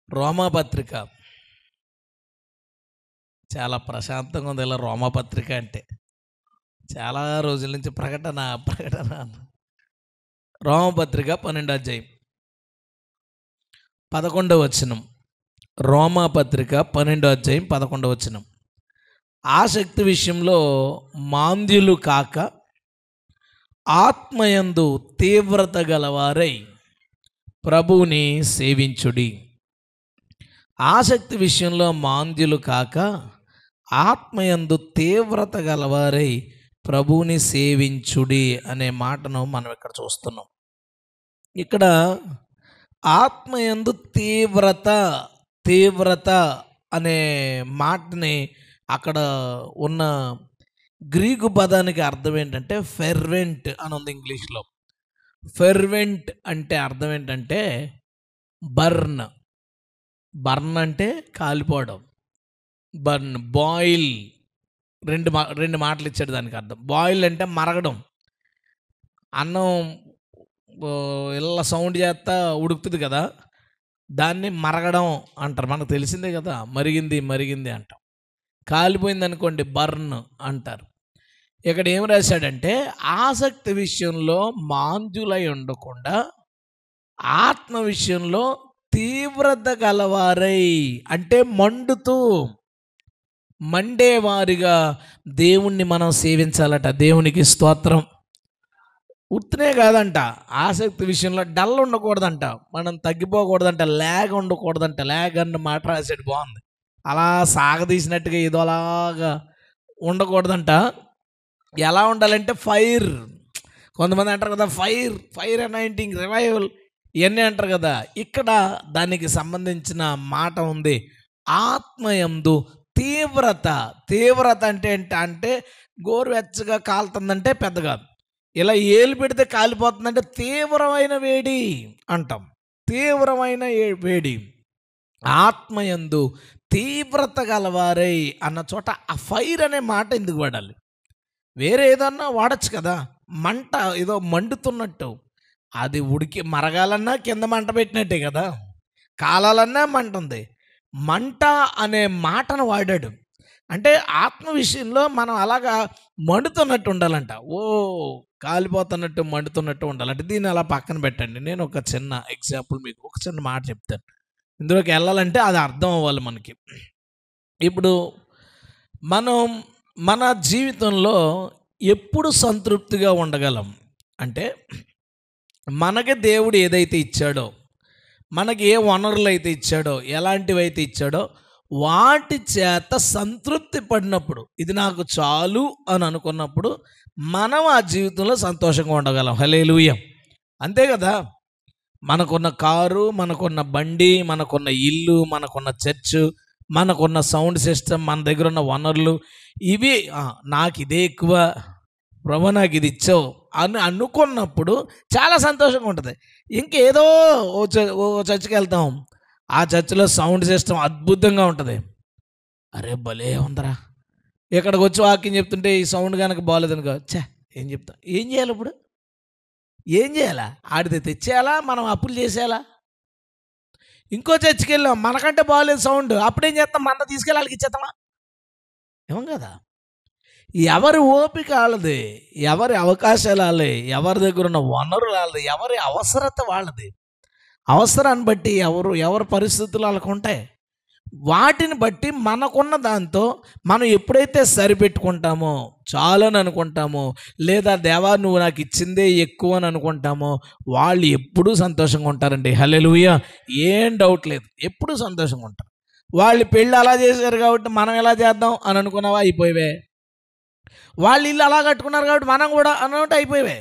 రోమాపత్రిక చాలా ప్రశాంతంగా ఉంది. ఇలా రోమాపత్రిక అంటే చాలా రోజుల నుంచి ప్రకటన రోమపత్రిక 12వ అధ్యాయం 11వ వచనం. రోమాపత్రిక 12వ అధ్యాయం 11వ వచనం. ఆసక్తి విషయంలో మాంద్యులు కాక ఆత్మయందు తీవ్రత గలవారై ప్రభువుని సేవించుడి. ఆసక్తి విషయంలో మాంద్యులు కాక ఆత్మయందు తీవ్రత గలవారై ప్రభువుని సేవించుడి అనే మాటను మనం ఇక్కడ చూస్తున్నాం. ఇక్కడ ఆత్మయందు తీవ్రత అనే మాటని అక్కడ ఉన్న గ్రీకు పదానికి అర్థం ఏంటంటే ఫెర్వెంట్ అని ఉంది ఇంగ్లీష్లో. ఫెర్వెంట్ అంటే అర్థం ఏంటంటే బర్న్ అంటే కాలిపోవడం, బర్న్, బాయిల్, రెండు మాటలు ఇచ్చాడు దానికి అర్థం. బాయిల్ అంటే మరగడం, అన్నం ఇలా సౌండ్ చేస్తా ఉడుకుతుంది కదా, దాన్ని మరగడం అంటారు. మనకు తెలిసిందే కదా, మరిగింది అంటాం. కాలిపోయింది అనుకోండి బర్న్ అంటారు. ఇక్కడ ఏం రాశాడంటే ఆసక్తి విషయంలో మాంద్యులై ఉండకుండా ఆత్మ విషయంలో తీవ్రత గలవారై, అంటే మండేవారిగా దేవుణ్ణి మనం సేవించాలట. దేవునికి స్తోత్రం. ఉత్తనే కాదంట, ఆసక్తి విషయంలో డల్ ఉండకూడదంట, మనం తగ్గిపోకూడదంట, ల్యాగ్ ఉండకూడదంట. ల్యాగ్ అన్న మాట రాశాడు, బాగుంది. అలా సాగదీసినట్టుగా ఏదో అలాగా ఉండకూడదంట. ఎలా ఉండాలంటే ఫైర్, కొంతమంది అంటారు కదా ఫైర్ అనాయింటింగ్, రివైవల్, ఇవన్నీ అంటారు కదా. ఇక్కడ దానికి సంబంధించిన మాట ఉంది. ఆత్మయందు తీవ్రత అంటే గోరువెచ్చగా కాలుతుందంటే పెద్ద కాదు, ఇలా ఏలు పెడితే కాలిపోతుందంటే తీవ్రమైన వేడి అంటాం. తీవ్రమైన వేడి. ఆత్మయందు తీవ్రత గలవారై అన్న చోట ఆ ఫైర్ అనే మాట ఎందుకు వాడాలి? వేరే ఏదన్నా వాడచ్చు కదా. మంట ఏదో మండుతున్నట్టు, అది మరగాలన్నా కింద మంట పెట్టినట్టే కదా, కాలాలన్నా మంట ఉంది. మంట అనే మాటను వాడాడు. అంటే ఆత్మ విషయంలో మనం అలాగా మండుతున్నట్టు ఉండాలంట. కాలిపోతున్నట్టు మండుతున్నట్టు ఉండాలంటే దీన్ని అలా పక్కన పెట్టండి. నేను ఒక చిన్న ఎగ్జాంపుల్, మీకు ఒక చిన్న మాట చెప్తాను. ఇందులోకి వెళ్ళాలంటే అది అర్థం అవ్వాలి మనకి. ఇప్పుడు మనం మన జీవితంలో ఎప్పుడు సంతృప్తిగా ఉండగలం అంటే, మనకి దేవుడు ఏదైతే ఇచ్చాడో, మనకి ఏ వనరులు అయితే ఇచ్చాడో, ఎలాంటివి అయితే ఇచ్చాడో వాటి చేత సంతృప్తి పడినప్పుడు, ఇది నాకు చాలు అని అనుకున్నప్పుడు మనం ఆ జీవితంలో సంతోషంగా ఉండగలం. హల్లెలూయా. అంతే కదా. మనకున్న కారు, మనకున్న బండి, మనకున్న ఇల్లు, మనకున్న చర్చ్, మనకున్న సౌండ్ సిస్టమ్, మన దగ్గర ఉన్న వనరులు, ఇవి నాకు ఇదే ఎక్కువ, ప్రభు నాకు ఇది ఇచ్చావు అని అనుకున్నప్పుడు చాలా సంతోషంగా ఉంటుంది. ఇంకేదో ఓ చర్చికి వెళ్తాం, ఆ చర్చిలో సౌండ్ సిస్టమ్ అద్భుతంగా ఉంటుంది. అరే భలే ఉందరా, ఇక్కడికి వచ్చి వాక్యం చెప్తుంటే ఈ సౌండ్ కనుక బాగాలేదనుకో, ఏం చెప్తాం, ఏం చేయాలి ఇప్పుడు? ఏం చేయాలా? ఆడితే తెచ్చేయాలా, మనం అప్పులు చేసేయాలా? ఇంకో చర్చికి వెళ్ళాం, మనకంటే బాగాలేదు సౌండ్, అప్పుడేం చేస్తాం, మన తీసుకెళ్ళి వాళ్ళకి ఇచ్చేస్తామా? ఏమో కదా. ఎవరి ఓపిక వాళ్ళది, ఎవరి అవకాశాలు వాళ్ళే, ఎవరి దగ్గర ఉన్న వనరులు వాళ్ళది, ఎవరి అవసరత వాళ్ళది. అవసరాన్ని బట్టి ఎవరి పరిస్థితులు వాళ్ళకు ఉంటాయి. వాటిని బట్టి మనకున్న దాంతో మనం ఎప్పుడైతే సరిపెట్టుకుంటామో, చాలని అనుకుంటామో, లేదా దేవా నువ్వు నాకు ఇచ్చిందే ఎక్కువ అని అనుకుంటామో, వాళ్ళు ఎప్పుడూ సంతోషంగా ఉంటారండి. హల్లెలూయా. ఏం డౌట్ లేదు, ఎప్పుడూ సంతోషంగా ఉంటారు. వాళ్ళు పెళ్ళి అలా చేశారు కాబట్టి మనం ఎలా చేద్దాం అని అనుకున్నావా, అయిపోయావే. వాళ్ళు ఇల్లు అలా కట్టుకున్నారు కాబట్టి మనం కూడా అన్నట్టు అయిపోయావే.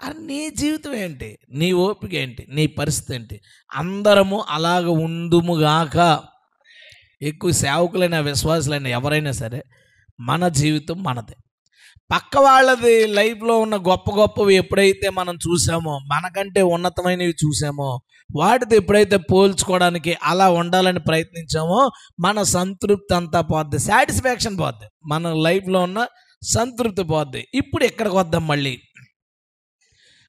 అది నీ జీవితం ఏంటి, నీ ఓపిక ఏంటి, నీ పరిస్థితి ఏంటి? అందరము అలాగ ఉందుముగాక. ఎక్కువ సేవకులైన విశ్వాసులైన ఎవరైనా సరే మన జీవితం మనదే. పక్క వాళ్ళది లైఫ్లో ఉన్న గొప్పవి ఎప్పుడైతే మనం చూసామో, మనకంటే ఉన్నతమైనవి చూసామో, వాటితో ఎప్పుడైతే పోల్చుకోవడానికి అలా ఉండాలని ప్రయత్నించామో, మన సంతృప్తి అంతా పోద్ది, సాటిస్ఫాక్షన్ పోద్ది, మన లైఫ్లో ఉన్న సంతృప్తి పోద్ది. ఇప్పుడు ఎక్కడికి వద్దాం, మళ్ళీ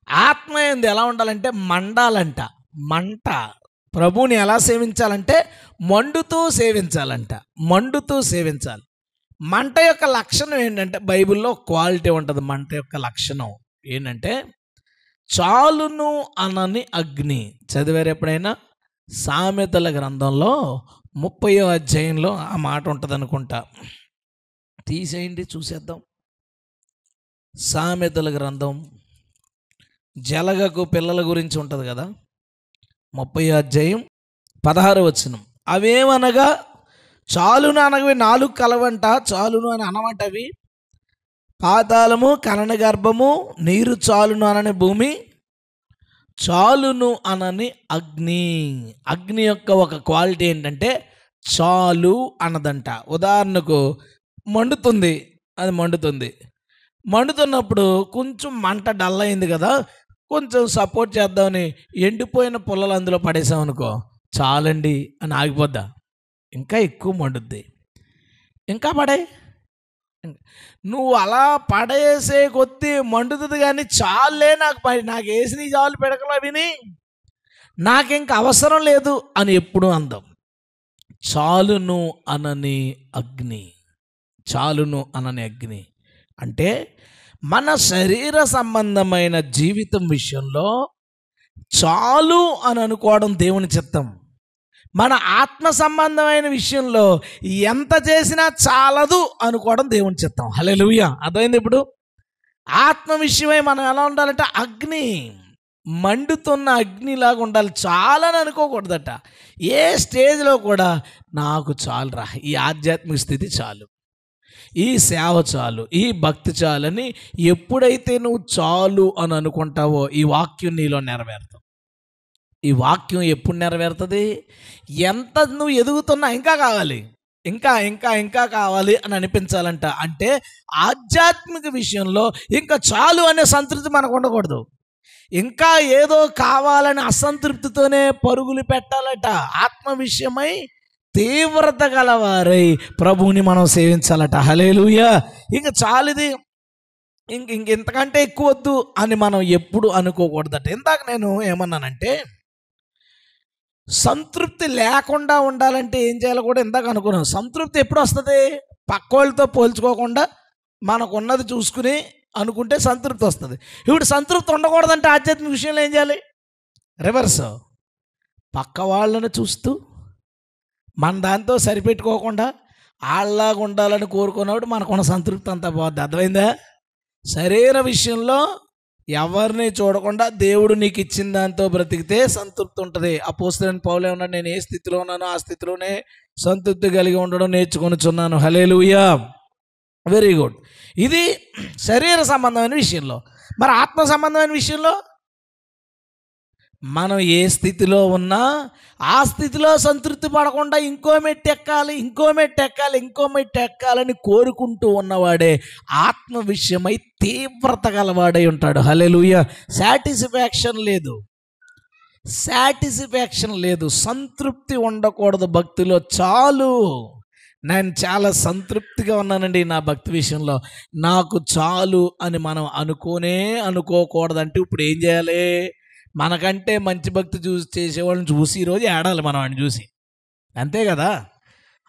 ఆత్మ ఏంది ఎలా ఉండాలంటే మండాలంట. మంట, ప్రభువుని ఎలా సేవించాలంటే మండుతూ సేవించాలంట. మండుతూ సేవించాలి. మంట యొక్క లక్షణం ఏంటంటే, బైబిల్లో క్వాలిటీ ఉంటుంది. మంట యొక్క లక్షణం ఏంటంటే చాలును అనని అగ్ని. చదివారు ఎప్పుడైనా? సామెతల గ్రంథంలో 30వ అధ్యాయంలో ఆ మాట ఉంటుంది అనుకుంటా. తీసేయండి చూసేద్దాం. సామెతల గ్రంథం జలగకు పిల్లల గురించి ఉంటుంది కదా, 30వ అధ్యాయం 16వ వచనం. అవేమనగా చాలును అనగవి 4 కలవంట. చాలును అని అనమంటవి పాతాళము, కనన గర్భము, నీరు చాలును అనని భూమి, చాలును అనని అగ్ని. అగ్ని యొక్క ఒక క్వాలిటీ ఏంటంటే చాలు అన్నదంట. ఉదాహరణకు మండుతుంది, అది మండుతుంది. మండుతున్నప్పుడు కొంచెం మంట డల్ అయింది కదా, కొంచెం సపోర్ట్ చేద్దామని ఎండిపోయిన పుల్లలు అందులో పడేసామనుకో, చాలండి అని ఆగిపోద్దా? ఇంకా ఎక్కువ మండుద్ది. ఇంకా పడే, నువ్వు అలా పడేసే కొద్దీ మండుతుంది. కానీ చాలే, నాకు వేసిన చాలు పిడకలు విని నాకు ఇంక అవసరం లేదు అని ఎప్పుడు అందాం. చాలును అనని అగ్ని. చాలును అనని అగ్ని అంటే మన శరీర సంబంధమైన జీవితం విషయంలో చాలు అని అనుకోవడం దేవుని చిత్తం. మన ఆత్మ సంబంధమైన విషయంలో ఎంత చేసినా చాలదు అనుకోవడం దేవుని చిత్తం. హల్లెలూయా. అర్థమైంది? ఇప్పుడు ఆత్మ విషయమై మనం ఎలా ఉండాలంటే అగ్ని, మండుతున్న అగ్నిలాగా ఉండాలి. చాలని అనుకోకూడదట. ఏ స్టేజ్లో కూడా నాకు చాలురా, ఈ ఆధ్యాత్మిక స్థితి చాలు, ఈ సేవ చాలు, ఈ భక్తి చాలు అని ఎప్పుడైతే నువ్వు చాలు అని అనుకుంటావో ఈ వాక్యం నీలో నెరవేరుతావు. ఈ వాక్యం ఎప్పుడు నెరవేరుతుంది? ఎంత నువ్వు ఎదుగుతున్నా ఇంకా కావాలి, ఇంకా ఇంకా ఇంకా కావాలి అని అనిపించాలంట. అంటే ఆధ్యాత్మిక విషయంలో ఇంకా చాలు అనే సంతృప్తి మనకు ఉండకూడదు. ఇంకా ఏదో కావాలని అసంతృప్తితోనే పరుగులు పెట్టాలట. ఆత్మ విషయమై తీవ్రత గలవారై ప్రభువుని మనం సేవించాలట. హల్లెలూయా. ఇంకా చాలిది, ఇంతకంటే ఎక్కువ వద్దు అని మనం ఎప్పుడు అనుకోకూడదట. ఇందాక నేను ఏమన్నానంటే, సంతృప్తి లేకుండా ఉండాలంటే ఏం చేయాలో కూడా ఇందాక అనుకున్నాను. సంతృప్తి ఎప్పుడు వస్తుంది? పక్కోళ్ళతో పోల్చుకోకుండా మనకున్నది చూసుకుని అనుకుంటే సంతృప్తి వస్తుంది. ఇప్పుడు సంతృప్తి ఉండకూడదంటే ఆధ్యాత్మిక విషయంలో ఏం చేయాలి? రివర్స్. పక్క వాళ్ళని చూస్తూ మన దాంతో సరిపెట్టుకోకుండా వాళ్ళలాగా ఉండాలని కోరుకున్నప్పుడు మనకున్న సంతృప్తి అంతా పోద్ది. అర్థమైందా? శరీర విషయంలో ఎవరిని చూడకుండా దేవుడు నీకు ఇచ్చిన దాంతో బ్రతికితే సంతృప్తి ఉంటుంది. అపోస్తలుడైన పౌలు ఏమన్నాడు? నేను ఏ స్థితిలో ఉన్నానో ఆ స్థితిలోనే సంతృప్తి కలిగి ఉండడం నేర్చుకొనిచున్నాను. హల్లెలూయా. Very good. ఇది శరీర సంబంధమైన విషయంలో. మరి ఆత్మ సంబంధమైన విషయంలో మనం ఏ స్థితిలో ఉన్నా ఆ స్థితిలో సంతృప్తి పడకుండా ఇంకో మెట్టు ఎక్కాలి, ఇంకో మెట్టు ఎక్కాలి, ఇంకో మెట్టు ఎక్కాలని కోరుకుంటూ ఉన్నవాడే ఆత్మ విషయమై తీవ్రత గలవాడై ఉంటాడు. హల్లెలూయా. సాటిస్ఫాక్షన్ లేదు, సంతృప్తి ఉండకూడదు భక్తిలో. చాలు, నేను చాలా సంతృప్తిగా ఉన్నానండి నా భక్తి విషయంలో, నాకు చాలు అని మనం అనుకోకూడదంటే ఇప్పుడు ఏం చేయాలి? మనకంటే మంచి భక్తి చేసేవాళ్ళని చూసి ఈరోజు ఏడాలి మనం వాడిని చూసి. అంతే కదా?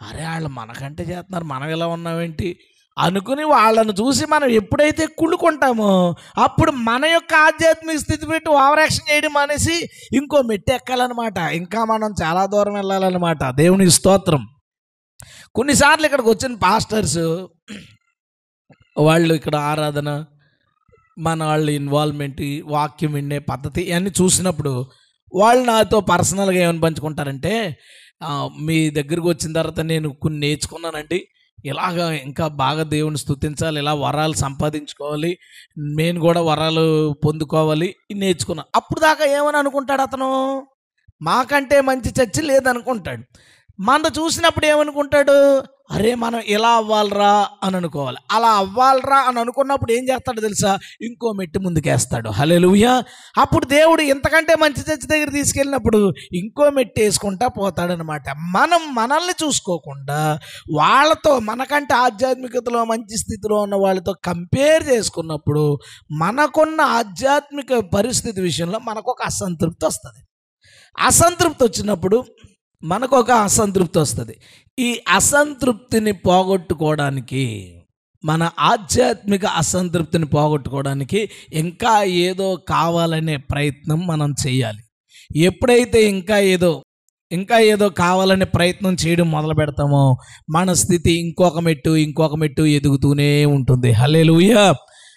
అరే వాళ్ళు మనకంటే చేస్తున్నారు, మనం ఎలా ఉన్నామేంటి అనుకుని వాళ్ళను చూసి మనం ఎప్పుడైతే కుళ్ళుకుంటామో అప్పుడు మన యొక్క ఆధ్యాత్మిక స్థితి పెట్టి ఓవర్ యాక్షన్ చేయడం మానేసి ఇంకో మెట్టు ఎక్కాలన్నమాట. ఇంకా మనం చాలా దూరం వెళ్ళాలన్నమాట. దేవుని స్తోత్రం. కొన్నిసార్లు ఇక్కడికి వచ్చిన పాస్టర్స్ వాళ్ళు ఇక్కడ ఆరాధన, మన వాళ్ళ ఇన్వాల్వ్మెంట్, వాక్యం వినే పద్ధతి ఇవన్నీ చూసినప్పుడు వాళ్ళు నాతో పర్సనల్గా ఏమని పంచుకుంటారంటే, మీ దగ్గరికి వచ్చిన తర్వాత నేను కొన్ని నేర్చుకున్నానండి, ఇలాగా ఇంకా బాగా దేవుని స్తుతించాలి, ఇలా వరాలు సంపాదించుకోవాలి, నేను కూడా వరాలు పొందుకోవాలి నేర్చుకున్నాను. అప్పుడు దాకా ఏమని అనుకుంటాడు అతను? మాకంటే మంచి చర్చి లేదనుకుంటాడు. మన చూసినప్పుడు ఏమనుకుంటాడు? అరే మనం ఇలా అవ్వాలరా అని అనుకోవాలి. అలా అవ్వాలరా అని అనుకున్నప్పుడు ఏం చేస్తాడు తెలుసా? ఇంకో మెట్టు ముందుకేస్తాడు. హల్లెలూయా. అప్పుడు దేవుడు ఇంతకంటే మంచి చర్చి దగ్గర తీసుకెళ్ళినప్పుడు ఇంకో మెట్టు వేసుకుంటా పోతాడనమాట. మనం మనల్ని చూసుకోకుండా వాళ్ళతో, మనకంటే ఆధ్యాత్మికతలో మంచి స్థితిలో ఉన్న వాళ్ళతో కంపేర్ చేసుకున్నప్పుడు మనకున్న ఆధ్యాత్మిక పరిస్థితి విషయంలో మనకు ఒక అసంతృప్తి వస్తుంది. అసంతృప్తి వచ్చినప్పుడు మనకు ఒక అసంతృప్తి వస్తుంది. ఈ అసంతృప్తిని పోగొట్టుకోవడానికి, మన ఆధ్యాత్మిక అసంతృప్తిని పోగొట్టుకోవడానికి ఇంకా ఏదో కావాలనే ప్రయత్నం మనం చేయాలి. ఎప్పుడైతే ఇంకా ఏదో కావాలనే ప్రయత్నం చేయడం మొదలు పెడతామో మన స్థితి ఇంకొక మెట్టు ఎదుగుతూనే ఉంటుంది. హల్లెలూయా.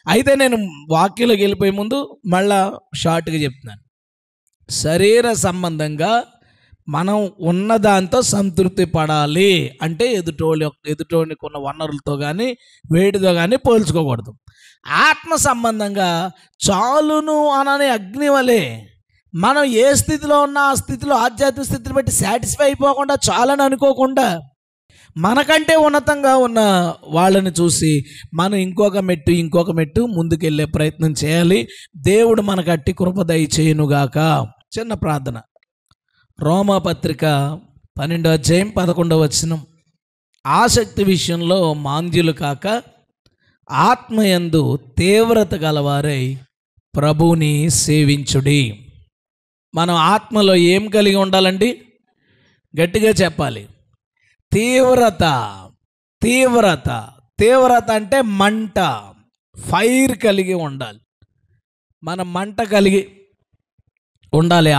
అయితే నేను వాక్యంలోకి వెళ్ళిపోయే ముందు మళ్ళా షార్ట్గా చెప్తున్నాను. శరీర సంబంధంగా మనం ఉన్నదాంతో సంతృప్తి పడాలి అంటే ఎదుటోనికి ఉన్న వనరులతో కానీ వేడితో కానీ పోల్చుకోకూడదు. ఆత్మ సంబంధంగా చాలును అనని అగ్ని వలె మనం ఏ స్థితిలో ఉన్నా ఆ స్థితిలో ఆధ్యాత్మిక స్థితిని బట్టి సాటిస్ఫై అయిపోకుండా చాలని అనుకోకుండా మనకంటే ఉన్నతంగా ఉన్న వాళ్ళని చూసి మనం ఇంకొక మెట్టు ముందుకెళ్ళే ప్రయత్నం చేయాలి. దేవుడు మనకు అట్టి కృప దయచేయునుగాక. చిన్న ప్రార్థన. రోమాపత్రిక 12వ అధ్యాయం 11వ వచనం. ఆసక్తి విషయంలో మాంద్యులు కాక ఆత్మయందు తీవ్రత గలవారై ప్రభువుని సేవించుడి. మనం ఆత్మలో ఏం కలిగి ఉండాలండి? గట్టిగా చెప్పాలి. తీవ్రత అంటే మంట, ఫైర్ కలిగి ఉండాలి. మనం మంట కలిగి ఉండాలి.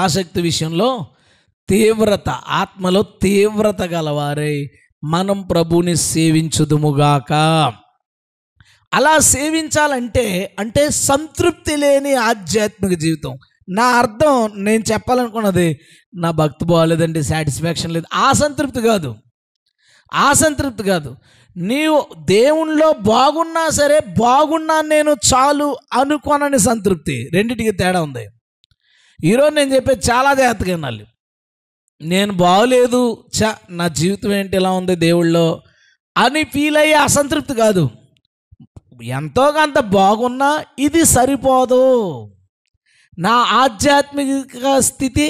ఆసక్తి విషయంలో తీవ్రత, ఆత్మలో తీవ్రత గలవారై మనం ప్రభువుని సేవించుదుముగాక. అలా సేవించాలంటే సంతృప్తి లేని ఆధ్యాత్మిక జీవితం. నా అర్థం, నేను చెప్పాలనుకున్నది, నా భక్తి బాగోలేదండి, సాటిస్ఫాక్షన్ లేదు, ఆ సంతృప్తి కాదు. నీవు దేవునిలో బాగున్నా సరే, బాగున్నాను నేను చాలు అనుకోనని సంతృప్తి. రెండింటికి తేడా ఉంది. ఈరోజు నేను చెప్పేది చాలా జాగ్రత్తగా వినాలి. నేను బాగోలేదు, నా జీవితం ఏంటి ఇలా ఉంది దేవుళ్ళో అని ఫీల్ అయ్యే అసంతృప్తి కాదు. ఎంతో కొంత బాగున్నా ఇది సరిపోదు, నా ఆధ్యాత్మిక స్థితి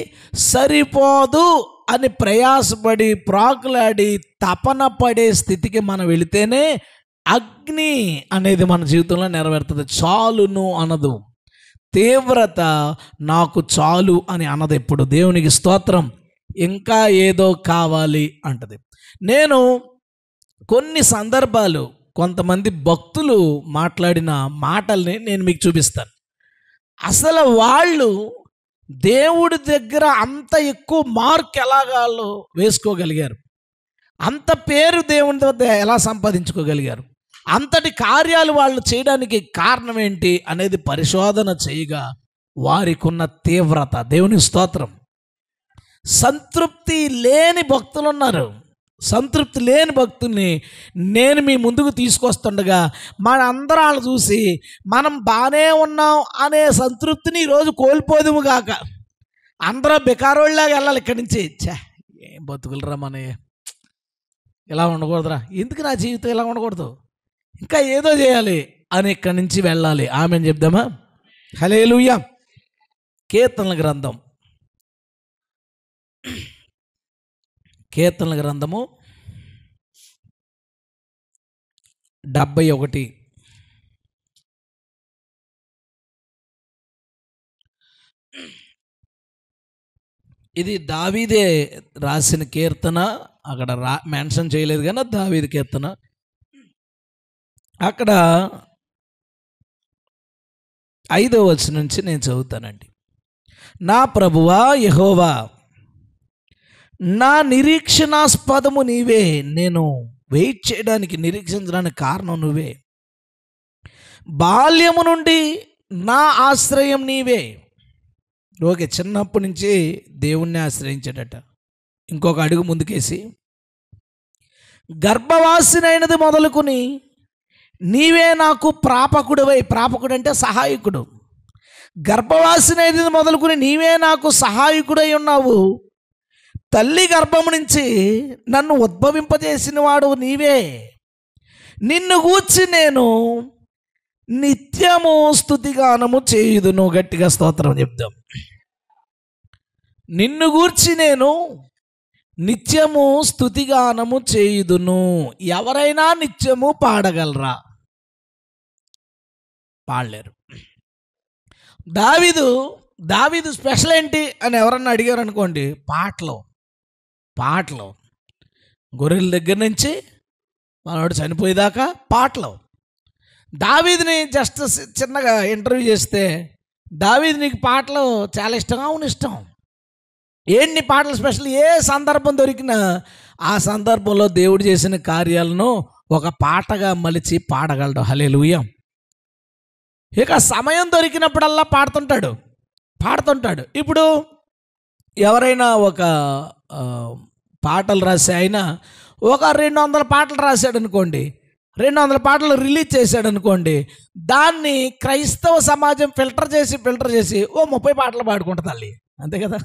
సరిపోదు అని ప్రయాసపడి ప్రాకులాడి తపన పడే స్థితికి మనం వెళితేనే అగ్ని అనేది మన జీవితంలో నెరవేరుతుంది. చాలును అనదు. తీవ్రత నాకు చాలు అని అనదు ఎప్పుడు. దేవునికి స్తోత్రం. ఇంకా ఏదో కావాలి అంటది. నేను కొన్ని సందర్భాలు కొంతమంది భక్తులు మాట్లాడిన మాటల్ని నేను మీకు చూపిస్తాను. అసలు వాళ్ళు దేవుడి దగ్గర అంత ఎక్కువ మార్క్ ఎలాగాళ్ళు వేసుకోగలిగారు, అంత పేరు దేవుని వద్ద ఎలా సంపాదించుకోగలిగారు, అంతటి కార్యాలు వాళ్ళు చేయడానికి కారణం ఏంటి అనేది పరిశోధన చేయగా వారికి ఉన్న తీవ్రత. దేవుని స్తోత్రం. సంతృప్తి లేని భక్తులు ఉన్నారు. సంతృప్తి లేని భక్తుల్ని నేను మీ ముందుకు తీసుకొస్తుండగా మనందరం వాళ్ళు చూసి మనం బాగానే ఉన్నాం అనే సంతృప్తిని ఈరోజు కోల్పోదుము గాక. అందరూ బెకారోళ్ళలాగా వెళ్ళాలి ఇక్కడి నుంచి. ఏం బతుకులరా మనయ్య, ఇలా ఉండకూడదురా, ఎందుకు నా జీవితం ఇలా ఉండకూడదు, ఇంకా ఏదో చేయాలి అని ఇక్కడి నుంచి వెళ్ళాలి. ఆమెను చెప్దామా? హల్లెలూయా. కీర్తనల గ్రంథము 71. ఇది దావీదే రాసిన కీర్తన. అక్కడ మెన్షన్ చేయలేదు కానీ దావీదు కీర్తన. అక్కడ 5వ వచనం నుంచి నేను చదువుతానండి. నా ప్రభువా యెహోవా, నా నిరీక్షణాస్పదము నీవే. నేను వెయిట్ చేయడానికి, నిరీక్షించడానికి కారణం నువ్వే. బాల్యము నుండి నా ఆశ్రయం నీవే. ఓకే, చిన్నప్పటి నుంచి దేవుణ్ణి ఆశ్రయించాడట. ఇంకొక అడుగు ముందుకేసి, గర్భవాసినైనది మొదలుకొని నీవే నాకు ప్రాపకుడివై. ప్రాపకుడు అంటే సహాయకుడు. గర్భవాసినైనది మొదలుకొని నీవే నాకు సహాయకుడై ఉన్నావు. తల్లి గర్భము నుంచి నన్ను ఉద్భవింపజేసిన వాడు నీవే. నిన్ను గూర్చి నేను నిత్యము స్తుతిగానము చేయుదును. గట్టిగా స్తోత్రం చెప్దాం. నిన్ను గూర్చి నేను నిత్యము స్తుతిగానము చేయుదును. ఎవరైనా నిత్యము పాడగలరా? పాడలేరు. దావీదు స్పెషల్ ఏంటి అని ఎవరన్నా అడిగారు అనుకోండి, పాటలు గొర్రెల దగ్గర నుంచి మనవాడు చనిపోయేదాకా పాటలు. దావీదుని జస్ట్ చిన్నగా ఇంటర్వ్యూ చేస్తే, దావీదు నీకు పాటలు చాలా ఇష్టంగా? అవును ఇష్టం. ఏంటి పాటలు స్పెషల్? ఏ సందర్భం దొరికినా ఆ సందర్భంలో దేవుడు చేసిన కార్యాలను ఒక పాటగా మలిచి పాడగలడు. హల్లెలూయా. ఇక సమయం దొరికినప్పుడల్లా పాడుతుంటాడు. ఇప్పుడు ఎవరైనా ఒక పాటలు రాసే ఆయన ఒక 200 పాటలు రాశాడు అనుకోండి, 200 పాటలు రిలీజ్ చేశాడు అనుకోండి, దాన్ని క్రైస్తవ సమాజం ఫిల్టర్ చేసి ఓ 30 పాటలు పాడుకుంటుంది తల్లి, అంతే కదా.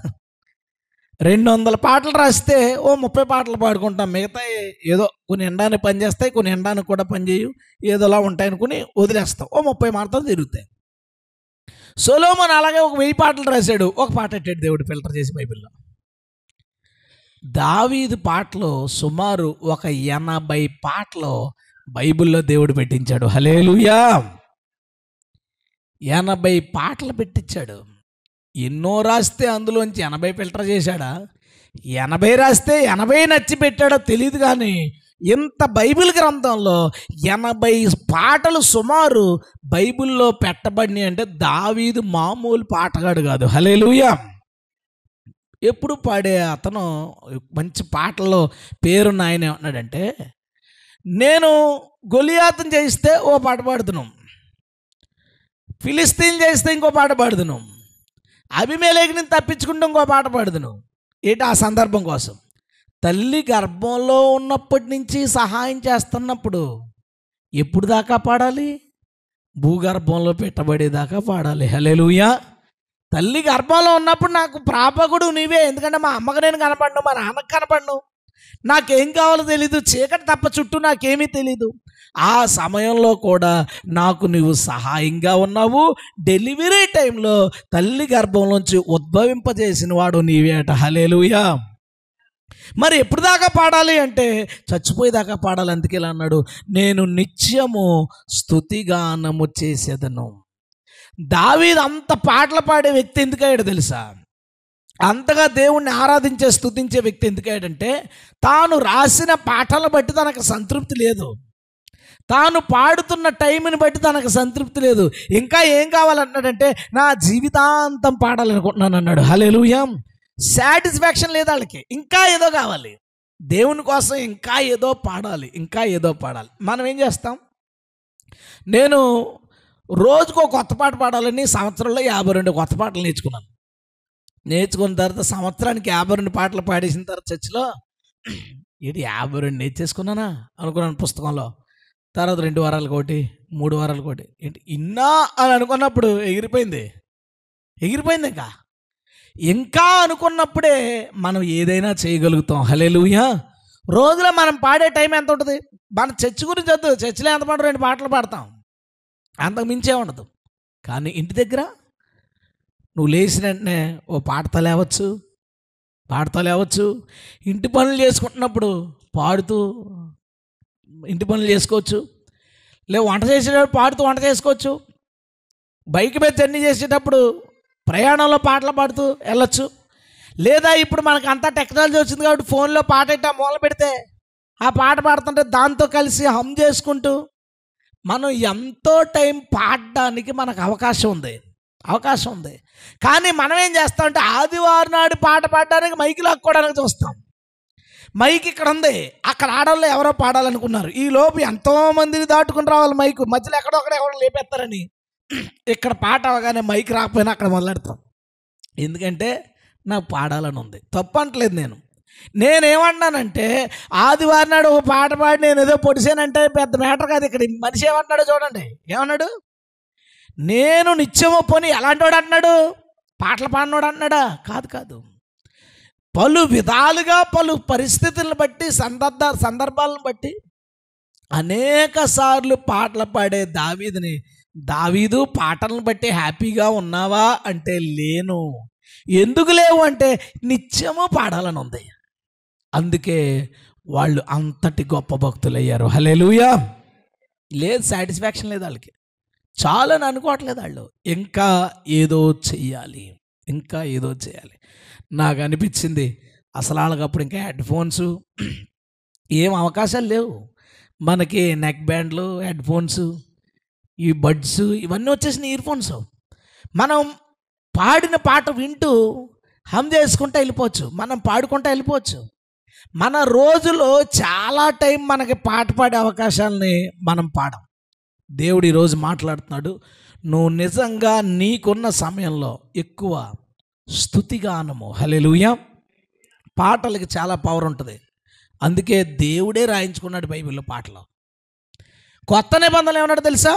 200 పాటలు రాస్తే ఓ 30 పాటలు పాడుకుంటాం. మిగతా ఏదో కొన్ని ఎండానికి పని చేస్తాయి, కొన్ని ఎండానికి కూడా పని చేయు, ఏదోలా ఉంటాయి అనుకుని వదిలేస్తాం. ఓ 30 మాటలు తిరుగుతాయి. సొలొమోను అలాగే ఒక 1000 పాటలు రాశాడు, ఒక పాట ఎట్టాడు దేవుడు ఫిల్టర్ చేసి బైబిల్లో. దావీదు పాటలు సుమారు ఒక 80 పాటలు బైబిల్లో దేవుడు పెట్టించాడు. హల్లెలూయా. 80 పాటలు పెట్టించాడు. ఎన్నో రాస్తే అందులోంచి 80 ఫిల్టర్ చేశాడా? 80 రాస్తే 80 నచ్చి పెట్టాడో తెలియదు, కానీ ఇంత బైబిల్ గ్రంథంలో 80 పాటలు సుమారు బైబిల్లో పెట్టబడినాయి అంటే దావీదు మామూలు పాటగాడు కాదు. హల్లెలూయా. ఎప్పుడు పాడే అతను మంచి పాటల్లో పేరున్న ఆయన ఏమన్నాడంటే, నేను గొలియాతుని జయిస్తే ఓ పాట పాడుతున్నాం, ఫిలిస్తీన్ చేస్తే ఇంకో పాట పాడుతున్నాం, అబీమెలెకుని తప్పించుకుంటూ ఇంకో పాట పాడుతున్నాం. ఏంటి ఆ సందర్భం కోసం? తల్లి గర్భంలో ఉన్నప్పటి నుంచి సహాయం చేస్తున్నప్పుడు ఎప్పుడు దాకా పాడాలి? భూగర్భంలో పెట్టబడేదాకా పాడాలి. హల్లెలూయా. తల్లి గర్భంలో ఉన్నప్పుడు నాకు ప్రాపకుడు నీవే, ఎందుకంటే మా అమ్మకు నేను కనపడను, మా నాన్నకు కనపడను, నాకేం కావాలో తెలీదు, చీకటి తప్ప చుట్టూ నాకేమీ తెలీదు. ఆ సమయంలో కూడా నాకు నువ్వు సహాయంగా ఉన్నావు. డెలివరీ టైంలో తల్లి గర్భంలోంచి ఉద్భవింపజేసిన వాడు నీవేట. హల్లెలూయా. మరి ఎప్పుడు దాకా పాడాలి అంటే చచ్చిపోయేదాకా పాడాలి. అందుకే ఇలా అన్నాడు, నేను నిత్యము స్తుతిగానము చేసేదను. దావీదు అంత పాటలు పాడే వ్యక్తి ఎందుకయ్యాడు తెలుసా? అంతగా దేవుణ్ణి ఆరాధించే స్తుతించే వ్యక్తి ఎందుకయ్యాడంటే, తాను రాసిన పాటలను బట్టి తనకు సంతృప్తి లేదు, తాను పాడుతున్న టైంని బట్టి తనకు సంతృప్తి లేదు. ఇంకా ఏం కావాలన్నాడంటే, నా జీవితాంతం పాడాలనుకుంటున్నాను అన్నాడు. హల్లెలూయా. సాటిస్ఫాక్షన్ లేదు వాళ్ళకి, ఇంకా ఏదో కావాలి. దేవుని కోసం ఇంకా ఏదో పాడాలి. మనం ఏం చేస్తాం? నేను రోజుకో కొత్త పాట పాడాలని సంవత్సరంలో 52 కొత్త పాటలు నేర్చుకున్న తర్వాత సంవత్సరానికి 52 పాటలు పాడేసిన తర్వాత చర్చిలో ఏంటి 52 నేర్చేసుకున్నానా అనుకున్నాను పుస్తకంలో. తర్వాత 2 వారాలకు ఒకటి, 3 వారాలకు ఒకటి, ఏంటి ఇన్నా అని అనుకున్నప్పుడు ఎగిరిపోయింది. ఇంకా అనుకున్నప్పుడే మనం ఏదైనా చేయగలుగుతాం. హల్లెలూయా. రోజులో మనం పాడే టైం ఎంత ఉంటుంది? మన చర్చి గురించి వద్దు, చర్చిలో ఎంత పాటు 2 పాటలు పాడతాం, అంతకు మించే ఉండదు. కానీ ఇంటి దగ్గర నువ్వు లేచిన వెంటనే ఓ పాటతో లేవచ్చు, ఇంటి పనులు చేసుకుంటున్నప్పుడు పాడుతూ ఇంటి పనులు చేసుకోవచ్చు, వంట చేసేటప్పుడు పాడుతూ వంట చేసుకోవచ్చు, బైక్ మీద జర్నీ చేసేటప్పుడు ప్రయాణంలో పాటలు పాడుతూ వెళ్ళొచ్చు. లేదా ఇప్పుడు మనకు అంతా టెక్నాలజీ వచ్చింది కాబట్టి ఫోన్లో పాట ఇట్టా మూల పెడితే ఆ పాట పాడుతుంటే దాంతో కలిసి హమ్ చేసుకుంటూ మనం ఎంతో టైం పాడడానికి మనకు అవకాశం ఉంది. కానీ మనం ఏం చేస్తామంటే ఆదివారం నాడు పాట పాడడానికి మైకి లాక్కోవడానికి చూస్తాం. మైక్ ఇక్కడ ఉంది, అక్కడ ఆడవాళ్ళు ఎవరో పాడాలనుకున్నారు, ఈ లోపు ఎంతోమందిని దాటుకుని రావాలి మైకు, మధ్యలో ఎవరో లేపేస్తారని ఇక్కడ పాట అవగానే మైక్ రాకపోయినా అక్కడ మొదలెడతాం. ఎందుకంటే నాకు పాడాలని ఉంది. తప్పు అంటలేదు. నేనేమన్నానంటే ఆదివారం నాడు ఒక పాట పాడి నేను ఏదో పొడిసానంటే పెద్ద మ్యాటర్ కాదు. ఇక్కడ మనిషి ఏమన్నాడో చూడండి. ఏమన్నాడు? నేను నిత్యము పోని ఎలాంటి వాడు అంటున్నాడు? పాటలు పాడినోడు అంటున్నాడా? కాదు. పలు విధాలుగా పలు పరిస్థితులను బట్టి సందర్భాలను బట్టి అనేక సార్లు పాటలు పాడే దావీదు పాటలను బట్టి హ్యాపీగా ఉన్నావా అంటే లేను. ఎందుకు లేవు అంటే నిత్యము పాడాలని ఉంది. అందుకే వాళ్ళు అంతటి గొప్ప భక్తులయ్యారు. హల్లెలూయా. లేదు, సాటిస్ఫాక్షన్ లేదు వాళ్ళకి, చాలని అనుకోవట్లేదు వాళ్ళు, ఇంకా ఏదో చెయ్యాలి. ఇంకా ఏదో చేయాలి. నాకు అనిపించింది అసలు వాళ్ళకప్పుడు ఇంకా హెడ్ ఫోన్స్ ఏం అవకాశాలు లేవు. మనకి నెక్ బ్యాండ్లు, హెడ్ ఫోన్స్, ఈ బడ్స్ ఇవన్నీ వచ్చేసినాయి, ఇయర్ ఫోన్స్. మనం పాడిన పాట వింటూ హమ్ చేసుకుంటూ వెళ్ళిపోవచ్చు, మనం పాడుకుంటూ వెళ్ళిపోవచ్చు. మన రోజులో చాలా టైం మనకి పాట పాడే అవకాశాలని మనం పాడం. దేవుడు ఈరోజు మాట్లాడుతున్నాడు, నువ్వు నిజంగా నీకున్న సమయంలో ఎక్కువ స్తుతిగానము. హల్లెలూయా. పాటలకి చాలా పవర్ ఉంటుంది. అందుకే దేవుడే రాయించుకున్నాడు బైబిల్లో పాటలు. కొత్త నిబంధనలు ఏమన్నాడు తెలుసా?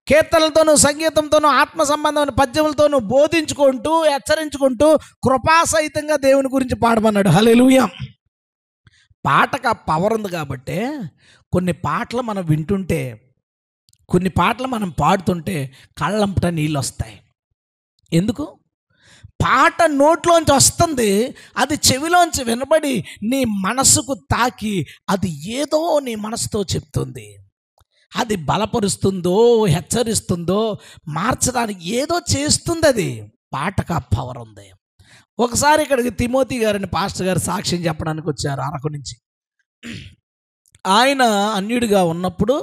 కీర్తనలతోనూ, సంగీతంతోనూ, ఆత్మ సంబంధమైన పద్యములతోనూ బోధించుకుంటూ, హెచ్చరించుకుంటూ కృపాసహితంగా దేవుని గురించి పాడమన్నాడు. హల్లెలూయా. పాటకు ఆ పవర్ ఉంది కాబట్టి కొన్ని పాటలు మనం వింటుంటే, కొన్ని పాటలు మనం పాడుతుంటే కళ్ళంపట నీళ్ళు వస్తాయి. ఎందుకు? పాట నోట్లోంచి వస్తుంది, అది చెవిలోంచి వినబడి నీ మనసుకు తాకి అది ఏదో నీ మనసుతో చెప్తుంది. అది బలపరుస్తుందో, హెచ్చరిస్తుందో, మార్చడానికి ఏదో చేస్తుంది. అది పాటకు ఆ పవర్ ఉంది. ఒకసారి ఇక్కడికి తిమోతి గారిని పాస్టర్ గారు సాక్ష్యం చెప్పడానికి వచ్చారు అరకు నుంచి. ఆయన అన్యుడిగా ఉన్నప్పుడు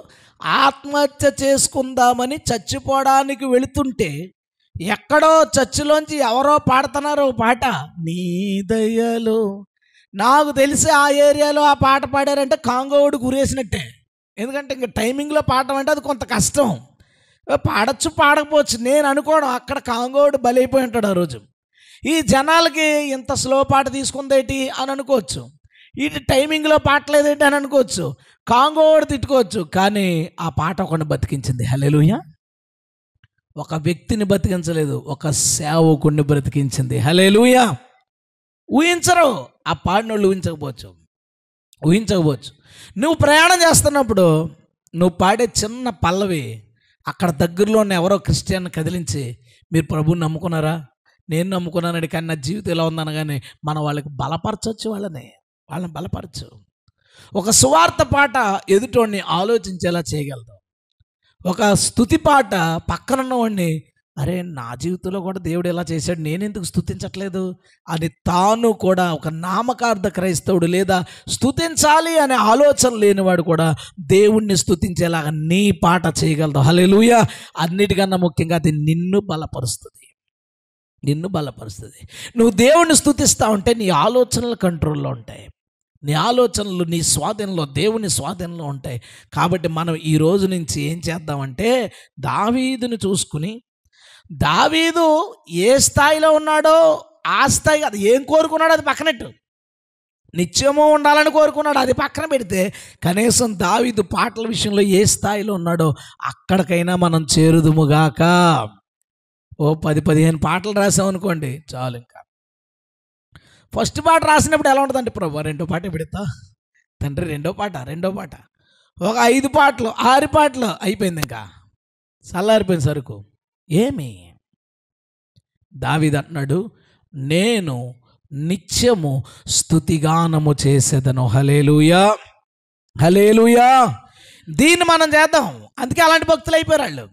ఆత్మహత్య చేసుకుందామని చచ్చిపోవడానికి వెళుతుంటే ఎక్కడో చర్చిలోంచి ఎవరో పాడుతున్నారు పాట, నీ దయలో. నాకు తెలిసి ఆ ఏరియాలో ఆ పాట పాడారంటే కాంగోడు గురేసినట్టే. ఎందుకంటే ఇంక టైమింగ్లో పాడటం అంటే అది కొంత కష్టం. పాడచ్చు, పాడకపోవచ్చు. నేను అనుకోవడం అక్కడ కాంగోడు బలైపోయి ఉంటాడు ఆ రోజు. ఈ జనాలకి ఇంత స్లో పాట తీసుకుందేటి అని అనుకోవచ్చు, ఇది టైమింగ్లో పాటలేదేంటి అని అనుకోవచ్చు, కాంగోడు తిట్టుకోవచ్చు. కానీ ఆ పాట ఒకటి బతికించింది. హల్లెలూయా. ఒక వ్యక్తిని బతికించలేదు, ఒక సేవకుడిని బ్రతికించింది. హల్లెలూయా. ఊహించరు, ఆ పాడినోళ్ళు ఊహించకపోవచ్చు. నువ్వు ప్రయాణం చేస్తున్నప్పుడు నువ్వు పాడే చిన్న పల్లవి అక్కడ దగ్గరలో ఉన్న ఎవరో క్రిస్టియన్ కదిలించి, మీరు ప్రభువుని నమ్ముకున్నారా? నేను నమ్ముకున్నాను, కానీ నా జీవితం ఎలా ఉందనగానే మనం వాళ్ళకి బలపరచవచ్చు, వాళ్ళని బలపరచు. ఒక సువార్త పాట ఎదుటోడిని ఆలోచించేలా చేయగలదు. ఒక స్తుతి పాట పక్కనున్న వాడిని, అరే నా జీవితంలో కూడా దేవుడు ఎలా చేశాడు, నేనెందుకు స్తుతించట్లేదు అని తాను కూడా, ఒక నామకార్థ క్రైస్తవుడు లేదా స్తుతించాలి అనే ఆలోచన లేనివాడు కూడా దేవుణ్ణి స్తుతించేలాగా నీ పాట చేయగలదు. హల్లెలూయా. అన్నిటికన్నా ముఖ్యంగా అది నిన్ను బలపరుస్తుంది. నువ్వు దేవుణ్ణి స్తుతిస్తా ఉంటే నీ ఆలోచనలు కంట్రోల్లో ఉంటాయి, నీ ఆలోచనలు నీ స్వాధీనంలో, దేవుని స్వాధీనంలో ఉంటాయి. కాబట్టి మనం ఈ రోజు నుంచి ఏం చేద్దామంటే, దావీదుని చూసుకుని, దావీదు ఏ స్థాయిలో ఉన్నాడో ఆ స్థాయి, అది ఏం కోరుకున్నాడో అది పక్కనట్టు, నిత్యము ఉండాలని కోరుకున్నాడు, అది పక్కన పెడితే కనీసం దావీదు పాటల విషయంలో ఏ స్థాయిలో ఉన్నాడో అక్కడికైనా మనం చేరుదుముగాక. ఓ 10-15 పాటలు రాసామనుకోండి చాలు. ఇంకా ఫస్ట్ పాట రాసినప్పుడు ఎలా ఉంటుందంటే, ప్రభు రెండో పాట పెడతా తండ్రి, రెండో పాట, ఒక 5 పాటలు 6 పాటలు అయిపోయింది, ఇంకా చల్లారిపోయింది సరుకు. ఏమి? దావీదు అంటున్నాడు, నేను నిత్యము స్తుతిగానము చేసేదను. హల్లెలూయా. దీన్ని మనం చేద్దాం. అందుకే అలాంటి భక్తులు అయిపోయారు.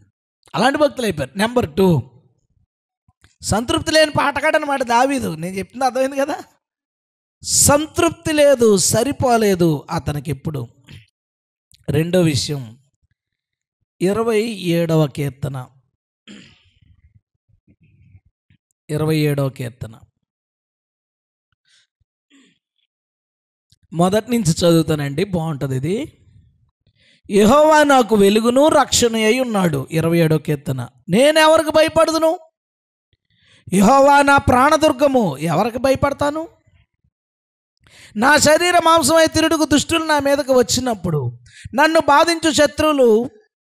నెంబర్ 2, సంతృప్తి లేని పాటగాడనమాట దావీదు. నేను చెప్తుంది అర్థమైంది కదా. సంతృప్తి లేదు, సరిపోలేదు అతనికి ఎప్పుడు. రెండో విషయం, 27వ కీర్తన మొదటి నుంచి చదువుతానండి, బాగుంటుంది ఇది. యెహోవా నాకు వెలుగును రక్షణ అయి ఉన్నాడు. 27వ కీర్తన. నేనెవరికి భయపడదును? యెహోవా నా ప్రాణదుర్గము, ఎవరికి భయపడతాను? నా శరీర మాంసమై తిరుడుకు దుష్టులు నా మీదకి వచ్చినప్పుడు, నన్ను బాధించు శత్రువులు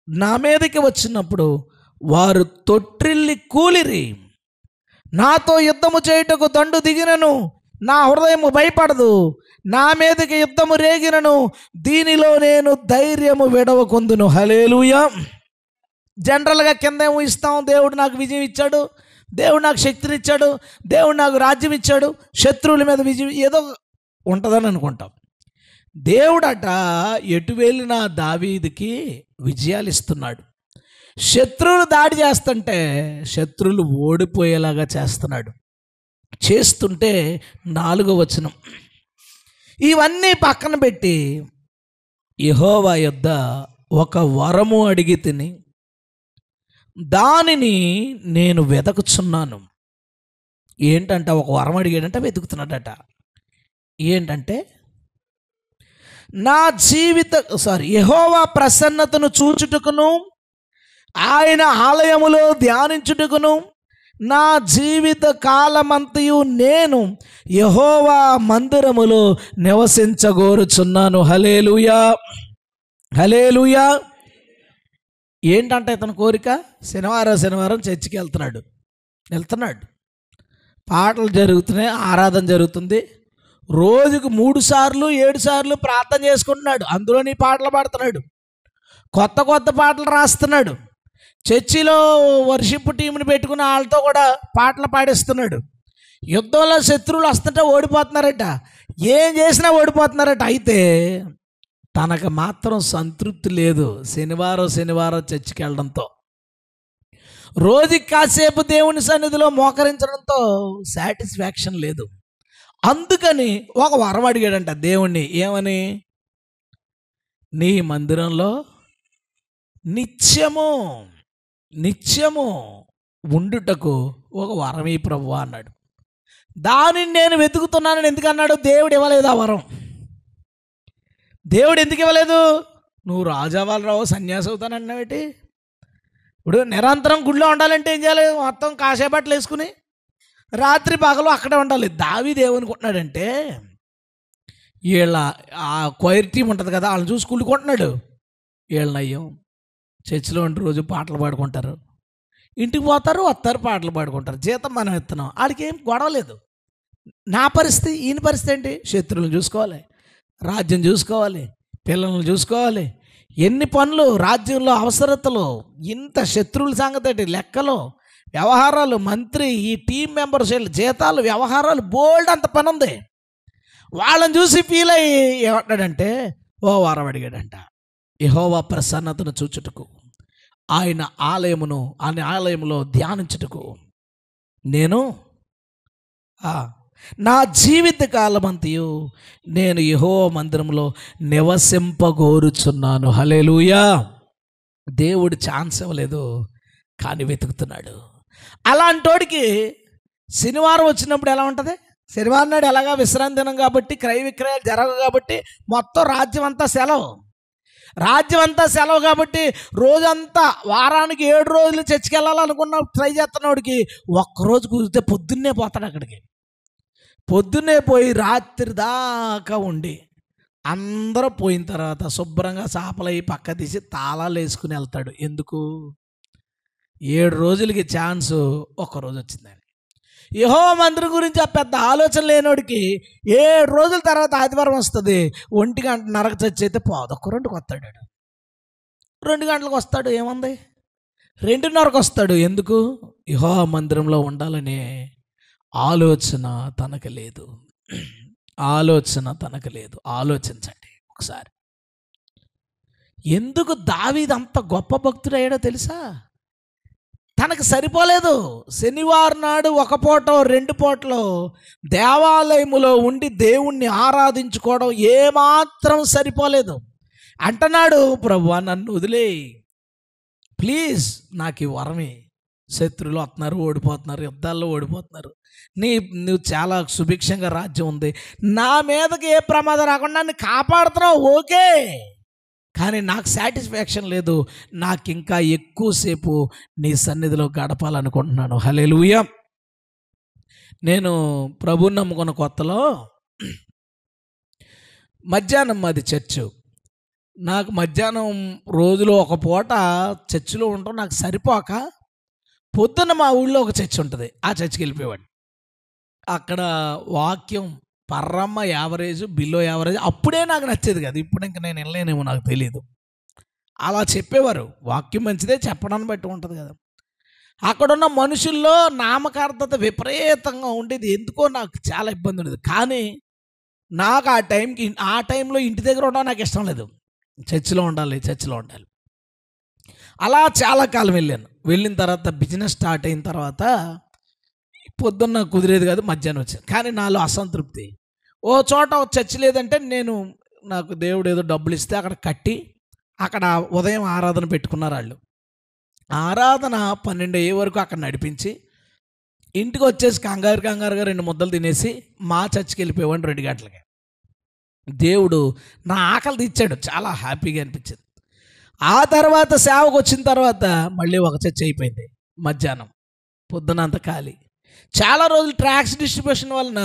నా మీదకి వచ్చినప్పుడు, వారు తొట్టిల్లి కూలిరి. నాతో యుద్ధము చేయుటకు దండు దిగినను నా హృదయము భయపడదు. నా మీదకి యుద్ధము రేగినను దీనిలో నేను ధైర్యము విడవకుందును. హల్లెలూయా. జనరల్గా కింద ఏమో ఇస్తాం, దేవుడు నాకు విజయం ఇచ్చాడు, దేవుడు నాకు శక్తిని ఇచ్చాడు, దేవుడు నాకు రాజ్యం ఇచ్చాడు, శత్రువుల మీద విజయం ఏదో ఉంటుందని అనుకుంటాం. దేవుడట ఎటు వెళ్ళినా దావీదుకి విజయాలు ఇస్తున్నాడు. శత్రువులు దాడి చేస్తుంటే శత్రువులు ఓడిపోయేలాగా చేస్తున్నాడు. చేస్తుంటే 4వ వచనం, ఇవన్నీ పక్కన పెట్టి యెహోవా యొద్ద ఒక వరము అడిగి తిని దానిని నేను వెదకుచున్నాను. ఏంటంట? ఒక వరం అడిగాడంట, వెతుకుతున్నాడట. ఏంటంటే యెహోవా ప్రసన్నతను చూచుటకును ఆయన ఆలయములో ధ్యానించుటకును నా జీవిత కాలమంతయు నేను యెహోవా మందిరములో నివసించగోరుచున్నాను. హల్లెలూయా, హల్లెలూయా. ఏంటంటే ఇతని కోరిక? శనివారం చర్చికి వెళ్తున్నాడు, పాటలు జరుగుతున్నాయి, ఆరాధన జరుగుతుంది, రోజుకు 3 సార్లు 7 సార్లు ప్రార్థన చేసుకుంటున్నాడు, అందులోని పాటలు పాడుతున్నాడు, కొత్త పాటలు రాస్తున్నాడు, చర్చిలో వర్షిప్ టీంని పెట్టుకుని వాళ్ళతో కూడా పాటలు పాడిస్తున్నాడు. యుద్ధంలో శత్రువులు వస్తుంటే ఓడిపోతున్నారట, ఏం చేసినా ఓడిపోతున్నారట. అయితే తనకు మాత్రం సంతృప్తి లేదు శనివారం చర్చికి వెళ్ళడంతో, రోజుకి కాసేపు దేవుని సన్నిధిలో మోకరించడంతో సాటిస్ఫాక్షన్ లేదు. అందుకని ఒక వరం అడిగాడంట దేవుణ్ణి. ఏమని? నీ మందిరంలో నిత్యము ఉండుటకు ఒక వరం ఈ ప్రభువా అన్నాడు. దానిని నేను వెతుకుతున్నానని ఎందుకన్నాడు? దేవుడు ఇవ్వలేదు ఆ వరం. దేవుడు ఎందుకు ఇవ్వలేదు? నువ్వు రాజావాళ్ళరావు సన్యాసి అవుతానన్నావేటి? ఇప్పుడు నిరంతరం గుడిలో ఉండాలంటే ఏం చేయాలి? మొత్తం కాసేపట్లు వేసుకుని రాత్రి పగలు అక్కడే ఉండాలి. దావీదు ఏమనుకుంటున్నాడంటే, వీళ్ళ ఆ క్వైర్ టీం ఉంటుంది కదా, వాళ్ళని చూసి కూడుకుంటున్నాడు. వీళ్ళనయ్యం చర్చిలో ఉండి రోజు పాటలు పాడుకుంటారు, ఇంటికి పోతారు వస్తారు పాటలు పాడుకుంటారు, జీతం మనం ఇస్తున్నాం, వాడికి ఏం గొడవ లేదు. నా పరిస్థితి, ఈయన పరిస్థితి ఏంటి? శత్రువులను చూసుకోవాలి, రాజ్యం చూసుకోవాలి, పిల్లలను చూసుకోవాలి, ఎన్ని పనులు రాజ్యంలో, అవసరతలు, ఇంత శత్రువుల సంగతి ఏంటి, లెక్కలు, వ్యవహారాలు, మంత్రి, ఈ టీం మెంబర్స్, జీతాలు, వ్యవహారాలు, బోల్డ్ అంత పని ఉంది. వాళ్ళని చూసి ఫీల్ అయ్యి ఏమంటాడంటే ఓ వరం అడిగాడంట. యెహోవా ప్రసన్నతను చూచుటకు ఆయన ఆలయములో ధ్యానించుటకు నేను నా జీవిత కాలమంతయు నేను యెహోవా మందిరంలో నివసింపగోరుచున్నాను. హల్లెలూయా. దేవుడు ఛాన్స్ ఇవ్వలేదు, కానీ వెతుకుతున్నాడు. అలాంటోడికి శనివారం వచ్చినప్పుడు ఎలా ఉంటుంది? శనివారం నాడు ఎలాగా విశ్రాంతి దినం కాబట్టి, క్రయ విక్రయాలు జరగవు కాబట్టి, మొత్తం రాజ్యం అంతా సెలవు కాబట్టి రోజంతా, వారానికి 7 రోజులు చర్చికి వెళ్ళాలనుకున్న ట్రై చేస్తున్నవాడికి ఒక్కరోజు కుదిరితే పొద్దున్నే పోతాడు. అక్కడికి పొద్దున్నే పోయి రాత్రి దాకా ఉండి అందరూ పోయిన తర్వాత శుభ్రంగా చేపలయ్యి పక్క తీసి తాళాలు వేసుకుని వెళ్తాడు. ఎందుకు? 7 రోజులకి ఛాన్సు ఒక్కరోజు వచ్చిందని. యెహోవా మందిరం గురించి ఆ పెద్ద ఆలోచన లేనోడికి 7 రోజుల తర్వాత ఆదివారం వస్తుంది, 1 గంటన్నరకు చచ్చి అయితే పోదు, 2 వస్తాడు, 2 గంటలకు వస్తాడు, ఏముంది, 2:30కు వస్తాడు. ఎందుకు? యెహోవా మందిరంలో ఉండాలనే ఆలోచన తనకు లేదు. ఆలోచించండి ఒకసారి. ఎందుకు దావీదు అంత గొప్ప భక్తుడయ్యాడో తెలుసా? తనకు సరిపోలేదు. శనివారం నాడు 1 పూట 2 పూటలో దేవాలయములో ఉండి దేవుణ్ణి ఆరాధించుకోవడం ఏమాత్రం సరిపోలేదు. అంటున్నాడు, ప్రభువా నన్ను వదిలేయి, ప్లీజ్ నాకు ఈ వరమే. శత్రువులు వస్తున్నారు, ఓడిపోతున్నారు, యుద్ధాల్లో ఓడిపోతున్నారు, నువ్వు చాలా సుభిక్షంగా రాజ్యం ఉంది, నా మీదకి ఏ ప్రమాదం రాకుండా నన్ను కాపాడుతున్నావు, ఓకే, కానీ నాకు సాటిస్ఫాక్షన్ లేదు, నాకు ఇంకా ఎక్కువసేపు నీ సన్నిధిలో గడపాలనుకుంటున్నాను. హల్లెలూయా. నేను ప్రభువుని నమ్ముకున్న కొత్తలో మధ్యాహ్నం మాది చర్చు. నాకు మధ్యాహ్నం రోజులో 1 పూట చర్చిలో ఉండటం నాకు సరిపోక పొద్దున్న మా ఊళ్ళో ఒక చర్చ్ ఉంటుంది, ఆ చర్చికి వెళ్ళిపోయేవాడిని. అక్కడ వాక్యం పర్రమ్మ యావరేజ్, బిలో యావరేజ్. అప్పుడే నాకు నచ్చేది కదా, ఇప్పుడు ఇంకా నేను వెళ్ళలేనేమో నాకు తెలియదు. అలా చెప్పేవారు. వాక్యం మంచిదే, చెప్పడాన్ని బట్టి ఉంటుంది కదా. అక్కడున్న మనుషుల్లో నామకార్థత విపరీతంగా ఉండేది. ఎందుకో నాకు చాలా ఇబ్బంది ఉండేది. కానీ నాకు ఆ టైంలో ఇంటి దగ్గర ఉండడం నాకు ఇష్టం లేదు. చర్చిలో ఉండాలి. అలా చాలా కాలం వెళ్ళాను. వెళ్ళిన తర్వాత బిజినెస్ స్టార్ట్ అయిన తర్వాత పొద్దున్న కుదిరేది కాదు, మధ్యాహ్నం వచ్చేది. కానీ నాలో అసంతృప్తి. ఓ చోట చర్చి లేదంటే నాకు దేవుడు ఏదో డబ్బులు ఇస్తే అక్కడ కట్టి అక్కడ ఉదయం ఆరాధన పెట్టుకున్నారు వాళ్ళు. ఆరాధన 12 అయ్యే వరకు అక్కడ నడిపించి ఇంటికి వచ్చేసి కంగారుగా 2 ముద్దలు తినేసి మా చర్చికి వెళ్ళిపోయేవాడిని 2 గంటలకి. దేవుడు నా ఆకలి తీర్చాడు, చాలా హ్యాపీగా అనిపించింది. ఆ తర్వాత సేవకు వచ్చిన తర్వాత మళ్ళీ ఒక చర్చ్ అయిపోయింది మధ్యాహ్నం, పొద్దునంత ఖాళీ. చాలా రోజులు ట్రాక్స్ డిస్ట్రిబ్యూషన్ వలన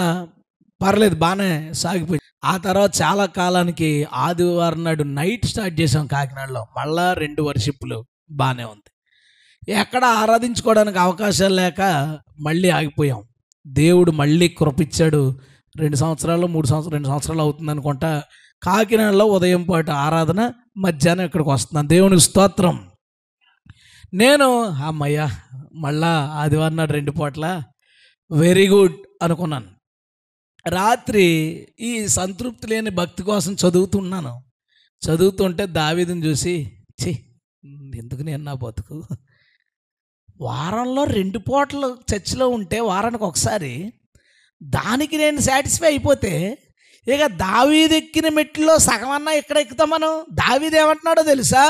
పర్లేదు, బాగానే సాగిపోయింది. ఆ తర్వాత చాలా కాలానికి ఆదివారం నాడు నైట్ స్టార్ట్ చేసాం కాకినాడలో, మళ్ళా 2 వర్షిప్లు, బాగానే ఉంది. ఎక్కడ ఆరాధించుకోవడానికి అవకాశాలు లేక మళ్ళీ ఆగిపోయాం. దేవుడు మళ్ళీ కృపిచ్చాడు. 2 సంవత్సరాలు 2 సంవత్సరాలు అవుతుంది అనుకుంటా, కాకినాడలో ఉదయం పాటు ఆరాధన, మధ్యాహ్నం ఇక్కడికి వస్తున్నాను. దేవునికి స్తోత్రం. నేను అమ్మయ్య మళ్ళా ఆదివారం నాడు 2 పూట్ల వెరీ గుడ్ అనుకున్నాను. రాత్రి ఈ సంతృప్తి లేని భక్తి కోసం చదువుతుంటే దావీదుని చూసి, ఛీ ఎందుకు నేను నా బతుకు, వారంలో 2 పూటలు చర్చిలో ఉంటే వారానికి ఒకసారి, దానికి నేను సాటిస్ఫై అయిపోతే ఇక దావీదు ఎక్కిన మెట్లో సగమన్నా ఇక్కడ ఎక్కుతాం మనం. దావీదు ఏమంటున్నాడో తెలుసా?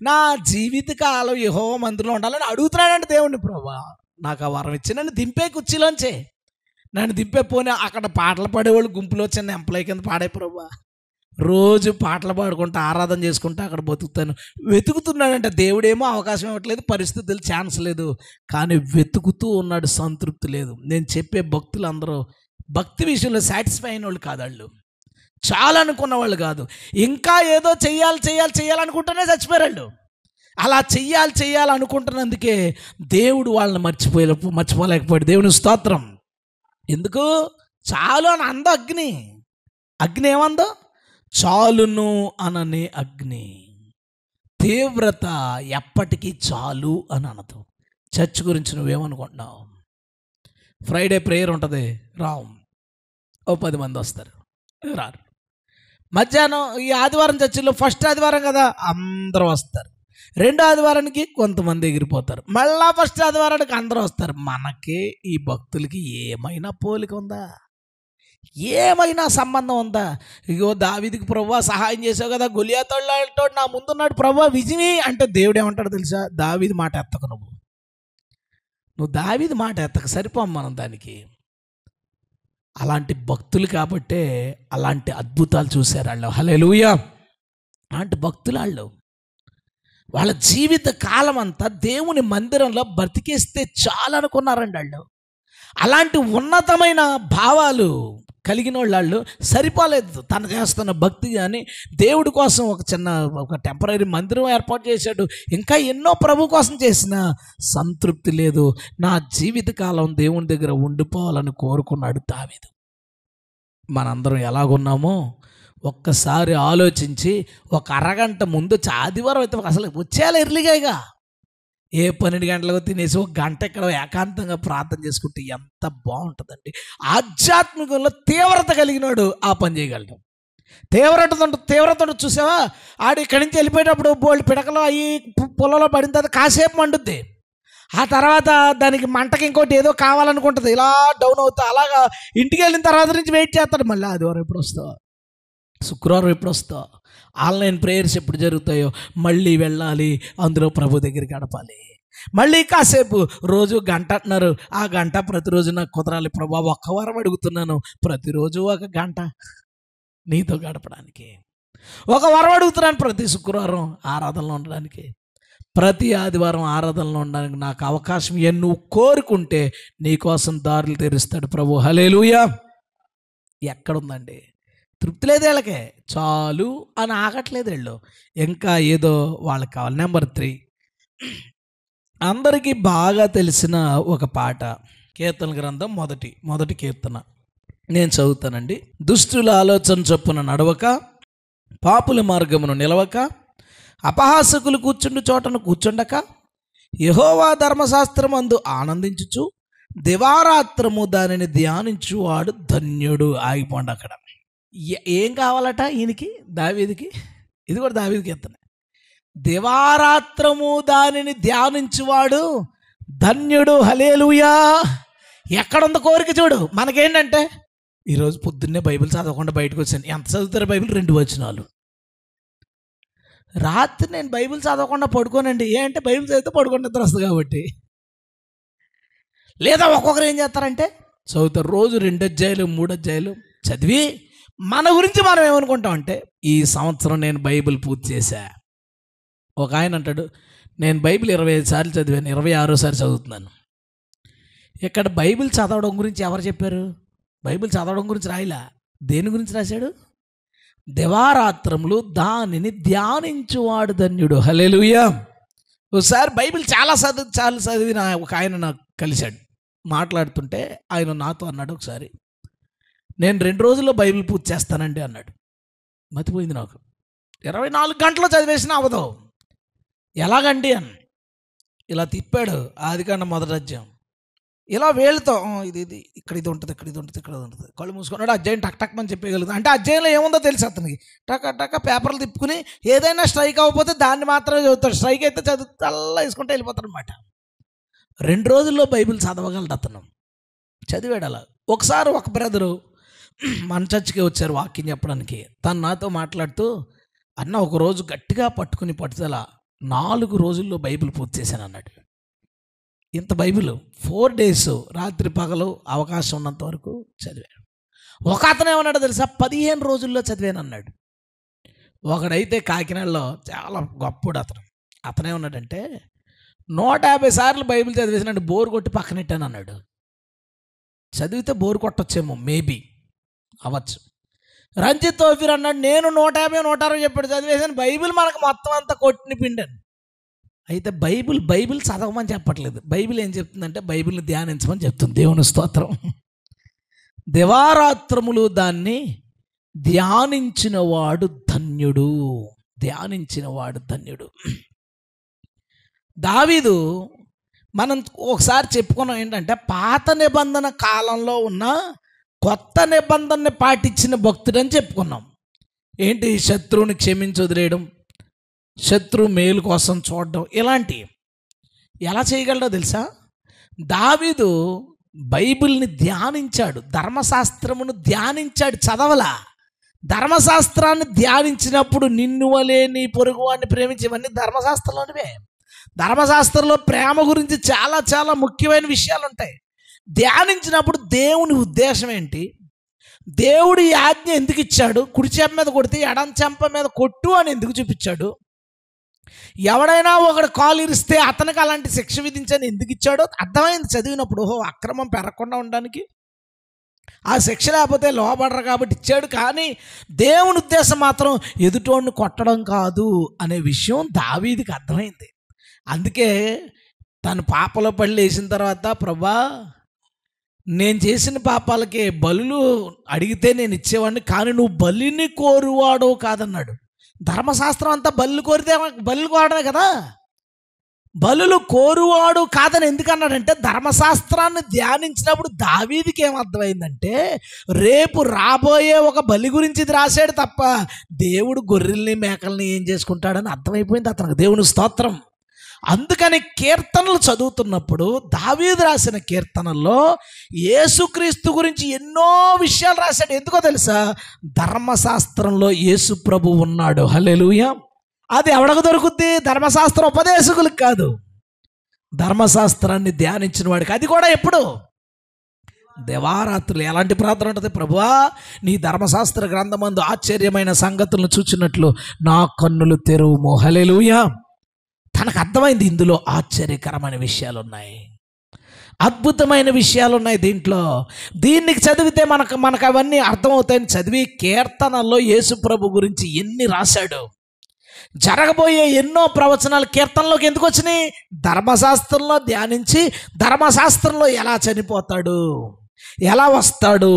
నా జీవితకాలం యెహోవా మందిరంలో ఉండాలని అడుగుతున్నాడంటే దేవుడిని, ప్రభువా నాకు ఆ వరం ఇచ్చి నన్ను దింపే కుర్చీలోంచే, నన్ను దింపే. పోనీ అక్కడ పాటలు పాడేవాళ్ళు గుంపులో చిన్న ఎంప్లాయ్ కింద పాడే ప్రభువా, రోజు పాటలు పాడుకుంటూ ఆరాధన చేసుకుంటూ అక్కడ బతుకుతాను. వెతుకుతున్నాడంటే దేవుడేమో అవకాశం ఇవ్వట్లేదు, పరిస్థితులు ఛాన్స్ లేదు, కానీ వెతుకుతూ ఉన్నాడు. సంతృప్తి లేదు. నేను చెప్పే భక్తులు అందరూ భక్తి విషయంలో సాటిస్ఫై అయిన వాళ్ళు కాదు, వాళ్ళు చాలా అనుకున్న వాళ్ళు కాదు, ఇంకా ఏదో చెయ్యాలనుకుంటూనే చచ్చిపోయారు వాళ్ళు. అలా చెయ్యాలనుకుంటున్నందుకే దేవుడు వాళ్ళని మర్చిపోలేకపోయాడు. దేవుని స్తోత్రం. ఎందుకు? చాలు అని అందో అగ్ని ఏమందో? చాలును అనని అగ్ని. తీవ్రత ఎప్పటికీ చాలు అని అనదు. చర్చ్ గురించి నువ్వేమనుకుంటున్నావు? ఫ్రైడే ప్రేయర్ ఉంటుంది, రావు, ఓ 10 మంది వస్తారు, రారు. మధ్యాహ్నం ఈ ఆదివారం చర్చిలో ఫస్ట్ ఆదివారం కదా, అందరూ వస్తారు. 2వ ఆదివారానికి కొంతమంది ఎగిరిపోతారు, మళ్ళా ఫస్ట్ ఆదివారానికి అందరూ వస్తారు. మనకి ఈ భక్తులకి ఏమైనా పోలిక ఉందా? ఏమైనా సంబంధం ఉందా? ఇగో దావీదుకి ప్రభువా సహాయం చేసావు కదా, గొలియాతోడు నా ముందున్నాడు ప్రభువా విజయమి అంటే దేవుడు ఏమంటాడు తెలుసా? దావీదు మాట ఎత్తకు, నువ్వు దావీదు మాట ఎత్తక, సరిపోం మనం దానికి. అలాంటి భక్తులు కాబట్టే అలాంటి అద్భుతాలు చూశారు వాళ్ళు. హల్లెలూయా. అలాంటి భక్తులు వాళ్ళ జీవిత కాలం అంతా దేవుని మందిరంలో బ్రతికేస్తే చాలు అనుకున్నారండి వాళ్ళు. అలాంటి ఉన్నతమైన భావాలు కలిగిన వాళ్ళు సరిపోలేదు. తను చేస్తున్న భక్తి కానీ దేవుడి కోసం ఒక టెంపరీ మందిరం ఏర్పాటు చేశాడు, ఇంకా ఎన్నో ప్రభు కోసం చేసిన సంతృప్తి లేదు. నా జీవితకాలం దేవుని దగ్గర ఉండిపోవాలని కోరుకున్నాడు దావీదు. మనందరం ఎలాగున్నామో ఒక్కసారి ఆలోచించి, ఒక అరగంట ముందు ఆదివారం అయితే అసలు వచ్చేయాలి ఎర్లీగా, ఏ 12 గంటలకు తినేసి 1 గంట ఇక్కడ ఏకాంతంగా ప్రార్థన చేసుకుంటే ఎంత బాగుంటుందండి. ఆధ్యాత్మికంలో తీవ్రత కలిగినాడు ఆ పని చేయగలడు. తీవ్రత చూసావా? ఆడు ఇక్కడి నుంచి వెళ్ళిపోయేటప్పుడు బోల్డ్ పిడకలు అవి పొలంలో పడిన తర్వాత కాసేపు మండుద్ది, ఆ తర్వాత దానికి మంటకి ఇంకోటి ఏదో కావాలనుకుంటుంది, ఇలా డౌన్ అవుతా, అలాగా ఇంటికి వెళ్ళిన తర్వాత నుంచి వెయిట్ చేస్తాడు. మళ్ళీ ఆదివారం ఎప్పుడు వస్తావు, శుక్రవారం ఎప్పుడు వస్తావు, ఆన్లైన్ ప్రేయర్స్ ఎప్పుడు జరుగుతాయో మళ్ళీ వెళ్ళాలి, అందులో ప్రభు దగ్గరికి గడపాలి. మళ్ళీ కాసేపు, రోజు 1 గంట అంటున్నారు, ఆ గంట ప్రతిరోజు నాకు కుదరాలి ప్రభు, 1 వారం అడుగుతున్నాను, ప్రతిరోజు 1 గంట నీతో గడపడానికి. 1 వారం అడుగుతున్నాను, ప్రతి శుక్రవారం ఆరాధనలో ఉండడానికి, ప్రతి ఆదివారం ఆరాధనలో ఉండడానికి నాకు అవకాశం నువ్వు కోరుకుంటే నీకోసం దారులు తెరుస్తాడు ప్రభు. హల్లెలూయా. ఎక్కడుందండి? తృప్తి లేదు వీళ్ళకే, చాలు అని ఆగట్లేదు వీళ్ళు, ఇంకా ఏదో వాళ్ళకి కావాలి. నెంబర్ 3, అందరికీ బాగా తెలిసిన ఒక పాట, కీర్తన గ్రంథం మొదటి కీర్తన నేను చదువుతానండి. దుష్టుల ఆలోచన చొప్పున నడవక, పాపుల మార్గమును నిలవక, అపహాసకులు కూర్చుండు చోటను కూర్చుండక, యెహోవా ధర్మశాస్త్రమందు ఆనందించుచు దివారాత్రము దానిని ధ్యానించువాడు ధన్యుడు. ఆగిపోండి అక్కడ. ఏం కావాలట ఈయనకి, దావీదుకి? ఇది కూడా దావీదుకి ఎత్తనే. దివారాత్రము దానిని ధ్యానించువాడు ధన్యుడు. హల్లెలూయా. ఎక్కడుంది కోరిక చూడు. మనకేంటంటే ఈరోజు పొద్దున్నే బైబిల్ చదవకుండా బయటకు వచ్చాను. ఎంత చదువుతారు బైబిల్? 2 వచనాలు. రాత్రి నేను బైబిల్ చదవకుండా పడుకోనండి. ఏంటంటే బైబిల్ చదివితే పడుకొని నిద్ర వస్తుంది కాబట్టి. లేదా ఒక్కొక్కరు ఏం చేస్తారంటే చదువుతారు. రోజు 2 అధ్యాయాలు 3 అధ్యాయాలు చదివి మన గురించి మనం ఏమనుకుంటామంటే ఈ సంవత్సరం నేను బైబిల్ పూర్తి చేశా. ఒక ఆయన అంటాడు, నేను బైబిల్ 25 సార్లు చదివాను, 26సారి చదువుతున్నాను. ఇక్కడ బైబిల్ చదవడం గురించి ఎవరు చెప్పారు? బైబిల్ చదవడం గురించి రాయలా. దేని గురించి రాశాడు? దివారాత్రములు దానిని ధ్యానించువాడు ధన్యుడు. హల్లెలూయా. ఒకసారి బైబిల్ చాలా చదివిన ఒక ఆయన నాకు కలిశాడు. మాట్లాడుతుంటే ఆయన నాతో అన్నాడు, ఒకసారి నేను 2 రోజుల్లో బైబిల్ పూర్తి చేస్తానండి అన్నాడు. మతిపోయింది నాకు. 24 గంటలు చదివేసినా అవ్వదు. ఎలాగండి అని ఇలా తిప్పాడు. ఆదికాండం 1వ అధ్యాయం ఇలా వేలుతో ఇది ఇక్కడ ఇది ఉంటుంది, ఇక్కడ ఇది ఉంటుంది, ఇక్కడ ఉంటుంది. కళ్ళు మూసుకున్నాడు. అధ్యాయం టక్ టక్ అని చెప్పగలుగుతాడు. అంటే అధ్యాయంలో ఏముందో తెలుసు అతనికి. టక్ టక్ పేపర్లు తిప్పుకుని ఏదైనా స్ట్రైక్ అవ్వకపోతే దాన్ని మాత్రమే చదువుతాడు. స్ట్రైక్ అయితే చదువుతా అలా వేసుకుంటే వెళ్ళిపోతాడు అనమాట. 2 రోజుల్లో బైబిల్ చదవగలడు అతను. చదివాడు అలా. ఒకసారి ఒక బ్రదరు మన చర్చికి వచ్చారు వాక్యం చెప్పడానికి. తను నాతో మాట్లాడుతూ, అన్న ఒకరోజు గట్టిగా పట్టుకుని పట్టుదల 4 రోజుల్లో బైబిల్ పూర్తి చేశాను అన్నాడు. ఇంత బైబిల్ 4 డేస్ రాత్రి పగలు అవకాశం ఉన్నంత వరకు చదివాను. ఒక అతను ఏమన్నాడు తెలుసా? 15 రోజుల్లో చదివాను అన్నాడు. ఒకడైతే కాకినాడలో చాలా గొప్పడు అతను. అతనేమన్నాడంటే 150 సార్లు బైబిల్ చదివేసినాడు, బోరు కొట్టి పక్కనెట్టాను అన్నాడు. చదివితే బోరు కొట్టొచ్చేమో, మేబీ అవ్వచ్చు. రంజిత్ తోఫీర్ అన్నాడు, నేను 150 160 చెప్పాడు, చదివేసాను. బైబిల్ మనకు మొత్తం అంతా కొట్టిని పిండాను. అయితే బైబిల్ చదవమని చెప్పట్లేదు. బైబిల్ ఏం చెప్తుందంటే బైబిల్ని ధ్యానించమని చెప్తుంది. దేవుని స్తోత్రం. దివారాత్రములు దాన్ని ధ్యానించిన వాడు ధన్యుడు. ధ్యానించిన వాడు ధన్యుడు. దావీదు మనం ఒకసారి చెప్పుకున్నాం ఏంటంటే పాత నిబంధన కాలంలో ఉన్న కొత్త నిబంధనని పాటించిన భక్తుడు అని చెప్పుకున్నాం. ఏంటి? శత్రువుని క్షమించి వదిలేయడం, శత్రువు మేలు కోసం చూడడం, ఇలాంటి ఎలా చేయగలడో తెలుసా? దావీదు బైబిల్ని ధ్యానించాడు, ధర్మశాస్త్రమును ధ్యానించాడు, చదవలా. ధర్మశాస్త్రాన్ని ధ్యానించినప్పుడు నిన్ను వలే నీ పొరుగువాడిని ప్రేమించేవన్నీ ధర్మశాస్త్రంలోనివే. ధర్మశాస్త్రంలో ప్రేమ గురించి చాలా చాలా ముఖ్యమైన విషయాలు ఉంటాయి. ధ్యానించినప్పుడు దేవుని ఉద్దేశం ఏంటి, దేవుడు ఈ ఆజ్ఞ ఎందుకు ఇచ్చాడు, కుడి చెంప మీద కొడితే ఎడం చెంప మీద కొట్టు అని ఎందుకు చూపించాడు, ఎవడైనా ఒకడు కాలు ఇరిస్తే అతనికి అలాంటి శిక్ష విధించని ఎందుకు ఇచ్చాడో అర్థమైంది చదివినప్పుడు. అక్రమం పెరగకుండా ఉండడానికి, ఆ శిక్ష లేకపోతే లోబడరు కాబట్టి ఇచ్చాడు. కానీ దేవుని ఉద్దేశం మాత్రం ఎదుటోడిని కొట్టడం కాదు అనే విషయం దావీదుకి అర్థమైంది. అందుకే తను పాపలో పడి లేచిన తర్వాత, ప్రభా నేను చేసిన పాపాలకే బలులు అడిగితే నేను ఇచ్చేవాడిని, కానీ నువ్వు బలిని కోరువాడో కాదన్నాడు. ధర్మశాస్త్రం అంతా బలు కోరితే బలు కోరడమే కదా. బలులు కోరువాడు కాదని ఎందుకన్నాడంటే ధర్మశాస్త్రాన్ని ధ్యానించినప్పుడు దావీదుకి ఏమర్థమైందంటే రేపు రాబోయే ఒక బలి గురించి ఇది రాశాడు తప్ప దేవుడు గొర్రెల్ని మేకల్ని ఏం చేసుకుంటాడని అర్థమైపోయింది అతనికి. దేవుని స్తోత్రం. అందుకని కీర్తనలు చదువుతున్నప్పుడు దావీదు రాసిన కీర్తనల్లో యేసుక్రీస్తు గురించి ఎన్నో విషయాలు రాశాడు. ఎందుకో తెలుసా? ధర్మశాస్త్రంలో యేసు ప్రభు ఉన్నాడు. హల్లెలూయా. అది ఎవడకు దొరుకుద్ది? ధర్మశాస్త్ర ఉపదేశకులకు కాదు, ధర్మశాస్త్రాన్ని ధ్యానించిన వాడికి. అది కూడా ఎప్పుడు? దివారాత్రులు. ఎలాంటి ప్రార్థన ఉంటుంది? ప్రభువా నీ ధర్మశాస్త్ర గ్రంథమందు ఆశ్చర్యమైన సంగతులను చూచినట్లు నా కన్నులు తెరువుము. హల్లెలూయా. తనకు అర్థమైంది ఇందులో ఆశ్చర్యకరమైన విషయాలు ఉన్నాయి, అద్భుతమైన విషయాలు ఉన్నాయి దీంట్లో. దీనికి చదివితే మనకు అవన్నీ అర్థమవుతాయని చదివి కీర్తనల్లో యేసు ప్రభు గురించి ఎన్ని రాశాడు, జరగబోయే ఎన్నో ప్రవచనాలు కీర్తనలోకి ఎందుకు వచ్చినాయి? ధర్మశాస్త్రంలో ధ్యానించి ధర్మశాస్త్రంలో ఎలా చనిపోతాడు, ఎలా వస్తాడు,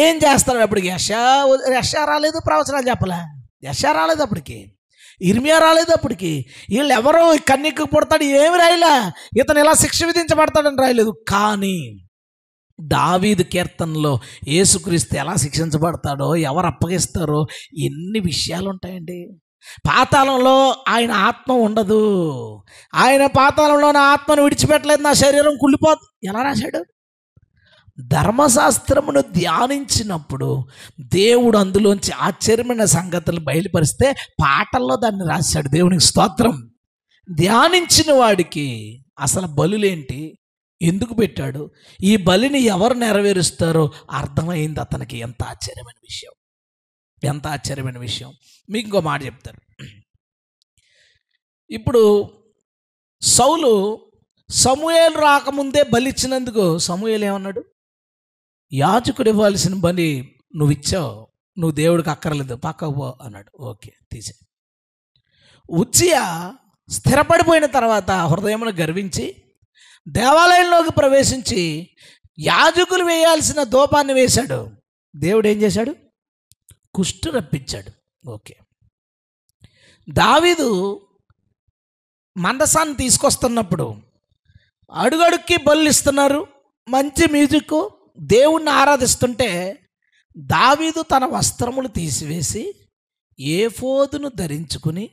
ఏం చేస్తాడు. అప్పటికి యెషయా రాలేదు, ప్రవచనాలు చెప్పలే. యెషయా రాలేదు అప్పటికి, ఇర్మియా రాలేదు అప్పటికి. వీళ్ళు ఎవరో కన్నెక్కి పుడతాడు ఏమి రాయలే, ఇతను ఇలా శిక్ష విధించబడతాడని రాయలేదు. కానీ దావీదు కీర్తనలో యేసుక్రీస్తు ఎలా శిక్షించబడతాడో, ఎవరు అప్పగిస్తారో ఎన్ని విషయాలు ఉంటాయండి. పాతాళంలో ఆయన ఆత్మ ఉండదు. ఆయన పాతాళంలో నా ఆత్మను విడిచిపెట్టలేదు, నా శరీరం కుళ్ళిపోదు. ఎలా రాశాడు? ధర్మశాస్త్రమును ధ్యానించినప్పుడు దేవుడు అందులోంచి ఆశ్చర్యమైన సంగతులు బయలుపరిస్తే పాటల్లో దాన్ని రాశాడు. దేవునికి స్తోత్రం. ధ్యానించిన వాడికి అసలు బలులేంటి, ఎందుకు పెట్టాడు, ఈ బలిని ఎవరు నెరవేరుస్తారో అర్థమైంది అతనికి. ఎంత ఆశ్చర్యమైన విషయం, ఎంత ఆశ్చర్యమైన విషయం. మీకు ఇంకో మాట చెప్తారు. ఇప్పుడు సౌలు సమూయేలు రాకముందే బలి ఇచ్చినందుకు సమూయేలు ఏమన్నాడు? యాజకుడు ఇవ్వాల్సిన బలి నువ్వు ఇచ్చావు, నువ్వు దేవుడికి అక్కర్లేదు, పక్కకు పో అన్నాడు. ఓకే, తీసే. ఉజ్జియా స్థిరపడిపోయిన తర్వాత హృదయమును గర్వించి దేవాలయంలోకి ప్రవేశించి యాజకులు వేయాల్సిన ధూపాన్ని వేశాడు. దేవుడు ఏం చేశాడు? కుష్టు రప్పించాడు. ఓకే. దావీదు మందసాన్ని తీసుకొస్తున్నప్పుడు అడుగడుక్కి బలులు ఇస్తున్నారు, మంచి మ్యూజిక్, దేవుణ్ణి ఆరాధిస్తుంటే దావీదు తన వస్త్రములు తీసివేసి ఏఫోదును ధరించుకుని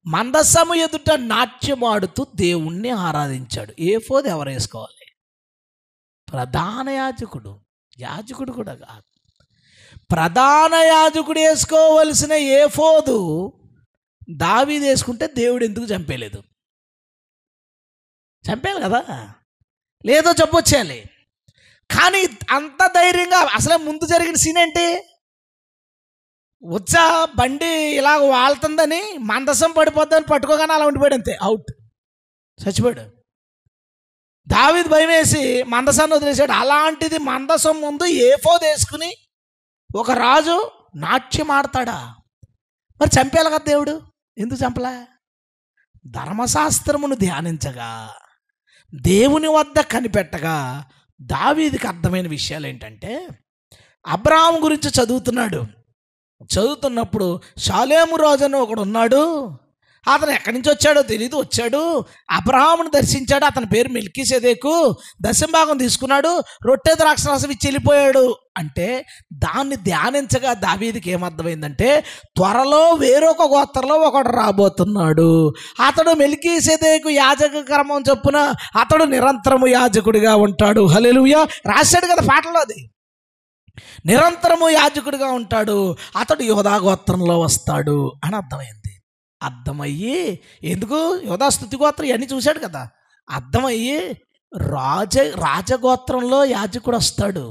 మందసము ఎదుట నాట్యమాడుతూ దేవుణ్ణి ఆరాధించాడు. ఏఫోదు ఎవరు వేసుకోవాలి? ప్రధాన యాజకుడు. యాజకుడు కూడా కాదు, ప్రధాన యాజకుడు వేసుకోవలసిన ఏఫోదు దావీదు వేసుకుంటే దేవుడు ఎందుకు చంపేయలేదు? చంపేయాలి కదా, లేదో చెప్పొచ్చేయాలి. కానీ అంత ధైర్యంగా అసలే ముందు జరిగిన సీన్ ఏంటి? వచ్చా బండి ఇలా వాళ్తుందని మందసం పడిపోద్దని పట్టుకోగానే అలా ఉండిపోయాడు, అంతే, అవుట్, చచ్చిపోయాడు. దావీదు భయం వేసి మందసాన్ని వదిలేశాడు. అలాంటిది మందసం ముందు ఏఫోదు వేసుకుని ఒక రాజు నాట్యం ఆడతాడా? మరి చంపేయాలి కదా దేవుడు, ఎందుకు చంపలే? ధర్మశాస్త్రమును ధ్యానించగా దేవుని వద్ద కనిపెట్టగా దావీదుకి అర్థమైన విషయాలు ఏంటంటే, అబ్రహాము గురించి చదువుతున్నప్పుడు షాలేము రాజు అని ఒకడు ఉన్నాడు, అతను ఎక్కడి నుంచి వచ్చాడో తెలియదు, వచ్చాడు, అబ్రహామును దర్శించాడు, అతని పేరు మెల్కీసెదెకు, దశంభాగం తీసుకున్నాడు, రొట్టె ద్రాక్షరసం ఇచ్చి వెళ్ళిపోయాడు అంటే దాన్ని ధ్యానించగా దావీదుకి ఏమర్థమైందంటే, త్వరలో వేరొక గోత్రంలో ఒకడు రాబోతున్నాడు, అతడు మెల్కీసెదెకు యాజక క్రమం చొప్పున అతడు నిరంతరము యాజకుడిగా ఉంటాడు. హల్లెలూయా. రాశాడు కదా పాటలో, అది నిరంతరము యాజకుడిగా ఉంటాడు, అతడు యోధా గోత్రంలో వస్తాడు అని అర్థమయ్యి ఎందుకు యోధా స్తుతి గోత్రం ఇవన్నీ చూశాడు కదా, అర్థమయ్యి రాజగోత్రంలో యాజకుడు వస్తాడు,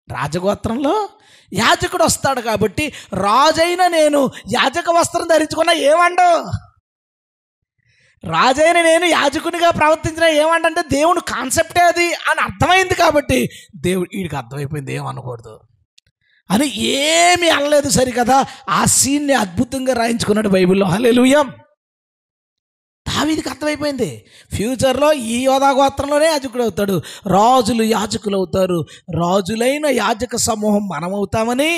రాజగోత్రంలో యాజకుడు వస్తాడు. కాబట్టి రాజైన నేను యాజక వస్త్రం ధరించుకున్నా ఏమండు, రాజైన నేను యాజకునిగా ప్రవర్తించిన ఏమంటే దేవుని కాన్సెప్టే అది అని అర్థమైంది. కాబట్టి దేవుడు వీడికి అర్థమైపోయింది, ఏమనకూడదు అని ఏమీ అనలేదు. సరికదా, ఆ సీన్ని అద్భుతంగా రాయించుకున్నాడు బైబిల్లో. హల్లెలూయా. దావీదుకి అర్థమైపోయింది, ఫ్యూచర్లో ఈ యోధా గోత్రంలోనే యాజకుడు అవుతాడు, రాజులు యాజకులు అవుతారు, రాజులైన యాజక సమూహం మనమవుతామని,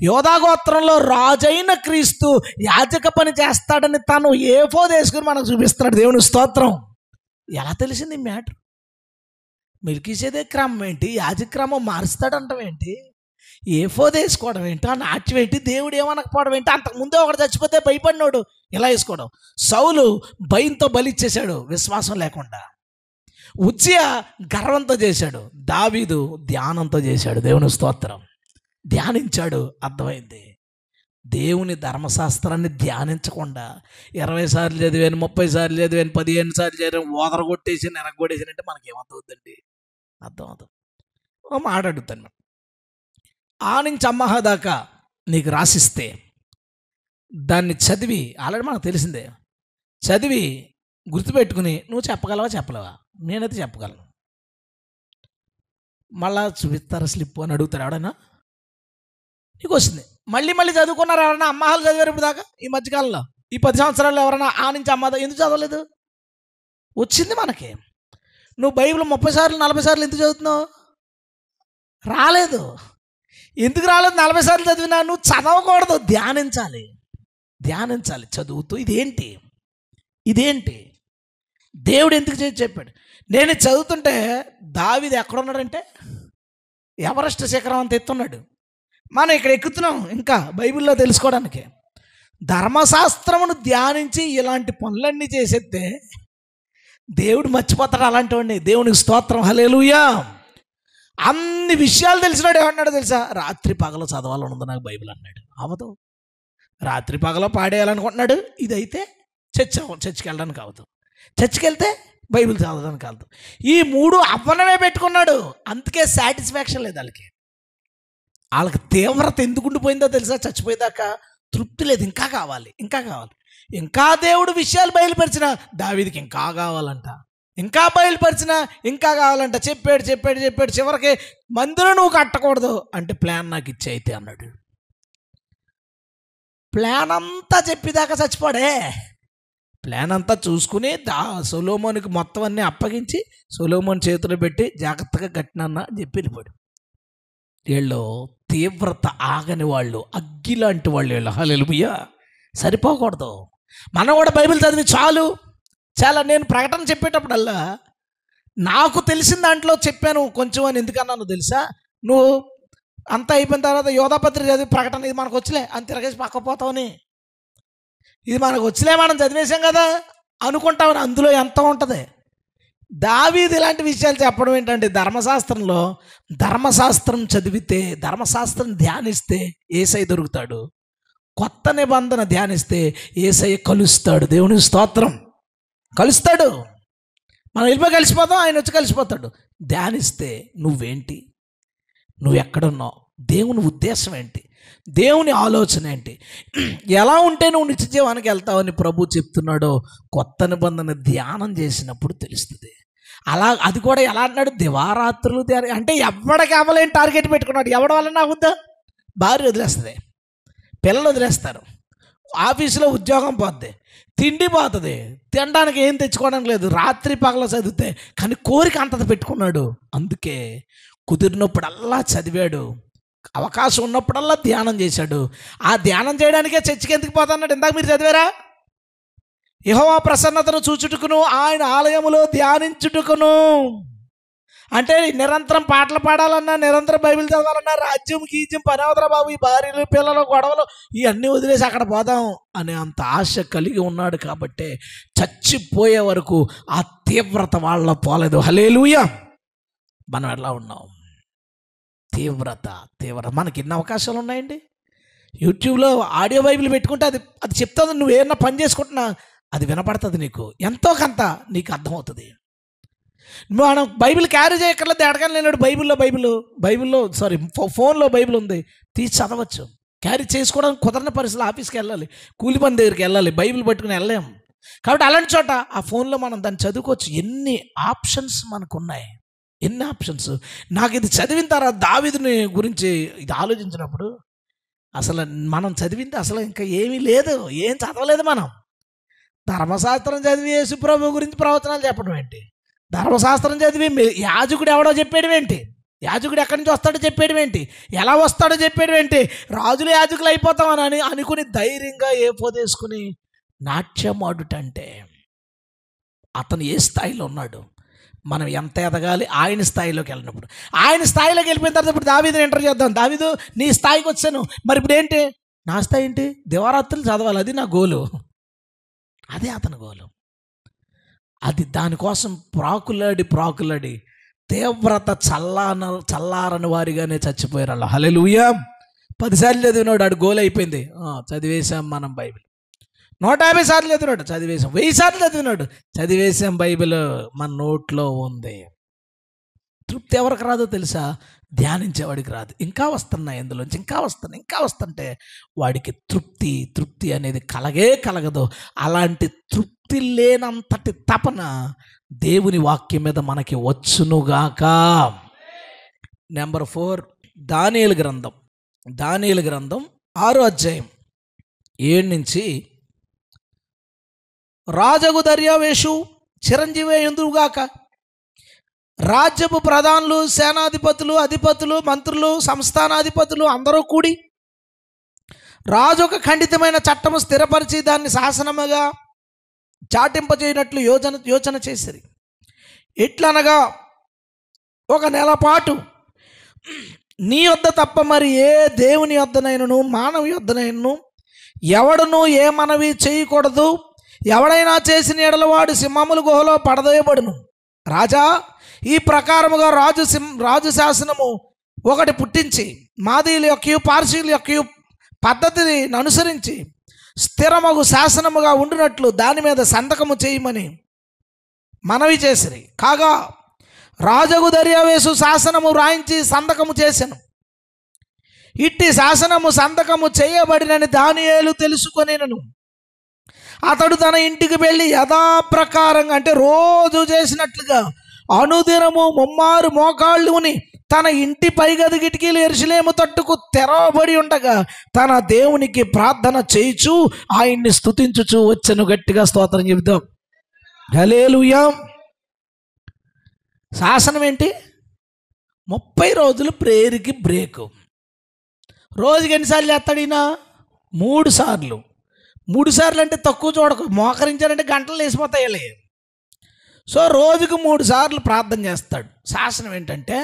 యోధా గోత్రంలో రాజైన క్రీస్తు యాజక పని చేస్తాడని తను ఏఫోదు వేసుకుని మనకు చూపిస్తున్నాడు. దేవుని స్తోత్రం. ఎలా తెలిసింది ఈ మ్యాటర్? మెల్కీసెదెకు క్రమం ఏంటి, యాజక క్రమం మారుస్తాడంటాం ఏంటి, ఏఫోదు వేసుకోవడం ఏంటి, ఆ నాట్యం ఏంటి, దేవుడు ఏమనకపోవడం ఏంటి, అంతకుముందే ఒకటి చచ్చిపోతే భయపడినోడు ఇలా వేసుకోవడం. సౌలు భయంతో బలిచ్చేశాడు, విశ్వాసం లేకుండా. ఉజ్జియా గర్వంతో చేశాడు, దావీదు ధ్యానంతో చేశాడు. దేవుని స్తోత్రం. ధ్యానించాడు, అర్థమైంది. దేవుని ధర్మశాస్త్రాన్ని ధ్యానించకుండా 20 సార్లు చదివాను, 30 సార్లు చదివాను, 15 సార్లు చదివాను, ఓదరగొట్టేసి నెరగొట్టేసాను అంటే మనకేమవుతుందండి? అర్థమవుతుంది. ఒక మాట అడుగుతాను, ఆ నుంచి అమ్మహ దాకా నీకు రాసిస్తే దాన్ని చదివి, ఆల్రెడీ మనకు తెలిసిందే, చదివి గుర్తుపెట్టుకుని నువ్వు చెప్పగలవా చెప్పలేవా? నేనైతే చెప్పగలను. మళ్ళా చూపిస్తారా స్లిప్ అని అడుగుతారు ఎవడైనా? నీకు వస్తుంది. మళ్ళీ చదువుకున్నారు ఎవరైనా? అమ్మహాలు చదివారు ఇప్పుడు దాకా ఈ మధ్యకాలంలో, ఈ 10 సంవత్సరాల్లో ఎవరైనా ఆ నుంచి అమ్మ ఎందుకు చదవలేదు? వచ్చింది మనకి. నువ్వు బైబిల్ 30 సార్లు 40 సార్లు ఎందుకు చదువుతున్నావు? రాలేదు. ఎందుకు రాలేదు? 40 సార్లు చదివినా నువ్వు చదవకూడదు, ధ్యానించాలి. చదువుతూ ఇదేంటి దేవుడు ఎందుకు చెప్పాడు? నేను చదువుతుంటే దావీదు ఎక్కడున్నాడంటే ఎవరెస్ట్ శిఖరం అంత ఎత్తున్నాడు, మనం ఇక్కడ ఎక్కుతున్నాం ఇంకా బైబిల్లో తెలుసుకోవడానికి. ధర్మశాస్త్రమును ధ్యానించి ఇలాంటి పనులన్నీ చేసేస్తే దేవుడు మర్చిపోతాడు అలాంటి వాడిని. దేవునికి స్తోత్రం. హల్లెలూయా. అన్ని విషయాలు తెలిసినాడు ఏమన్నాడు తెలుసా? రాత్రి పగలు చదవాలని ఉంది నాకు బైబిల్ అన్నాడు. అవదు. రాత్రి పగలో పాడేయాలనుకుంటున్నాడు. ఇదైతే చర్చికి వెళ్ళడానికి అవదు. చర్చికి వెళ్తే బైబిల్ చదవడానికి కాదు. ఈ 3 అవ్వనమే పెట్టుకున్నాడు. అందుకే సాటిస్ఫాక్షన్ లేదు వాళ్ళకి తీవ్రత ఎందుకు ఉండిపోయిందో తెలుసా? చచ్చిపోయేదాకా తృప్తి లేదు. ఇంకా కావాలి, ఇంకా కావాలి. ఇంకా దేవుడు విషయాలు బయలుపరిచిన దావీదుకి ఇంకా కావాలంట, ఇంకా బయలుపరిచిన ఇంకా కావాలంట. చెప్పాడు చెప్పాడు చెప్పాడు చివరికి మందిరం నువ్వు కట్టకూడదు అంటే ప్లాన్ నాకు ఇచ్చే అయితే అన్నాడు. ప్లాన్ అంతా చెప్పేదాకా చచ్చిపోడే. ప్లాన్ అంతా చూసుకుని సొలొమోనుకి మొత్తం అన్నీ అప్పగించి సొలొమోను చేతిలో పెట్టి జాగ్రత్తగా కట్టినన్నా చెప్పి వెళ్ళిపోయాడు. వీళ్ళు తీవ్రత ఆగని వాళ్ళు, అగ్గి లాంటి వాళ్ళు వీళ్ళు. హల్లెలూయా. సరిపోకూడదు. మనం కూడా బైబిల్ చదివి చాలా నేను ప్రకటన చెప్పేటప్పుడల్లా నాకు తెలిసిన దాంట్లో చెప్పాను కొంచెం అని. ఎందుకన్నాను తెలుసా? నువ్వు అంతా అయిపోయిన తర్వాత యోధాపత్రిక చదివి ప్రకటన ఇది మనకు వచ్చలే అని తిరగేసి పక్కపోతావని, ఇది మనకు వచ్చలే మనం చదివేశాం కదా అనుకుంటామని. అందులో ఎంత ఉంటుంది. దావీదు ఇలాంటి విషయాలు చెప్పడం ఏంటంటే, ధర్మశాస్త్రం చదివితే, ధర్మశాస్త్రం ధ్యానిస్తే యేసయ్య దొరుకుతాడు. కొత్త నిబంధన ధ్యానిస్తే యేసయ్య కలుస్తాడు. దేవుని స్తోత్రం. కలుస్తాడు. మనం వెళ్ళిపోయి కలిసిపోతాం, ఆయన వచ్చి కలిసిపోతాడు. ధ్యానిస్తే నువ్వేంటి, నువ్వు ఎక్కడున్నావు, దేవుని ఉద్దేశం ఏంటి, దేవుని ఆలోచన ఏంటి, ఎలా ఉంటే నువ్వు నిత్య జీవానికి వెళ్తావని ప్రభు చెప్తున్నాడో కొత్త నిబంధన ధ్యానం చేసినప్పుడు తెలుస్తుంది. అది కూడా ఎలా అన్నాడు? దివారాత్రులు ధ్యానం అంటే ఎవడికి అవ్వలేని టార్గెట్ పెట్టుకున్నాడు. ఎవడి వల్ల నాకుద్దా? భార్య వదిలేస్తుంది, పిల్లలు వదిలేస్తారు, ఆఫీసులో ఉద్యోగం పోద్ది, తిండి పోతుంది, తినడానికి ఏం తెచ్చుకోవడానికి లేదు, రాత్రి పగల చదివితే. కానీ కోరిక అంతది పెట్టుకున్నాడు. అందుకే కుదిరినప్పుడల్లా చదివాడు, అవకాశం ఉన్నప్పుడల్లా ధ్యానం చేశాడు. ఆ ధ్యానం చేయడానికే చర్చికి ఎందుకు పోతాన్నాడు? ఇందాక మీరు చదివారా? యెహోవా ప్రసన్నతను చూచుటకును ఆయన ఆలయములో ధ్యానించుటకును. అంటే నిరంతరం పాటలు పాడాలన్నా, నిరంతరం బైబిల్ చదవాలన్నా, రాజ్యం గీజ్యం పని అవతరా బాబు, ఈ భార్యలు పిల్లలు గొడవలు ఇవన్నీ వదిలేసి అక్కడ పోదాం అనే అంత ఆశ కలిగి ఉన్నాడు. కాబట్టి చచ్చిపోయే వరకు ఆ తీవ్రత వాళ్ళ పోలేదు. హల్లెలూయా. మనం ఎలా ఉన్నాం? తీవ్రత. మనకి ఎన్ని అవకాశాలు ఉన్నాయండి. యూట్యూబ్లో ఆడియో బైబిల్ పెట్టుకుంటే అది చెప్తుంది. నువ్వు ఏమన్నా పని చేసుకుంటున్నా అది వినపడుతుంది. నీకు ఎంతో కొంత నీకు అర్థమవుతుంది. మనం బైబిల్ క్యారీ చేయక్కర్లేదు. ఎడగానే లేనాడు బైబిల్లో ఫోన్లో బైబిల్ ఉంది, తీసి చదవచ్చు. క్యారీ చేసుకోవడానికి కుదరని పరిస్థితులు, ఆఫీస్కి వెళ్ళాలి, కూలి పని దగ్గరికి వెళ్ళాలి, బైబిల్ పట్టుకుని వెళ్ళలేం. కాబట్టి అలాంటి చోట ఆ ఫోన్లో మనం దాన్ని చదువుకోవచ్చు. ఎన్ని ఆప్షన్స్ మనకు ఉన్నాయి, ఎన్ని ఆప్షన్స్. నాకు ఇది చదివిన తర్వాత దావీదుని గురించి ఇది ఆలోచించినప్పుడు అసలు మనం చదివింది అసలు ఇంకా ఏమీ లేదు, ఏం చదవలేదు. మనం ధర్మశాస్త్రం చదివి యేసు ప్రభు గురించి ప్రవచనాలు చెప్పడం ఏంటి? ధర్మశాస్త్రం చదివి యాజకుడు ఎవడో చెప్పేయడం ఏంటి? యాజకుడు ఎక్కడి నుంచి వస్తాడో చెప్పేయడం ఏంటి? ఎలా వస్తాడో చెప్పేయడం ఏంటి? రాజులు యాజకులు అయిపోతామని అనుకుని ధైర్యంగా ఏ పోదేసుకుని నాట్యం ఆడుటంటే అతను ఏ స్థాయిలో ఉన్నాడు, మనం ఎంత ఎదగాలి ఆయన స్థాయిలోకి వెళ్ళినప్పుడు. ఆయన స్థాయిలోకి వెళ్ళిపోయిన తర్వాత ఇప్పుడు దావీదుని ఎంటర్ చేద్దాం. దావీదు, నీ స్థాయికి వచ్చాను, మరి ఇప్పుడు ఏంటి? నా స్థాయి ఏంటి? దివారాత్రులు చదవాలి, అది నా గోలు, అదే అతని గోలు. అది దానికోసం ప్రాకులాడి తీవ్రత చల్లారని వారిగానే చచ్చిపోయారు. హల్లెలూయా. 10 సార్లు చదివినాడు, ఆడు గోల్ అయిపోయింది. చదివేశాం మనం బైబిల్. 150 సార్లు చదివినాడు, చదివేశాం. 1000 సార్లు చదివినాడు, చదివేశాం. బైబిల్ మన నోట్లో ఉంది. తృప్తి ఎవరికి రాదో తెలుసా? ధ్యానించేవాడికి రాదు. ఇంకా వస్తున్నాయి ఇందులోంచి, ఇంకా వస్తుంటే వాడికి తృప్తి అనేది కలగదు. అలాంటి తృప్తి లేనంతటి తపన దేవుని వాక్యం మీద మనకి వచ్చునుగాక. నెంబర్ 4, దానియేలు గ్రంథం 6వ అధ్యాయం 7 నుంచి. రాజగు దర్యావేషు చిరంజీవి ఎందుగాక, రాజ్యపు ప్రధానులు, సేనాధిపతులు, అధిపతులు, మంత్రులు, సంస్థానాధిపతులు అందరూ కూడి రాజు ఒక ఖండితమైన చట్టము స్థిరపరిచి దాన్ని శాసనముగా చాటింపజేయనట్లు యోచన చేసిరి. ఎట్లనగా, 1 నెల పాటు నీ యొద్ద తప్ప మరి ఏ దేవుని యొద్దనైనను మానవి యొద్దనైనను ఎవడును ఏ మనవి చేయకూడదు. ఎవడైనా చేసిన ఎడల వాడు సింహముల గుహలో పడదోయబడును. రాజా, ఈ ప్రకారముగా రాజు శాసనము ఒకటి పుట్టించి మాదీయుల యొక్క పార్సీల యొక్క పద్ధతిని అనుసరించి స్థిరమగు శాసనముగా ఉండినట్లు దాని మీద సంతకము చేయమని మనవి చేసిరి. కాగా రాజగు దర్యావేసు శాసనము రాయించి సంతకము చేసెను. ఇట్టి శాసనము సంతకము చేయబడినని దానియేలు తెలుసుకొనినను. అతడు తన ఇంటికి వెళ్ళి యథాప్రకారంగా అంటే రోజు చేసినట్లుగా అనుదినము ముమ్మారు మోకాళ్ళుని తన ఇంటి పైగది కిటికీలు యెరూషలేము తట్టుకు తెరవబడి ఉండగా తన దేవునికి ప్రార్థన చేయుచు ఆయన్ని స్తుతించుచు వచ్చెను. గట్టిగా స్తోత్రం చెబుతాం. హల్లెలూయా. శాసనం ఏంటి? 30 రోజులు ప్రేయర్కి బ్రేకు. రోజుకి ఎన్నిసార్లు చేస్తాడు ఈయన? 3 సార్లు. 3 సార్లు అంటే తక్కువ చూడకు, మోకరించారంటే గంటలు వేసిపోతాయి. సో రోజుకు 3 సార్లు ప్రార్థన చేస్తాడు. శాసనం ఏంటంటే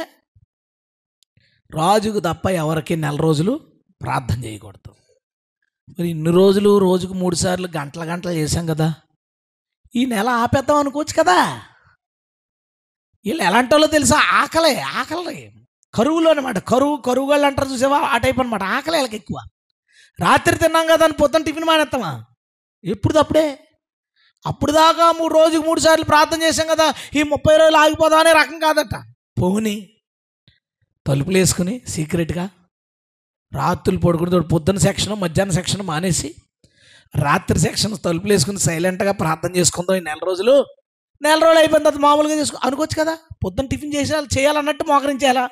రాజుకు తప్ప ఎవరికి 4 రోజులు ప్రార్థన చేయకూడదు. మరి ఇన్ని రోజులు రోజుకు 3 సార్లు గంటలు చేశాం కదా, ఈ నెల ఆపేద్దాం అనుకోవచ్చు కదా. వీళ్ళు ఎలాంటి వాళ్ళో తెలుసా? ఆకలి కరువులో అనమాట. కరువుగాళ్ళు అంటారు చూసావా, ఆ టైప్ అనమాట. ఆకలి వాళ్ళకి ఎక్కువ. రాత్రి తిన్నాం కదా అని పొద్దున్న టిఫిన్ మానేస్తామా? ఎప్పుడుదప్పుడే. అప్పుడు దాకా రోజుకు 3 సార్లు ప్రార్థన చేసాం కదా, ఈ 30 రోజులు ఆగిపోదాం అనే రకం కాదట. పోని తలుపులు వేసుకుని సీక్రెట్గా రాత్రులు పడుకుని పొద్దున్న సెక్షన్ మధ్యాహ్నం సెక్షన్ మానేసి రాత్రి సెక్షన్ తలుపులు వేసుకుని సైలెంట్గా ప్రార్థన చేసుకుందాం. ఈ 4 రోజులు అయిపోయిన తర్వాత మామూలుగా అనుకోవచ్చు కదా. పొద్దున్న టిఫిన్ చేయాలన్నట్టు మోకరించేయాలా,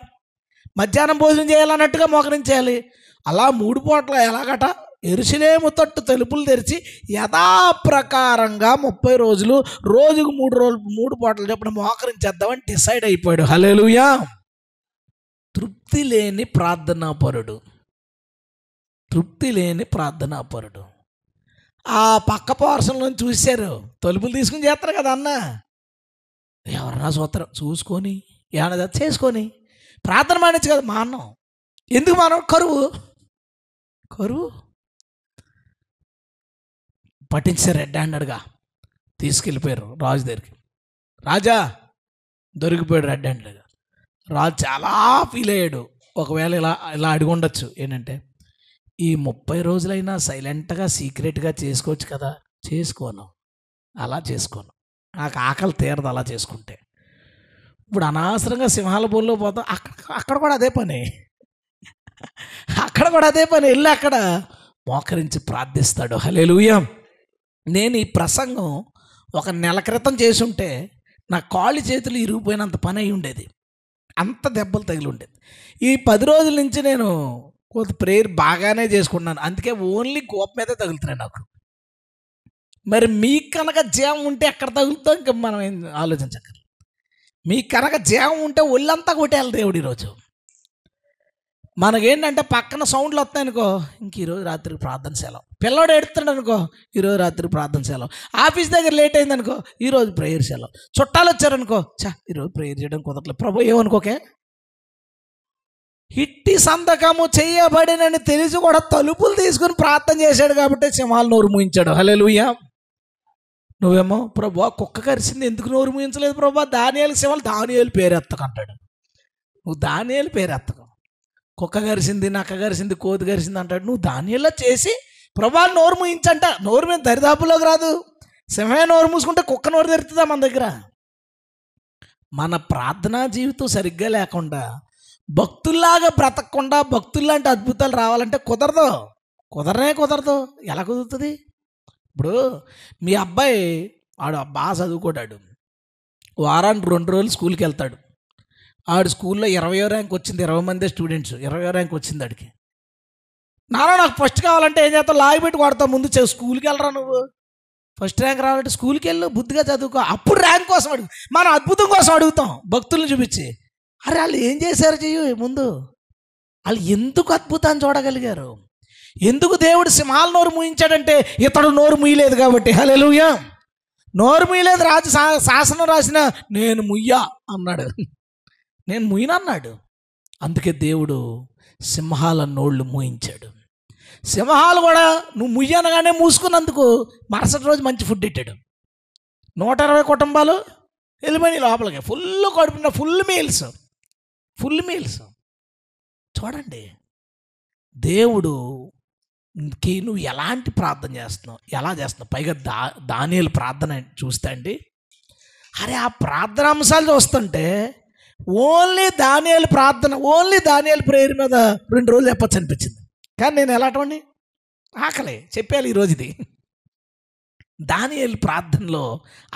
మధ్యాహ్నం భోజనం చేయాలన్నట్టుగా మోకరించేయాలి. అలా 3 పూటలు ఎలాగట యెరూషలేము తట్టు తలుపులు తెరిచి యథాప్రకారంగా 30 రోజులు రోజుకు 3 పూటలు చొప్పున మోకరించేద్దామని డిసైడ్ అయిపోయాడు. హల్లెలూయా. తృప్తి లేని ప్రార్థనాపరుడు. ఆ పక్క పోర్షన్లో చూశారు, తలుపులు తీసుకుని చేస్తారు కదా అన్న. ఎవరన్నా చూస్తారు, చూసుకొని ఏమన్నా చేసుకొని ప్రార్థన మానేచ్చు కదా. మానం ఎందుకు మానం? కరువు పట్టించారు. రెడ్ హ్యాండెడ్గా తీసుకెళ్ళిపోయారు రాజు దగ్గరికి. రాజా దొరికిపోయాడు రెడ్ హ్యాండెడ్గా. రాజు చాలా ఫీల్ అయ్యాడు. ఒకవేళ ఇలా అడిగి ఉండొచ్చు, ఏంటంటే ఈ 30 రోజులైనా సైలెంట్గా సీక్రెట్గా చేసుకోవచ్చు కదా. అలా చేసుకోను, నాకు ఆకలి తీరదు అలా చేసుకుంటే. ఇప్పుడు అనవసరంగా సింహాల బోల్లో పోతాం. అక్కడ కూడా అదే పని వెళ్ళి అక్కడ మోకరించి ప్రార్థిస్తాడు. హల్లెలూయా. నేను ఈ ప్రసంగం 1 నెల క్రితం చేసుంటే నా కాళ్ళు చేతులు ఇరిగిపోయినంత పని అయి ఉండేది, అంత దెబ్బలు తగిలి ఉండేది. ఈ 10 రోజుల నుంచి నేను కొంత ప్రేయర్ బాగానే చేసుకున్నాను, అందుకే ఓన్లీ కోపం మీదే తగులుతున్నాయి నాకు. మరి మీకు కనుక జీవం ఉంటే ఎక్కడ తగులుతాం ఇంకా మనం ఏం ఆలోచించక్కర్లేదు. మీకు కనుక జీవం ఉంటే ఒళ్ళంతా కొట్టేయాలి దేవుడు. ఈరోజు మనకేంటంటే పక్కన సౌండ్లు వస్తాయనుకో, ఇంక ఈరోజు రాత్రికి ప్రార్థన సెలవు. పిల్లవాడు ఎడుతున్నాడు అనుకో, ఈరోజు రాత్రి ప్రార్థన సెలవు. ఆఫీస్ దగ్గర లేట్ అయిందనుకో, ఈరోజు ప్రేయర్ సెలవు. చుట్టాలు వచ్చారనుకో, ఈరోజు ప్రేయర్ చేయడం కుదరట్లేదు. ప్రభు ఏమనుకోకే. ఇట్టి సంతకము చేయబడినని తెలిసి కూడా తలుపులు తీసుకుని ప్రార్థన చేశాడు కాబట్టి సింహాలు నోరు మూయించాడు. హల్లెలూయా. నువ్వేమో ప్రభు కుక్క కరిసింది ఎందుకు నోరు మూయించలేదు ప్రభు? దానియేలు సింహాలు దానియేలు పేరు ఎత్తకంటాడు. నువ్వు దానియేలు పేరు ఎత్తకు. కుక్క కరిసింది, నక్క కరిసింది, కోతి కరిసింది అంటాడు. నువ్వు దానియేలా చేసి ప్రభు నోరు మూయించంట. నోరు మీద దరిదాపులోకి రాదు. సింహమే నోరు మూసుకుంటే కుక్క నోరు తెరుతుందా మన దగ్గర? మన ప్రార్థనా జీవితం సరిగ్గా లేకుండా భక్తుల్లాగా బ్రతకకుండా భక్తుల్లాంటి అద్భుతాలు రావాలంటే కుదరదు. ఎలా కుదురుతుంది? ఇప్పుడు మీ అబ్బాయి బాగా చదువుకోడాడు, వారానికి 2 రోజులు స్కూల్కి వెళ్తాడు. ఆడు స్కూల్లో 20వ ర్యాంక్ వచ్చింది, 20 మంది స్టూడెంట్స్ 20వ ర్యాంక్ వచ్చింది ఆడికి. నాకు ఫస్ట్ కావాలంటే ఏం చేస్తావు? లాగిపెట్టి కొడతావు. ముందు స్కూల్కి వెళ్ళరా, నువ్వు ఫస్ట్ ర్యాంక్ రావాలంటే స్కూల్కి వెళ్ళు, బుద్ధిగా చదువుకో, అప్పుడు ర్యాంక్ కోసం అడుగు. మనం అద్భుతం కోసం అడుగుతాం భక్తులను చూపించి. అరే వాళ్ళు ఏం చేశారు ముందు? వాళ్ళు ఎందుకు అద్భుతాన్ని చూడగలిగారు? ఎందుకు దేవుడు సింహాల నోరు మూయించాడంటే ఇతడు నోరు మూయలేదు కాబట్టి. హల్లెలూయా. నోరు మూయలేదు. రాజు శాసనం రాసిన నేను ముయ్యా అన్నాడు, నేను ముయ్యనన్నాడు. అందుకే దేవుడు సింహాల నోళ్ళు మూయించాడు. సింహాలు కూడా నువ్వు ముయ్యనగానే మూసుకున్నందుకు మరుసటి రోజు మంచి ఫుడ్ ఇట్టాడు. 120 కుటుంబాలు వెళ్ళిపోయి లోపలికి ఫుల్ కడుపున ఫుల్ మీల్స్. చూడండి, దేవుడుకి నువ్వు ఎలాంటి ప్రార్థన చేస్తున్నావు, ఎలా చేస్తున్నావు. పైగా దానియేలు ప్రార్థన చూస్తే అండి, అరే ఆ ప్రార్థన అంశాలు చూస్తుంటే ఓన్లీ దానియేలు ప్రార్థన, ఓన్లీ దానియేలు ప్రేయర్ మీద 2 రోజులు చెప్పచ్చు అనిపించింది. కానీ నేను ఎలాంటి ఆకలి చెప్పాలి ఈరోజు. ఇది దానియేలు ప్రార్థనలో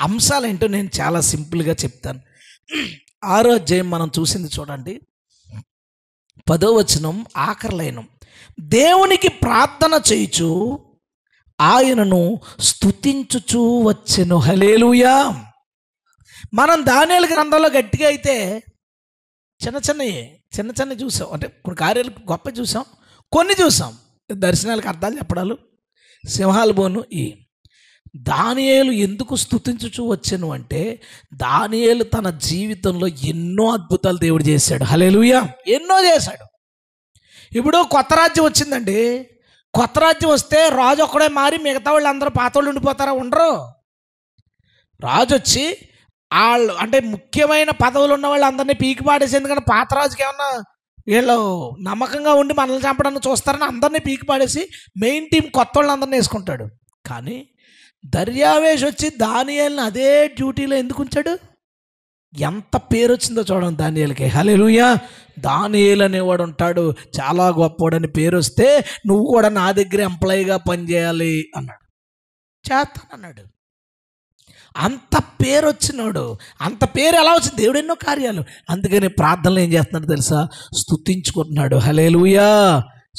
అంశాలు ఏంటో నేను చాలా సింపుల్గా చెప్తాను. 6వ అధ్యాయం మనం చూసింది చూడండి, 10వ వచనం ఆఖరి లైను. దేవునికి ప్రార్థన చేయుచు ఆయనను స్తుతించుచూ వచ్చెను. హల్లెలూయా. మనం దానియేలు గ్రంథంలో గట్టిగా అయితే చిన్న చిన్నవి చూసాం, అంటే కొన్ని కార్యాలు గొప్ప చూసాం, కొన్ని చూసాం దర్శనాలకు అర్థాలు చెప్పడాలు, సింహాలు బోను. దానియేలు ఎందుకు స్తుతించుచూ వచ్చాను అంటే, దానియేలు తన జీవితంలో ఎన్నో అద్భుతాలు దేవుడు చేశాడు. హల్లెలూయా, ఎన్నో చేశాడు. ఇప్పుడు కొత్త రాజ్యం వచ్చిందండి. కొత్త రాజ్యం వస్తే రాజు ఒక్కడే మారి మిగతా వాళ్ళు అందరూ పాత వాళ్ళు ఉండిపోతారా? ఉండరు. రాజు వచ్చి వాళ్ళు అంటే ముఖ్యమైన పదవులు ఉన్న వాళ్ళు అందరినీ పీకి పాడేసి, ఎందుకంటే పాత రాజుకి ఏమన్నా వీళ్ళు నమ్మకంగా ఉండి మనల్ని చంపడానికి చూస్తారని అందరినీ పీకి పాడేసి మెయిన్ టీం కొత్త వాళ్ళు అందరినీ వేసుకుంటాడు. కానీ దర్యావేష్ వచ్చి దానియేలుని అదే డ్యూటీలో ఎందుకు ఉంచాడు? ఎంత పేరు వచ్చిందో చూడండి దానియేలుకి. హల్లెలూయా. దానియేలు అనేవాడు ఉంటాడు, చాలా గొప్పవాడని పేరు వస్తే నువ్వు కూడా నా దగ్గర ఎంప్లాయీగా పనిచేయాలి అన్నాడు. చేస్తానన్నాడు. అంత పేరు వచ్చినాడు. అంత పేరు ఎలా వచ్చింది? దేవుడు ఎన్నో కార్యాలు. అందుకని ప్రార్థనలు ఏం చేస్తున్నాడు తెలుసా? స్తుతించుకుంటున్నాడు. హల్లెలూయా,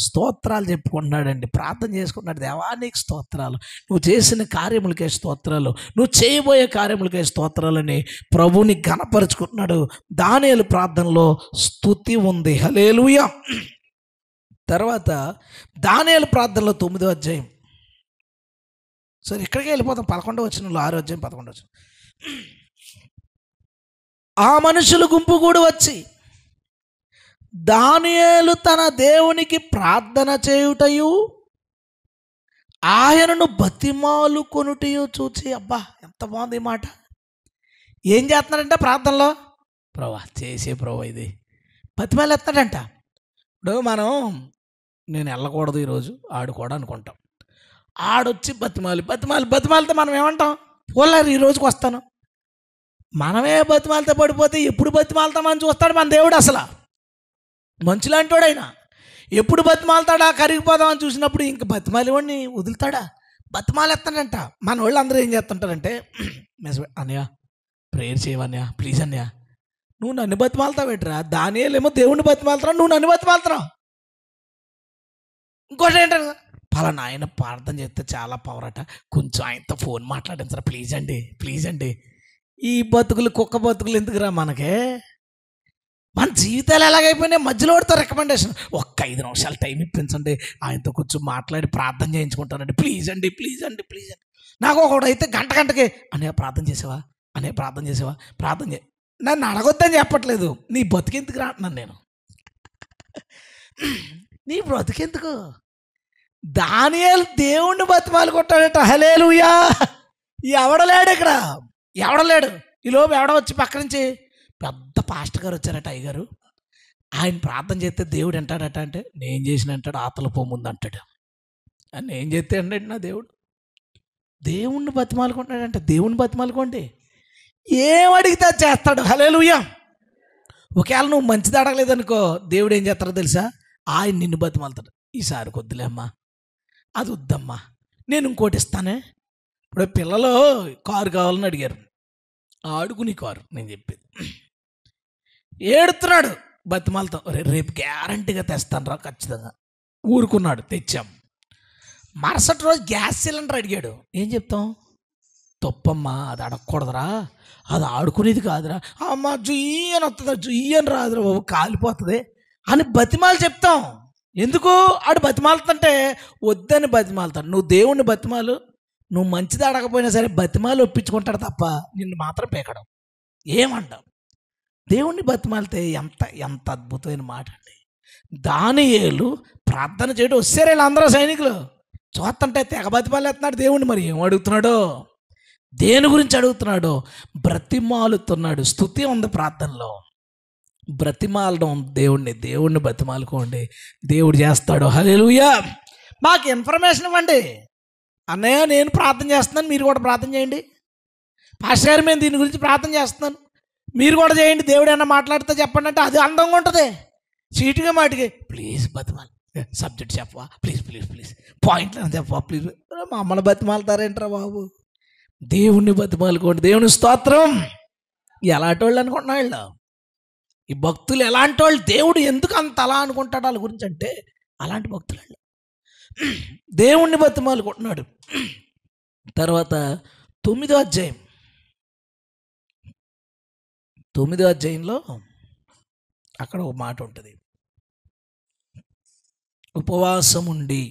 స్తోత్రాలు చెప్పుకుంటున్నాడండి. ప్రార్థన చేసుకుంటున్నాడు. దేవా నీకు స్తోత్రాలు, నువ్వు చేసిన కార్యములకే స్తోత్రాలు, నువ్వు చేయబోయే కార్యములకే స్తోత్రాలని ప్రభువుని ఘనపరుచుకుంటున్నాడు. దానియేలు ప్రార్థనలో స్తుతి ఉంది. హల్లెలూయా. తర్వాత దానియేలు ప్రార్థనలో 9వ అధ్యాయం. సరే ఇక్కడికే వెళ్ళిపోతాం. 11వ వచనంలో, 6వ అధ్యాయం 11వ వచనం. ఆ మనుషులు గుంపు కూడి వచ్చి దానియేలు తన దేవునికి ప్రార్థన చేయుటయు ఆయనను బతిమాలు కొనుటయు చూచి, అబ్బా ఎంత బాగుంది ఈ మాట. ఏం చేస్తున్నాడంటే ప్రార్థనలో, ప్రభా చేసే ప్రభా ఇది బతిమాలు ఎత్తాడంట. ఇప్పుడు నేను వెళ్ళకూడదు ఈరోజు ఆడుకోవడం అనుకుంటాం. ఆడొచ్చి బతిమాలితే మనం ఏమంటాం? పోలేరు ఈ రోజుకి వస్తాను. మనమే బతిమాలతో పడిపోతే ఎప్పుడు బతిమాలతామని చూస్తాడు మన దేవుడు. అసలు మంచులాంటి వాడైనా ఎప్పుడు బతిమాలతాడా? కరిగిపోదామని చూసినప్పుడు ఇంక బతిమాలివాడిని వదులుతాడా? బతిమాలేస్తాడంట. మన వాళ్ళు అందరూ ఏం చేస్తుంటారంటే, అన్నయ్య ప్రేయర్ చేయవన్నయ్య, ప్లీజ్ అన్నయ్య. నువ్వు నన్ను బతిమాలతావు ఏంట్రా? దానియేలేమో దేవుణ్ణి బతిమాలుతున్నావు, నువ్వు నన్ను బతిమాలుతున్నావు. ఇంకోటి ఏంటంటే, పలానా ఆయన ప్రార్థన చేస్తే చాలా పవర్ అట, కొంచెం ఆయనతో ఫోన్ మాట్లాడించరా ప్లీజ్ అండి. ఈ బతుకులు కుక్క బతుకులు ఎందుకురా మనకే? మన జీవితాలు ఎలాగైపోయినాయి? మధ్యలో పడితే రికమెండేషన్, ఒక్క 5 నిమిషాలు టైం ఇప్పించండి, ఆయనతో కొంచెం మాట్లాడి ప్రార్థన చేయించుకుంటానండి, ప్లీజ్ అండి. నాకు ఒకడైతే గంటకి అనే ప్రార్థన చేసావా నన్ను అడగొద్దని చెప్పట్లేదు, నీ బతికెందుకు రా అంటున్నాను నేను. నీ బ్రతికెందుకు? దానియేలు దేవుణ్ణి బతిమాలు కొట్టాడట. హల్లెలూయా. ఎవడలేడు. ఈలోపు ఎవడో వచ్చి పక్క నుంచి పెద్ద పాస్టర్ గారు వచ్చారట, అయ్యగారు ఆయన ప్రార్థన చేస్తే దేవుడు అంటాడట. అంటే నేను చేసిన అంటాడు, ఆతల పోముందు అంటాడు. నేను చేస్తే అంటే నా దేవుణ్ణి బతిమాలుకుంటాడంటే, దేవుణ్ణి బతిమాలుకోండి, ఏం అడిగితే చేస్తాడు. హల్లెలూయా. ఒకవేళ నువ్వు మంచిది అడగలేదనుకో, దేవుడు ఏం చేస్తాడో తెలుసా? ఆయన నిన్ను బతిమాలుతాడు. ఈసారి వద్దులే అమ్మా, అది వద్దమ్మా, నేను ఇంకోటి ఇస్తానే. ఇప్పుడు పిల్లలు కారు కావాలని అడిగారు, ఆడుకుని కారు నేను చెప్పేది. ఏడుతున్నాడు, బతిమాలతో రేపు గ్యారంటీగా తెస్తాను రా ఖచ్చితంగా. ఊరుకున్నాడు, తెచ్చాం. మరుసటి రోజు గ్యాస్ సిలిండర్ అడిగాడు. ఏం చెప్తాం? తప్పమ్మా, అది అడగకూడదురా, అది ఆడుకునేది కాదురా. అమ్మ జుయ్యి అని వస్తుందా? జుయ్యి అని రాదురా బాబు, కాలిపోతుంది అని బతిమాలు చెప్తాం. ఎందుకు? ఆడు బతిమాలుతుంటే వద్దని బతిమాలుతాడు. నువ్వు దేవుణ్ణి బతిమాలు, నువ్వు మంచిది అడగపోయినా సరే బతిమాలు ఒప్పించుకుంటాడు తప్ప నిన్ను మాత్రం పేకడం. ఏమంటావు? దేవుణ్ణి బతిమాలితే ఎంత అద్భుతమైన మాట అండి. దానియేలు ప్రార్థన చేయడం వచ్చారు వీళ్ళందరూ సైనికులు. చూస్తుంటే తెగ బతిమాలేస్తున్నాడు దేవుణ్ణి. మరి ఏం అడుగుతున్నాడో? దేని గురించి అడుగుతున్నాడో బ్రతిమాలుతున్నాడు. స్తుతి ఉంది ప్రార్థనలో. బ్రతిమాలడం దేవుణ్ణి బ్రతిమాలుకోండి, దేవుడు చేస్తాడు. హల్లెలూయా. మాకు ఇన్ఫర్మేషన్ ఇవ్వండి. అన్నయ్య నేను ప్రార్థన చేస్తున్నాను, మీరు కూడా ప్రార్థన చేయండి. పాస్టర్ గారు మేము దీని గురించి ప్రార్థన చేస్తున్నాను, మీరు కూడా చేయండి, దేవుడు ఏమన్నా మాట్లాడితే చెప్పండి అంటే అది అందంగా ఉంటుంది. చీటుగా మాటికి ప్లీజ్ బతిమాలి, సబ్జెక్ట్ చెప్పవా ప్లీజ్ ప్లీజ్ ప్లీజ్, పాయింట్లు చెప్పవా ప్లీజ్. మమ్మల్ని బతిమాలతారేంట్రా బాబు? దేవుణ్ణి బతిమాలుకోండి. దేవుని స్తోత్రం. ఎలాంటి వాళ్ళు అనుకుంటున్నా వీళ్ళు? ఈ భక్తులు ఎలాంటి వాళ్ళు? దేవుడు ఎందుకు అంత అలా అనుకుంటాడు వాళ్ళ గురించి అంటే అలాంటి భక్తులు వాళ్ళు. దేవుణ్ణి బతిమాలుకుంటున్నాడు. తర్వాత 9వ అధ్యాయంలో అక్కడ ఒక మాట ఉంటుంది, ఉపవాసం ఉండి.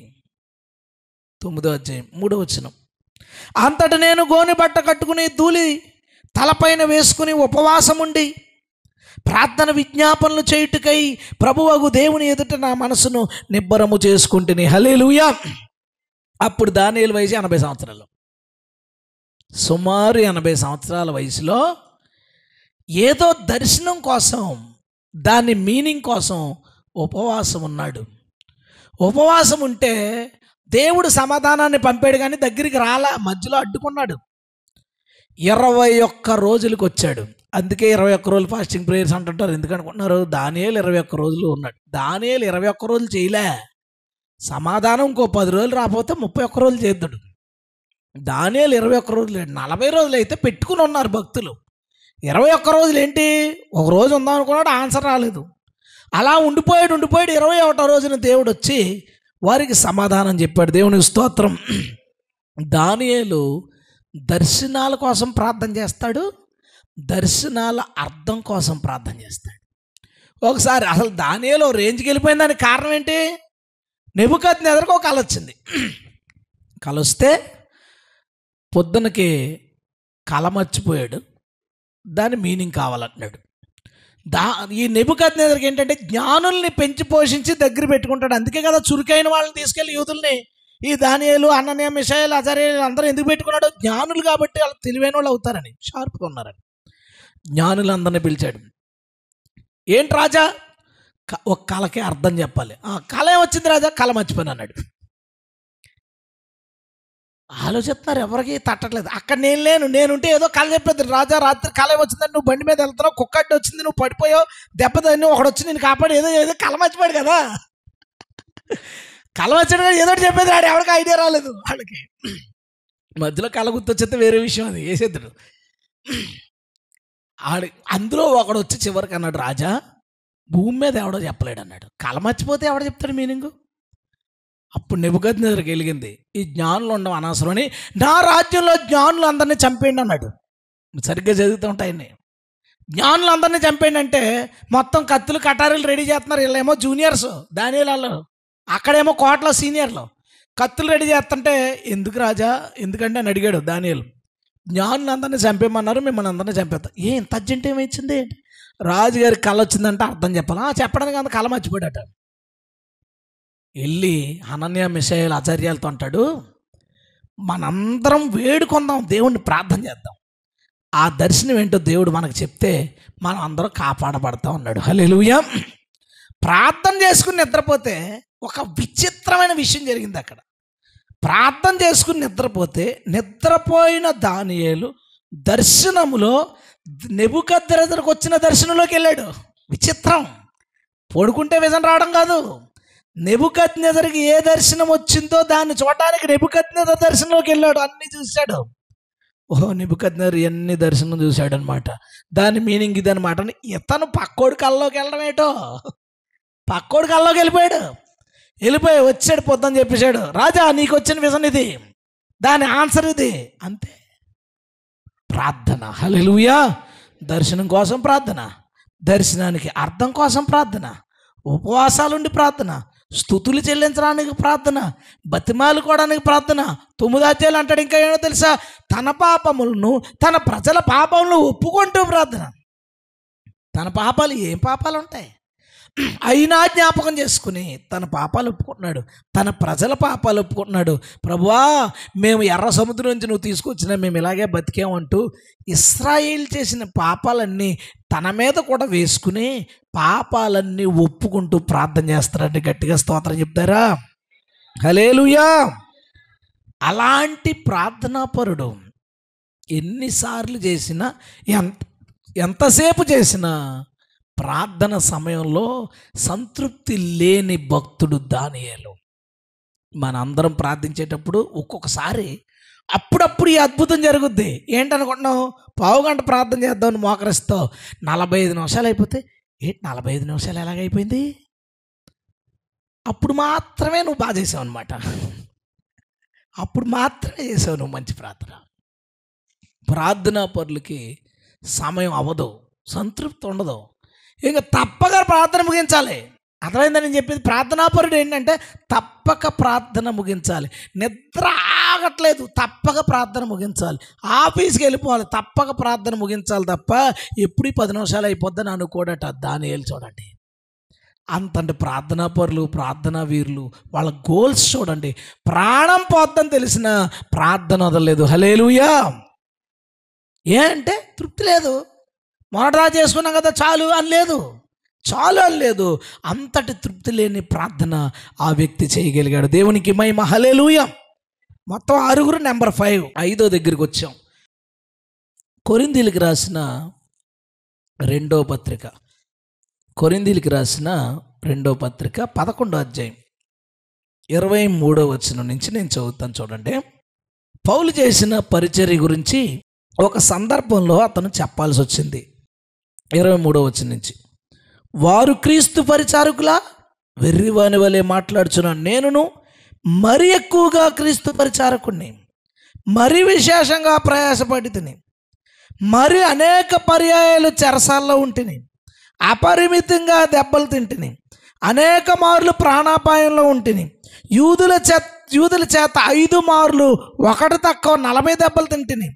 9వ అధ్యాయం 3వ వచనం. అంతటా నేను గోనె బట్ట కట్టుకుని ధూళి తలపైన వేసుకుని ఉపవాసం ఉండి ప్రార్థన విజ్ఞాపనలు చేయుటకై ప్రభువగు దేవుని ఎదుట నా మనసును నిబ్బరము చేసుకుంటుని. హల్లెలూయా. అప్పుడు దానియేలు వయసు 80 సంవత్సరాలు. సుమారు 80 సంవత్సరాల వయసులో ఏదో దర్శనం కోసం, దాని మీనింగ్ కోసం ఉపవాసం ఉన్నాడు. ఉపవాసం ఉంటే దేవుడు సమాధానాన్ని పంపాడు, కానీ దగ్గరికి రాలా, మధ్యలో అడ్డుకున్నాడు. 21 రోజులకు వచ్చాడు. అందుకే 21 రోజులు ఫాస్టింగ్ ప్రేయర్స్ అంటుంటారు. ఎందుకనుకుంటున్నారు? దానియేలు 21 రోజులు ఉన్నాడు. దానియేలు 21 రోజులు చేయలే. సమాధానం ఇంకో 10 రోజులు రాకపోతే 31 రోజులు చేద్దాడు. దానియేలు 21 రోజులు, 40 రోజులు అయితే పెట్టుకుని ఉన్నారు భక్తులు. 21 రోజులు ఏంటి? ఒక రోజు ఉందాం అనుకున్నాడు, ఆన్సర్ రాలేదు. అలా ఉండిపోయాడు 21వ రోజున దేవుడు వచ్చి వారికి సమాధానం చెప్పాడు. దేవుని స్తోత్రం. దానియేలు దర్శనాల కోసం ప్రార్థన చేస్తాడు, దర్శనాల అర్థం కోసం ప్రార్థన చేస్తాడు. ఒకసారి అసలు దానియేలు రేంజ్కి వెళ్ళిపోయిన దానికి కారణం ఏంటి? నెబుకద్నెజరుకు ఒక కల వచ్చింది. కల వస్తే పొద్దునకి కల మర్చిపోయాడు, దాని మీనింగ్ కావాలంటున్నాడు. ఈ నెబుకద్నెజరుకి ఏంటంటే జ్ఞానుల్ని పెంచి పోషించి దగ్గర పెట్టుకుంటాడు. అందుకే కదా చురుకైన వాళ్ళని తీసుకెళ్ళి యూదుల్ని, ఈ దానియేలు, అననీయ, మిషాయేలు, అజర్యేలు అందరూ ఎందుకు పెట్టుకున్నాడు? జ్ఞానులు కాబట్టి వాళ్ళు తెలివైన వాళ్ళు అవుతారని, షార్ప్గా ఉన్నారని జ్ఞానులందరినీ పిలిచాడు. ఏంటి రాజా? ఒక కళకే అర్థం చెప్పాలి. కళ ఏమొచ్చింది రాజా? కళ మర్చిపోయిన అన్నాడు. ఆలోచిస్తున్నారు, ఎవరికి తట్టట్లేదు. అక్కడ నేను లేను, నేనుంటే ఏదో కళ చెప్పేది. రాజా రాత్రి కళ వచ్చిందని, నువ్వు బండి మీద వెళ్తున్నావు, కుక్కడ్డి వచ్చింది, నువ్వు పడిపోయావు, దెబ్బతని ఒకడు వచ్చి నేను కాపాడు, ఏదో కళ మర్చిపోయాడు కదా. కళ వచ్చాడు కదా, ఏదో చెప్పేది రాడు, ఎవరికి ఐడియా రాలేదు వాళ్ళకి. మధ్యలో కళ గుర్తొచ్చేస్తే వేరే విషయం, అది వేసేద్దాడు. అందులో ఒకడు వచ్చి చివరికి అన్నాడు, రాజా భూమి మీద ఎవడో చెప్పలేడు అన్నాడు. కళ మర్చిపోతే ఎవడో చెప్తాడు మీనింగు? అప్పుడు నెబుకద్నెజరుకు వెలిగింది, ఈ జ్ఞానులు ఉండవు అనవసరం అని, నా రాజ్యంలో జ్ఞానులు అందరినీ చంపేయండి అన్నాడు. సరిగ్గా చదువుతూ ఉంటాయని. జ్ఞానులు అందరినీ చంపేయండి అంటే మొత్తం కత్తులు కటారీలు రెడీ చేస్తున్నారు. వీళ్ళేమో జూనియర్స్, దానియేలు అక్కడేమో కోటలో సీనియర్లు. కత్తులు రెడీ చేస్తుంటే ఎందుకు రాజా, ఎందుకంటే అని అడిగాడు దానియేలు. జ్ఞానులు అందరినీ చంపేయమన్నారు, మిమ్మల్ని అందరినీ చంపేస్తా. ఇంత అర్జెంట్ ఏమైంది? రాజుగారికి కళ వచ్చిందంటే అర్థం చెప్పాలా? చెప్పడానికి అంత కళ మర్చిపోయాడట. వెళ్ళి అననీయ, మిషాయేలు, అజర్యాలతో అంటాడు, మనందరం వేడుకొందాం, దేవుణ్ణి ప్రార్థన చేద్దాం, ఆ దర్శనం ఏంటో దేవుడు మనకు చెప్తే మనం అందరం కాపాడబడతాం అన్నాడు. హల్లెలూయా. ప్రార్థన చేసుకుని నిద్రపోతే ఒక విచిత్రమైన విషయం జరిగింది అక్కడ. ప్రార్థన చేసుకుని నిద్రపోయిన దానియేలు దర్శనములో నెబుకద్నెజరుకు వచ్చిన దర్శనంలోకి వెళ్ళాడు. విచిత్రం. పడుకుంటే విజన్ రావడం కాదు. నెబుకద్నెజరుకి ఏ దర్శనం వచ్చిందో దాన్ని చూడడానికి నెబుకద్నెజరు దర్శనంలోకి వెళ్ళాడు. అన్ని చూశాడు. ఓహో, నెబుకద్నెజరు ఎన్ని దర్శనం చూశాడు అనమాట. దాని మీనింగ్ ఇది అనమాట. ఇతను పక్కోడి కళ్ళలోకి వెళ్ళడం ఏటో, పక్కోడి కళ్ళలోకి వెళ్ళిపోయి వచ్చాడు, పొద్దుని చెప్పేశాడు, రాజా నీకు వచ్చిన విజన్ ఇది, దాని ఆన్సర్ ఇది. అంతే. ప్రార్థన. హల్లెలూయా. దర్శనం కోసం ప్రార్థన, దర్శనానికి అర్థం కోసం ప్రార్థన, ఉపవాసాలుండి ప్రార్థన, స్తుతులు చెల్లించడానికి ప్రార్థన, బతిమాలుకోవడానికి ప్రార్థన. 9వ అధ్యాయం అంటాడు ఇంకా ఏమో తెలుసా? తన పాపములను, తన ప్రజల పాపములను ఒప్పుకుంటూ ప్రార్థన. తన పాపాలు ఏం పాపాలు ఉంటాయి? అయినా జ్ఞాపకం చేసుకుని తన పాపాలు ఒప్పుకుంటున్నాడు, తన ప్రజల పాపాలు ఒప్పుకుంటున్నాడు. ప్రభువా, మేము ఎర్ర సముద్రం నుంచి నువ్వు తీసుకొచ్చినా మేము ఇలాగే బతికామంటూ ఇశ్రాయేలు చేసిన పాపాలన్నీ తన మీద కూడా వేసుకుని పాపాలన్నీ ఒప్పుకుంటూ ప్రార్థన చేస్తారంటే గట్టిగా స్తోత్రం చెప్తారా? హల్లెలూయా. అలాంటి ప్రార్థనాపరుడు ఎన్నిసార్లు చేసినా, ఎంతసేపు చేసినా ప్రార్థన సమయంలో సంతృప్తి లేని భక్తుడు దానియేలు. మనందరం ప్రార్థించేటప్పుడు ఒక్కొక్కసారి అప్పుడప్పుడు ఈ అద్భుతం జరుగుద్ది. ఏంటనుకుంటున్నావు? పావుగంట ప్రార్థన చేద్దామని మోకరిస్తావు, 45 నిమిషాలు అయిపోతే ఏంటి 45 నిమిషాలు ఎలాగైపోయింది? అప్పుడు మాత్రమే నువ్వు బాగా చేసావు అనమాట. అప్పుడు మాత్రమే చేసావు నువ్వు మంచి ప్రార్థన. ప్రార్థనా పరులకి సమయం అవ్వదు, సంతృప్తి ఉండదు, ఇంకా తప్పక ప్రార్థన ముగించాలి. అర్థమైందని నేను చెప్పింది. ప్రార్థనాపరుడు ఏంటంటే తప్పక ప్రార్థన ముగించాలి. నిద్ర ఆగట్లేదు, తప్పక ప్రార్థన ముగించాలి. ఆఫీస్కి వెళ్ళిపోవాలి, తప్పక ప్రార్థన ముగించాలి తప్ప ఎప్పుడు 10 నిమిషాలు అయిపోద్దని అనుకోడట దానియేలు. చూడండి, అంతంటే ప్రార్థనాపరులు, ప్రార్థనా వీరులు, వాళ్ళ గోల్స్ చూడండి. ప్రాణం పోద్దని తెలిసిన ప్రార్థన వదలలేదు. హల్లెలూయా. ఏ అంటే తృప్తి లేదు, మొదటగా చేసుకున్నాం కదా చాలు అని లేదు, చాలు అని లేదు. అంతటి తృప్తి లేని ప్రార్థన ఆ వ్యక్తి చేయగలిగాడు. దేవునికి మహిమ. హల్లెలూయా. మొత్తం 6, నెంబర్ 5 దగ్గరికి వచ్చాం. కొరింథీయులకు రాసిన 2వ పత్రిక, కొరింథీయులకు రాసిన 2వ పత్రిక 11వ అధ్యాయం 23వ వచనం నుంచి నేను చదువుతాను. చూడండి, పౌలు చేసిన పరిచర్య గురించి ఒక సందర్భంలో అతను చెప్పాల్సి వచ్చింది. 23వ వచనం నుంచి, వారు క్రీస్తు పరిచారకులా? వెర్రివాని వలె మాట్లాడుచున్నాను. నేనును మరి ఎక్కువగా క్రీస్తు పరిచారకుడిని, మరి విశేషంగా ప్రయాసపడి తిని, మరి అనేక పర్యాయాలు చెరసాల్లో ఉంటిని, అపరిమితంగా దెబ్బలు తింటిని, అనేక మార్లు ప్రాణాపాయంలో ఉంటిని, యూదుల చేత 5 మార్లు ఒకటి తక్కువ 40 దెబ్బలు తింటిని,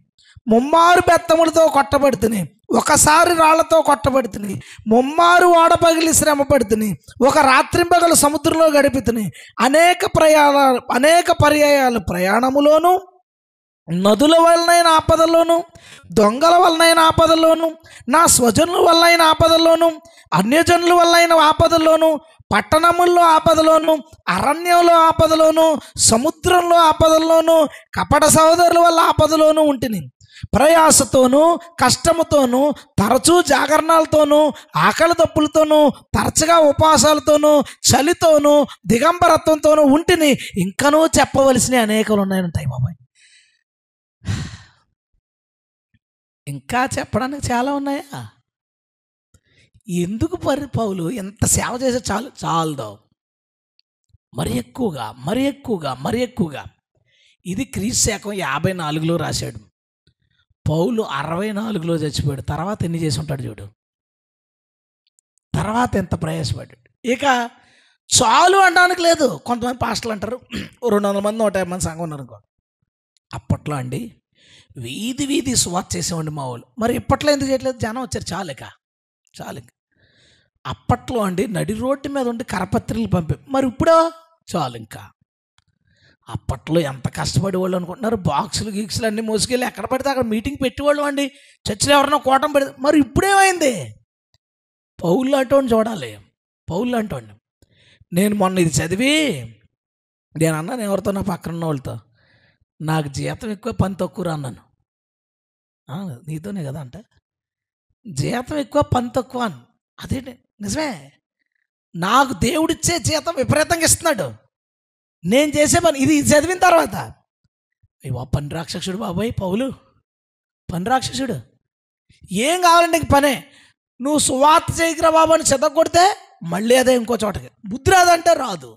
3 బెత్తములతో కొట్టబడుతుంది, ఒకసారి రాళ్లతో కొట్టబడుతుంది, 3 ఓడ పగిలి శ్రమ పడుతుంది, ఒక రాత్రింపగలు సముద్రంలో గడిపితుంది, అనేక పర్యాయాలు ప్రయాణములోను, నదుల వలనైన ఆపదల్లోను, దొంగల వలనైన ఆపదల్లోను, నా స్వజనుల వలనైన ఆపదల్లోను, అన్యజనుల వలనైన ఆపదల్లోను, పట్టణముల్లో ఆపదలోను, అరణ్యంలో ఆపదలోను, సముద్రంలో ఆపదల్లోను, కపట సహోదరుల వల్ల ఆపదలోను ఉంటిని. ప్రయాసతోనూ కష్టముతోనూ, తరచూ జాగరణాలతోనూ, ఆకలి దప్పులతోనూ, తరచుగా ఉపవాసాలతోనూ, చలితోనూ, దిగంబరత్వంతోనూ ఉంటిని. ఇంకనూ చెప్పవలసినవి అనేకలు ఉన్నాయంటాయి బాబాయ్. ఇంకా చెప్పడానికి చాలా ఉన్నాయా? ఎందుకు పౌలు ఎంత సేవ చేసే చాలదో, మరి ఎక్కువగా మరి ఎక్కువగా మరి ఎక్కువగా. ఇది క్రీస్తు శకం 54లో రాశాడు. పౌలు 64లో చచ్చిపోయాడు. తర్వాత ఎన్ని చేసి ఉంటాడు చూడు, తర్వాత ఎంత ప్రయాసపడ్డాడు. ఇక చాలు అనడానికి లేదు. కొంతమంది పాస్టర్లు అంటారు 200 మంది 150 మంది సంఘం ఉన్నారు అనుకో. అప్పట్లో అండి వీధి వీధి సువార్త చేసేవాడి మా వాళ్ళు. మరి ఇప్పట్లో ఎందుకు చేయట్లేదు? జనం వచ్చారు, చాలు. అప్పట్లో అండి నడి రోడ్డు మీద ఉండి కరపత్రికలు పంపే. మరి ఇప్పుడో చాలు. ఇంకా అప్పట్లో ఎంత కష్టపడేవాళ్ళు అనుకుంటున్నారు. బాక్సులు గీక్సులు అన్నీ మోసుకెళ్ళి ఎక్కడ పడితే అక్కడ మీటింగ్ పెట్టేవాళ్ళు అండి. చర్చిలో ఎవరన్నా కోటం పెడితే. మరి ఇప్పుడేమైంది? పౌలు అంటోండి చూడాలి, పౌలు అంటోండి. నేను మొన్న ఇది చదివి నేను అన్నాను ఎవరితో, నా పక్కన ఉన్న వాళ్ళతో, నాకు జీతం ఎక్కువ పని తక్కువ అన్నాను. నీతోనే కదా అంటే, జీతం ఎక్కువ పని తక్కువ అని. అదేంటి నిజమే, నాకు దేవుడిచ్చే జీతం విపరీతంగా ఇస్తున్నాడు. నేను చేసే పని ఇది చదివిన తర్వాత అయ్యో పని రాక్షసుడు బాబాయ్ పౌలు, పని రాక్షసుడు. ఏం కావాలంటే ఇంక పనే. నువ్వు సువార్త చేయకురా బాబు అని చెదగొడితే మళ్ళీ అదే ఇంకో చోటకి. బుద్ధి రాదంటే రాదు,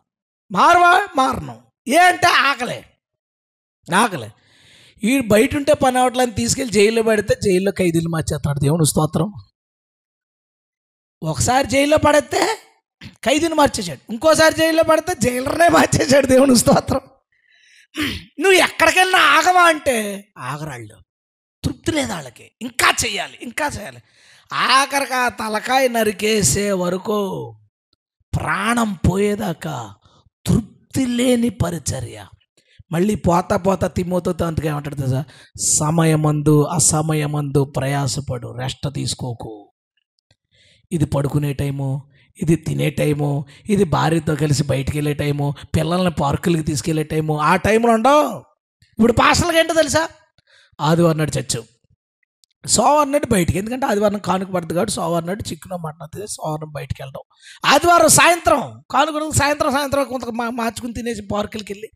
మారను. ఏ అంటే ఆకలే. ఈ బయట ఉంటే పని అవట్లని తీసుకెళ్ళి జైల్లో పెడితే జైల్లో ఖైదీలు మార్చేస్తాడు. దేవుని స్తోత్రం. ఒకసారి జైల్లో పడితే ఖైదీని మార్చేశాడు, ఇంకోసారి జైల్లో పడితే జైలర్నే మార్చేశాడు. దేవుని స్తోత్రం. నువ్వు ఎక్కడికి వెళ్ళినా ఆగవా అంటే ఆగరాళ్ళు. తృప్తి లేదు వాళ్ళకి, ఇంకా చేయాలి. ఆఖరికి ఆ తలకాయ నరికేసే వరకు ప్రాణం పోయేదాకా తృప్తి లేని పరిచర్య. మళ్ళీ పోతా పోతా తిమోతితో అంతగా ఏమంటాడు తెలుసా? సమయమందు అసమయమందు ప్రయాసపడు, రెస్ట్ తీసుకోకు. ఇది పడుకునే టైము, ఇది తినే టైము, ఇది భార్యతో కలిసి బయటికి వెళ్ళే టైము, పిల్లల్ని పార్కులకి తీసుకెళ్లే టైము. ఆ టైంలో ఉండవు. ఇప్పుడు పాస్టర్లకి ఏంటో తెలుసా? ఆదివారం నాడు చర్చ్, సోమవారం నాడు బయటికి, ఎందుకంటే ఆదివారం కానుక పడుతుంది కాబట్టి సోమవారం నాడు చిక్కున మటన్ తినేసి సోమవారం బయటికి వెళ్ళడం, ఆదివారం సాయంత్రం కానుక సాయంత్రం కొంత మార్చుకుని తినేసి పార్కులకి వెళ్ళి,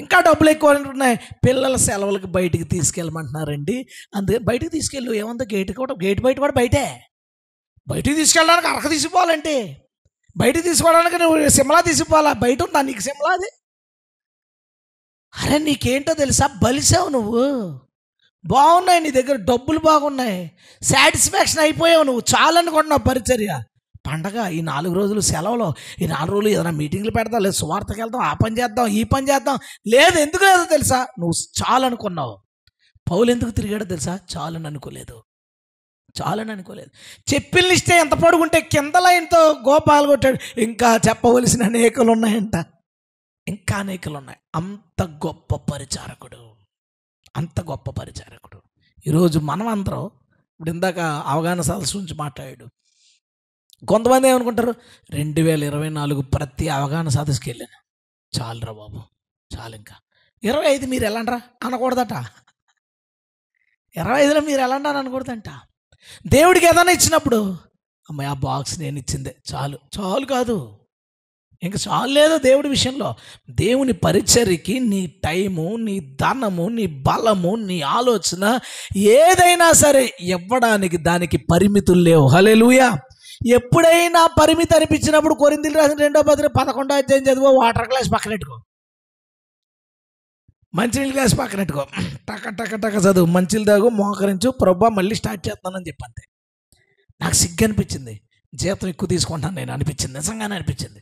ఇంకా డబ్బులు ఎక్కువ ఉంటున్నాయి, పిల్లల సెలవులకి బయటికి తీసుకెళ్ళమంటున్నారండి, అందుకని బయటికి తీసుకెళ్ళు. ఏమంతా గేట్ బయట కూడా బయటికి తీసుకెళ్ళడానికి అరక తీసిపోవాలంటే, బయటికి తీసుకోవడానికి నువ్వు సిమ్లా తీసిపోవాలా? బయట ఉందా నీకు సిమ్లా? అది అరే నీకేంటో తెలుసా? బలిసావు నువ్వు, బాగున్నాయి నీ దగ్గర డబ్బులు బాగున్నాయి, సాటిస్ఫాక్షన్ అయిపోయావు, నువ్వు చాలనుకుంటున్నావు పరిచర్య. పండగ ఈ 4 రోజులు సెలవులో, ఈ 4 రోజులు ఏదైనా మీటింగ్లు పెడతాం, లేదు సువార్తకి వెళ్తాం, ఆ పని చేద్దాం ఈ పని చేద్దాం, లేదు ఎందుకు లేదో తెలుసా? నువ్వు చాలనుకున్నావు. పౌలు ఎందుకు తిరిగాడో తెలుసా? చాలని అనుకోలేదు. చెప్పిన లిస్టే ఎంత పొడుగుంటే కింద లైన్తో గోపాలు కొట్టాడు. ఇంకా చెప్పవలసిన అనేకలు ఉన్నాయంట, ఇంకా అనేకలు ఉన్నాయి. అంత గొప్ప పరిచారకుడు. ఈరోజు మనం అందరం, ఇప్పుడు ఇందాక అవగాహన సదస్సు నుంచి మాట్లాడాడు. కొంతమంది ఏమనుకుంటారు, 2024 ప్రతి అవగాహన సదస్సుకి వెళ్ళాను, చాలురా బాబు చాలు, ఇంకా 25 మీరు ఎలాంటరా అనకూడదట, 25లో మీరు ఎలాంటి అని అనకూడదంట. దేవుడికి ఏదైనా ఇచ్చినప్పుడు అమ్మాయి ఆ బాక్స్ నేను ఇచ్చిందే చాలు కాదు, ఇంకా చాలు లేదు దేవుడి విషయంలో. దేవుని పరిచర్యకి నీ టైము, నీ ధనము, నీ బలము, నీ ఆలోచన ఏదైనా సరే ఇవ్వడానికి దానికి పరిమితులు లేవు. హల్లెలూయా. ఎప్పుడైనా పరిమితి అనిపించినప్పుడు కొరింథీయులకు రాసిన 2వ పత్రిక 11వ అధ్యాయం చదువు, వాటర్ గ్లాస్ పక్కనెట్టుకో, మంచినీళ్ళ గ్లాస్ పక్కనెట్టుకో, టక చదువు, మంచిలు తాగు, మోకరించు, ప్రభా మళ్ళీ స్టార్ట్ చేస్తానని చెప్పంతే. నాకు సిగ్గు అనిపించింది, జీతం ఎక్కువ తీసుకుంటాను నేను అనిపించింది, నిజంగానే అనిపించింది.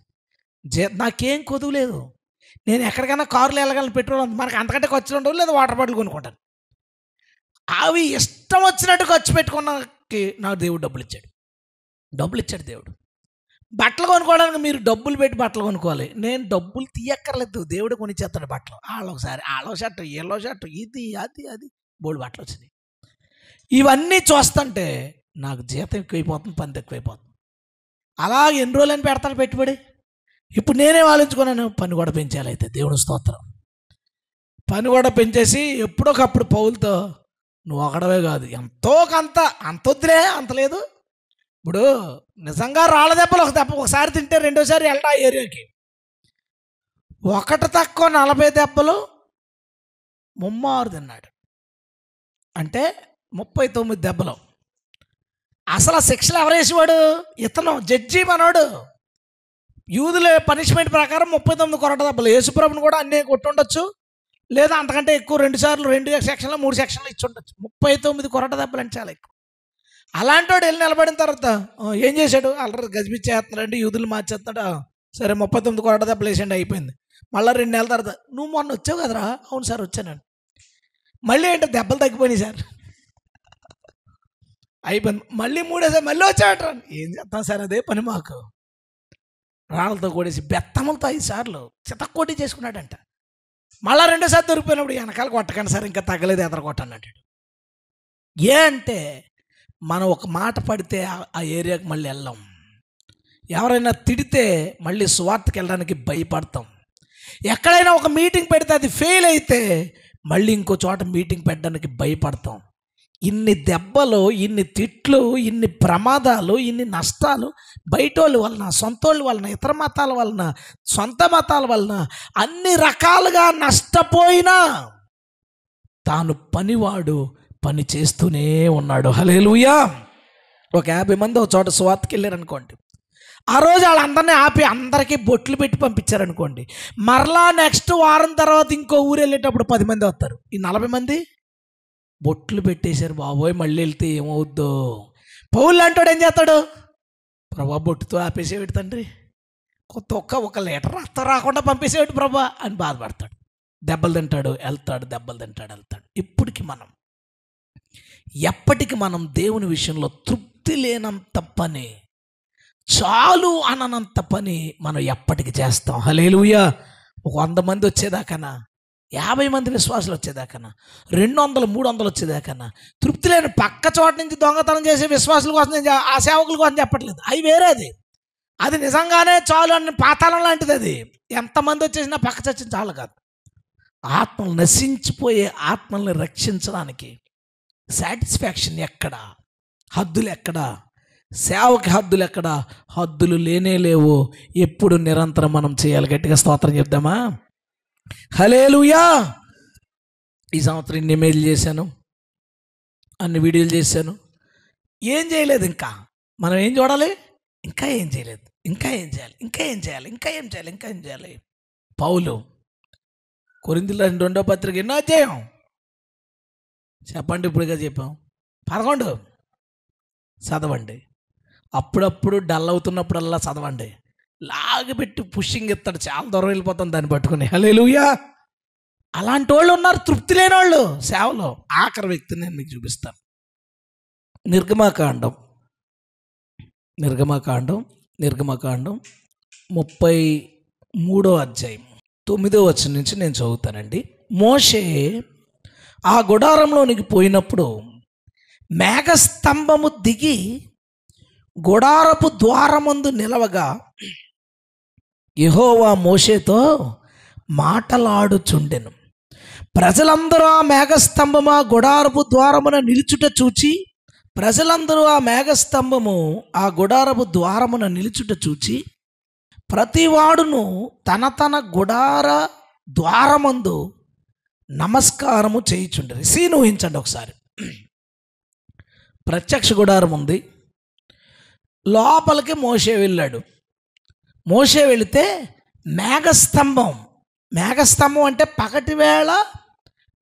నాకేం కొదువు లేదు, నేను ఎక్కడికైనా కారులో వెళ్ళగలను, పెట్రోల్ మనకు అంతకంటే ఖర్చులు ఉండవు, లేదా వాటర్ బాటిల్ కొనుక్కుంటాను. అవి ఇష్టం వచ్చినట్టు ఖర్చు పెట్టుకున్నకి నాకు దేవుడు డబ్బులు ఇచ్చాడు దేవుడు. బట్టలు కొనుక్కోవడానికి మీరు డబ్బులు పెట్టి బట్టలు కొనుక్కోవాలి, నేను డబ్బులు తీయక్కర్లేదు, దేవుడు కొనిచ్చేస్తాడు బట్టలు. ఆళ్ళో షర్టు ఎల్లో షర్టు, ఇది అది బోల్డ్ బట్టలు వచ్చినాయి. ఇవన్నీ చూస్తుంటే నాకు జీతం ఎక్కువైపోతుంది, పని ఎక్కువైపోతుంది. అలా ఎన్ని రోజులని పెడతాను పెట్టుబడి. ఇప్పుడు నేనేం ఆలోచించుకున్నాను, పని కూడా పెంచాలి. అయితే దేవుని స్తోత్రం, పని కూడా పెంచేసి ఎప్పుడొకప్పుడు పౌలుతో, నువ్వు ఒకడవే కాదు, ఎంతో కొంత, అంతొద్దులే అంత లేదు. ఇప్పుడు నిజంగా రాళ్ళ దెబ్బలు ఒకసారి తింటే రెండోసారి వెళ్ళా ఏరియాకి, ఒకటి తక్కువ 40 దెబ్బలు 36 తిన్నాడు అంటే 39 దెబ్బలు. అసలు శిక్షలు ఎవరు వేసేవాడు? ఇతను జడ్జి మనోడు. యూదుల పనిష్మెంట్ ప్రకారం 39 కొరట దెబ్బలు. యేసుప్రభుని కూడా అన్నీ కొట్టుండొచ్చు, లేదా అంతకంటే ఎక్కువ, 2 సార్లు 2 సెక్షన్లు 3 సెక్షన్లు ఇచ్చి ఉండొచ్చు. 39 కొరట దెబ్బలు అంటే చాలా ఎక్కువ. అలాంటి వాడు వెళ్ళి నిలబడిన తర్వాత ఏం చేశాడు? అల్లరి గజిబిచ్చేస్తున్నాడండి, యూదులు మార్చేస్తున్నాడు. సరే 39 కొరట దెబ్బలు వేసండి, అయిపోయింది. మళ్ళీ 2 నెలల తర్వాత, నువ్వు మొన్న వచ్చావు కదరా? అవును సార్ వచ్చానండి. మళ్ళీ ఏంటో దెబ్బలు తగ్గిపోయినాయి సార్, అయిపోయింది. మళ్ళీ 3 మళ్ళీ వచ్చాట. ఏం చేస్తాం సార్, అదే పని మాకు. రాళ్ళతో కొడేసి బెత్తములతో 5 సార్లు చితక్కోటి చేసుకున్నాడంట. మళ్ళీ 2వ సారి దొరికిపోయినప్పుడు వెనకాల కొట్టకండి సార్, ఇంకా తగ్గలేదు, ఎదర కొట్టండి అంటాడు. అంటే మనం ఒక మాట పడితే ఆ ఏరియాకి మళ్ళీ వెళ్ళాం. ఎవరైనా తిడితే మళ్ళీ సువార్తకి వెళ్ళడానికి భయపడతాం. ఎక్కడైనా ఒక మీటింగ్ పెడితే అది ఫెయిల్ అయితే మళ్ళీ ఇంకో చోట మీటింగ్ పెట్టడానికి భయపడతాం. ఇన్ని దెబ్బలు, ఇన్ని తిట్లు, ఇన్ని ప్రమాదాలు, ఇన్ని నష్టాలు బయటోళ్ళ వలన, సొంతోళ్ళ వలన, ఇతర మతాల వలన, సొంత మతాల వలన అన్ని రకాలుగా నష్టపోయినా తాను పనివాడు పని చేస్తూనే ఉన్నాడు. హల్లెలూయా. ఒక 50 మంది ఒక చోట సువార్తకి వెళ్ళారనుకోండి, ఆ రోజు వాళ్ళందరినీ ఆపి అందరికీ బొట్లు పెట్టి పంపించారనుకోండి, మరలా నెక్స్ట్ వారం తర్వాత ఇంకో ఊరు వెళ్ళేటప్పుడు 10 మంది వస్తారు. ఈ 40 మంది బొట్లు పెట్టేశారు. బాబోయ్ మళ్ళీ వెళ్తే ఏమవుద్దో. పౌలు అంటాడు, ఏం చేస్తాడు? ప్రభా బొట్టుతో ఆపేసేవాడు తండ్రి, ఒక లీటర్ రక్తం రాకుండా పంపేసేవాడు ప్రభా అని బాధపడతాడు. దెబ్బలు తింటాడు, వెళ్తాడు, దెబ్బలు తింటాడు, వెళ్తాడు. ఎప్పటికి మనం దేవుని విషయంలో తృప్తి లేనంత పని, చాలు అననంత పని మనం ఎప్పటికి చేస్తాం. హల్లెలూయా. 100 మంది వచ్చేదాకనా, 50 మంది విశ్వాసులు వచ్చేదాకనా, 200, 300 వచ్చేదాకనా, తృప్తి లేని పక్క చోట నుంచి దొంగతనం చేసే విశ్వాసుల కోసం ఆ సేవకుల కోసం చెప్పట్లేదు. అవి వేరేది. అది నిజంగానే చాలు అని పాతాళం లాంటిది. అది ఎంతమంది వచ్చేసినా పక్క చచ్చిన చాలు కాదు. ఆత్మలు నశించిపోయే ఆత్మల్ని రక్షించడానికి సాటిస్ఫాక్షన్ ఎక్కడ, హద్దులు ఎక్కడ, సేవకి హద్దులు ఎక్కడ? హద్దులు లేనే లేవు. ఎప్పుడు నిరంతరం మనం చేయాలి. గట్టిగా స్తోత్రం చెప్దామా? హల్లెలూయా. ఈ సంవత్సరం ఇన్ని ఇమెయిల్ చేశాను, అన్ని వీడియోలు చేశాను, ఏం చేయలేదు. ఇంకా మనం ఏం చూడాలి? ఇంకా ఏం చేయలేదు, ఇంకా ఏం చేయాలి, ఇంకా ఏం చేయాలి, ఇంకా ఏం చేయాలి, ఇంకా ఏం చేయాలి. పౌలు కొరింథీయుల 2వ పత్రిక ఎన్నో అధ్యాయం చెప్పండి? ఇప్పుడుగా చెప్పాం 11 చదవండి. అప్పుడప్పుడు డల్ అవుతున్నప్పుడల్లా చదవండి. లాగిపెట్టి పుషింగ్ ఎత్తాడు, చాలా దూరం వెళ్ళిపోతాం దాన్ని పట్టుకుని. హల్లెలూయా. అలాంటి వాళ్ళు ఉన్నారు, తృప్తి లేని వాళ్ళు సేవలో. ఆఖరి వ్యక్తిని నేను మీకు చూపిస్తాను. నిర్గమకాండం 33వ అధ్యాయం 9వ వచనం నుంచి నేను చదువుతానండి. మోషే ఆ గుడారంలోనికి పోయినప్పుడు మేఘస్తంభము దిగి గుడారపు ద్వారమందు నిలవగా యెహోవా మోషేతో మాటలాడుచుండెను. ప్రజలందరూ ఆ మేఘస్తంభము ఆ గుడారపు ద్వారమున నిలుచుట చూచి ప్రతివాడును తన తన గుడార ద్వారమందు నమస్కారము చేయుచుండెను. సీన్ ఊహించండి ఒకసారి. ప్రత్యక్ష గుడారం ఉంది, లోపలికి మోషే వెళ్ళాడు. మోషే వెళితే మేఘస్తంభం అంటే పగటి వేళ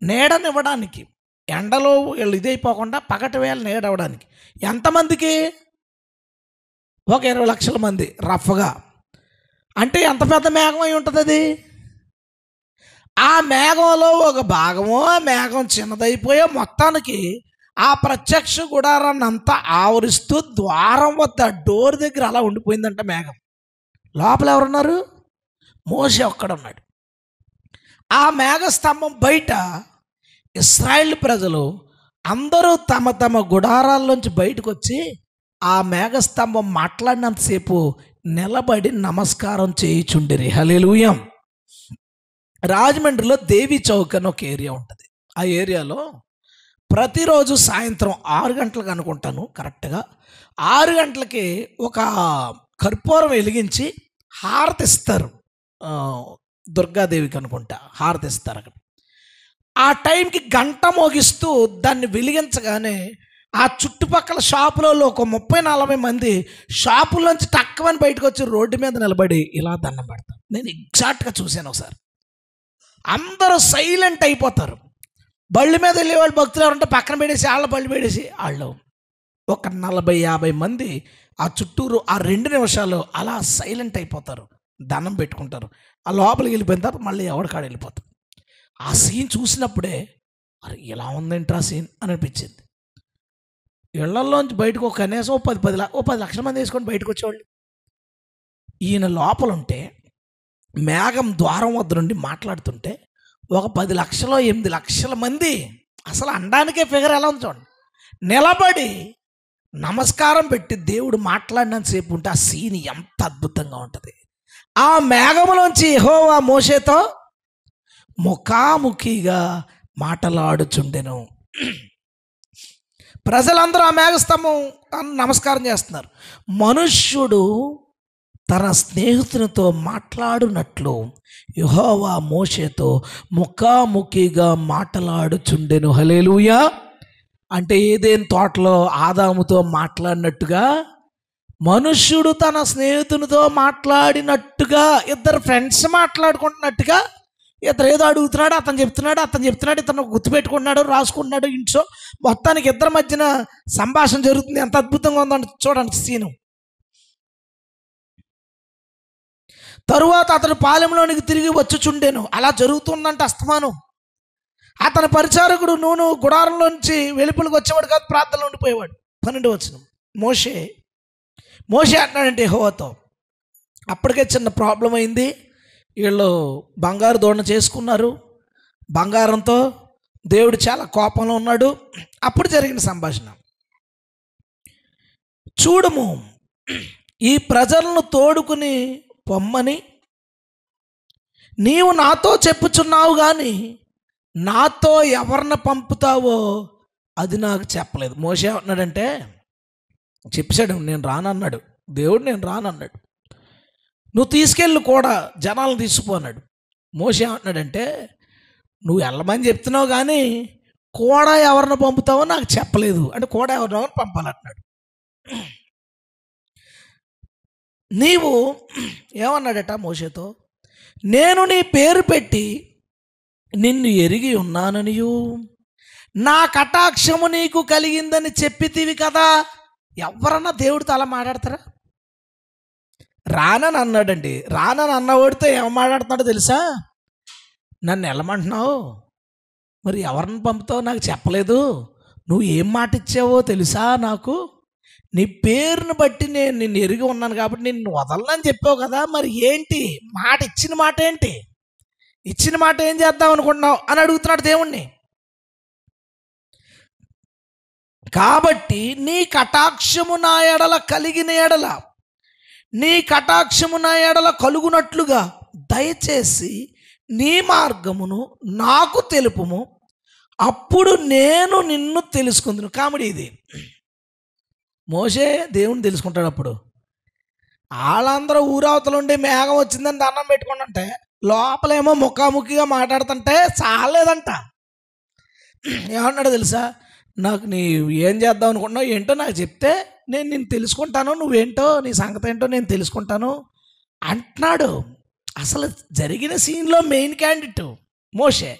నీడనివ్వడానికి, ఎండలో వీళ్ళు ఇదైపోకుండా పగటి వేళ నీడవడానికి. ఎంతమందికి? ఒక 20 లక్షల మంది రఫ్గా. అంటే ఎంత పెద్ద మేఘం అయి ఉంటుంది అది? ఆ మేఘంలో ఒక భాగమో ఆ మేఘం చిన్నదైపోయే మొత్తానికి ఆ ప్రత్యక్ష గుడారాన్ని అంతా ఆవరిస్తూ ద్వారం వద్ద డోర్ దగ్గర అలా ఉండిపోయిందంట మేఘం. లోపల ఎవరున్నారు? మోషే ఒక్కడున్నాడు. ఆ మేఘస్తంభం బయట ఇశ్రాయేలు ప్రజలు అందరూ తమ తమ గుడారాల్లోంచి బయటకు వచ్చి ఆ మేఘస్తంభం మాట్లాడినంతసేపు నిలబడి నమస్కారం చేయుచుండిరి. హల్లెలూయా. రాజమండ్రిలో దేవి చౌక్ అని ఒక ఏరియా ఉంటుంది. ఆ ఏరియాలో ప్రతిరోజు సాయంత్రం 6 గంటలకు అనుకుంటాను, కరెక్ట్గా 6 గంటలకి ఒక కర్పూరం వెలిగించి హారతిస్తారు. దుర్గాదేవికి అనుకుంటా హారతిస్తారు అక్కడ. ఆ టైంకి గంట మోగిస్తూ దాన్ని వెలిగించగానే ఆ చుట్టుపక్కల షాపులలో ఒక 30-40 మంది షాపుల్లోంచి టక్కమని బయటకు వచ్చి రోడ్డు మీద నిలబడి ఇలా దండం పెడతారు. నేను ఎగ్జాక్ట్గా చూశాను ఒకసారి. అందరూ సైలెంట్ అయిపోతారు. బళ్ళు మీద వెళ్ళే వాళ్ళు భక్తులు ఎవరంటే పక్కన పెట్టేసి వాళ్ళ బళ్ళు పెట్టేసి వాళ్ళు ఒక 40-50 మంది ఆ చుట్టూరు ఆ 2 నిమిషాలు అలా సైలెంట్ అయిపోతారు, దండం పెట్టుకుంటారు. ఆ లోపలికి వెళ్ళిపోయిన తర్వాత మళ్ళీ ఎవరికాడ వెళ్ళిపోతారు. ఆ సీన్ చూసినప్పుడే అరే ఇలా ఉందేంట్రా సీన్ అని అనిపించింది. ఇళ్లలోంచి బయటకు ఒక కనీసం 10 లక్షల మంది వేసుకొని బయటకు వచ్చేవాళ్ళు. ఈయన లోపల ఉంటే మేఘం ద్వారం వద్ద నుండి మాట్లాడుతుంటే ఒక 10 లక్షలు 8 లక్షల మంది, అసలు అనడానికే ఫిగర్ ఎలా ఉంది చూడండి, నిలబడి నమస్కారం పెట్టి దేవుడు మాట్లాడినంతసేపు ఉంటే ఆ సీన్ ఎంత అద్భుతంగా ఉంటుంది. ఆ మేఘంలోంచి యెహోవా మోషేతో ముఖాముఖిగా మాటలాడుచుండెను. ప్రజలందరూ ఆ మేఘస్తంభం నమస్కారం చేస్తున్నారు. మనుష్యుడు తన స్నేహితునితో మాట్లాడునట్లు యెహోవా మోషేతో ముఖాముఖిగా మాట్లాడుచుండెను. హల్లెలూయా. అంటే ఏదైనా తోటలో ఆదాముతో మాట్లాడినట్టుగా మనుష్యుడు తన స్నేహితునితో మాట్లాడినట్టుగా, ఇద్దరు ఫ్రెండ్స్ మాట్లాడుకుంటున్నట్టుగా, ఇద్దరు ఏదో అడుగుతున్నాడు, అతను చెప్తున్నాడు, ఇతను గుర్తుపెట్టుకుంటున్నాడు, రాసుకుంటున్నాడు ఇంట్లో. మొత్తానికి ఇద్దరి మధ్యన సంభాషణ జరుగుతుంది. ఎంత అద్భుతంగా ఉందండి చూడండి సీను. తరువాత అతను పాలెంలోనికి తిరిగి వచ్చుచుండెను. అలా జరుగుతుందంటే అస్తమానం. అతని పరిచారకుడు నూను గుడారంలోంచి వెలుపలికి వచ్చేవాడు కాదు, ప్రార్థనలో ఉండిపోయేవాడు. 12వ వచనం. మోషే మోషే అంటున్నాడంటే యెహోవాతో, అప్పటికే చిన్న ప్రాబ్లం అయింది. వీళ్ళు బంగారు దోణ చేసుకున్నారు. బంగారంతో దేవుడు చాలా కోపంలో ఉన్నాడు. అప్పుడు జరిగిన సంభాషణ చూడము, ఈ ప్రజలను తోడుకుని పొమ్మని నీవు నాతో చెప్పుచున్నావు, కానీ నాతో ఎవరిని పంపుతావో అది నాకు చెప్పలేదు. మోషే అన్నాడంటే చెప్పాడు, నేను రానన్నాడు దేవుడు, నేను రానన్నాడు. నువ్వు తీసుకెళ్ళి కూడా జనాలను తీసుకుపోన్నాడు. మోషే ఏమంటున్నాడంటే, నువ్వు వెళ్ళమని చెప్తున్నావు కానీ కూడా ఎవరిని పంపుతావో నాకు చెప్పలేదు. అంటే కూడా ఎవరినో పంపాలంటున్నాడు. నీవు ఏమన్నాడట మోషేతో, నేను నీ పేరు పెట్టి నిన్ను ఎరిగి ఉన్నాననియు నా కటాక్షము నీకు కలిగిందని చెప్పితివి కదా. ఎవరన్నా దేవుడితో అలా మాట్లాడతారా? రానని అన్నాడండి. రానని అన్నవాడితో ఏం మాట్లాడుతున్నాడో తెలుసా? నన్ను వెళ్ళమంటున్నావు, మరి ఎవరిని పంపుతావో నాకు చెప్పలేదు. నువ్వు ఏం మాట ఇచ్చావో తెలుసా నాకు? నీ పేరుని బట్టి నేను నిన్ను ఎరిగి ఉన్నాను కాబట్టి నిన్ను వదలనని చెప్పావు కదా. మరి ఏంటి మాట, ఇచ్చిన మాట ఏంటి? ఇచ్చిన మాట ఏం చేద్దాం అనుకుంటున్నావు అని అడుగుతున్నాడు దేవుణ్ణి. కాబట్టి నీ కటాక్షము నా ఎడల కలిగిన ఎడల, నీ కటాక్షము నా ఎడల కలుగునట్లుగా దయచేసి నీ మార్గమును నాకు తెలుపుము, అప్పుడు నేను నిన్ను తెలుసుకుందును. కామెడీ ఇది. మోషే దేవుని తెలుసుకుంటాడు. అప్పుడు వాళ్ళందరూ ఊరవతలు ఉండి మేఘం వచ్చిందని దండం పెట్టుకుంటుంటే లోపలేమో ముఖాముఖిగా మాట్లాడుతుంటే చాలేదంట. ఏమన్నాడు తెలుసా? నాకు నీ ఏం చేద్దాం అనుకుంటున్నావు, ఏంటో నాకు చెప్తే నేను నిన్ను తెలుసుకుంటాను, నువ్వేంటో నీ సంగతి ఏంటో నేను తెలుసుకుంటాను అంటున్నాడు. అసలు జరిగిన సీన్లో మెయిన్ క్యాండిడేట్ మోషే.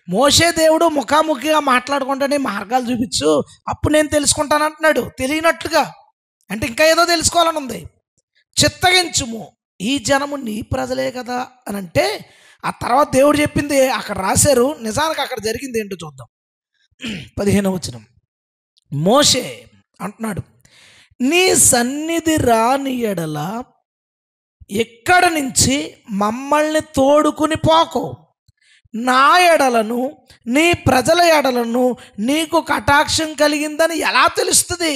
మోషే దేవుడు ముఖాముఖిగా మాట్లాడుకుంటానే మార్గాలు చూపించు, అప్పుడు నేను తెలుసుకుంటాను అంటున్నాడు. తెలియనట్లుగా అంటే ఇంకా ఏదో తెలుసుకోవాలని ఉంది. చిత్తగించుము, ఈ జనము నీ ప్రజలే కదా అని అంటే ఆ తర్వాత దేవుడు చెప్పింది అక్కడ రాశారు. నిజానికి అక్కడ జరిగింది ఏంటో చూద్దాం. 15వ వచనం. మోషే అంటున్నాడు, నీ సన్నిధి రాని ఎడల ఎక్కడ నుంచి మమ్మల్ని తోడుకుని పోకు. నా ఎడలను నీ ప్రజల ఎడలను నీకు కటాక్షం కలిగిందని ఎలా తెలుస్తుంది?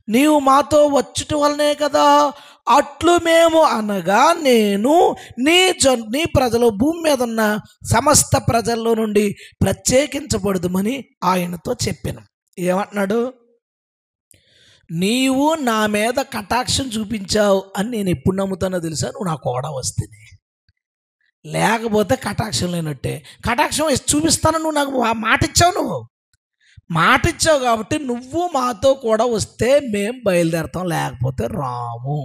నీవు మాతో వచ్చుట వలనే కదా. అట్లు మేము అనగా నేను నీ ప్రజలు భూమి మీద ఉన్న సమస్త ప్రజల్లో నుండి ప్రత్యేకించబడదుమని ఆయనతో చెప్పాను. ఏమంటున్నాడు? నీవు నా మీద కటాక్షం చూపించావు అని నేను ఎప్పుడు నమ్ముతానో తెలుసా? నువ్వు నా కోడ వస్తేనే, లేకపోతే కటాక్షం లేనట్టే. కటాక్షం చూపిస్తాను, నువ్వు నాకు మాట ఇచ్చావు. నువ్వు మాట ఇచ్చావు కాబట్టి నువ్వు మాతో కూడా వస్తే మేము బయలుదేరతాం, లేకపోతే రాము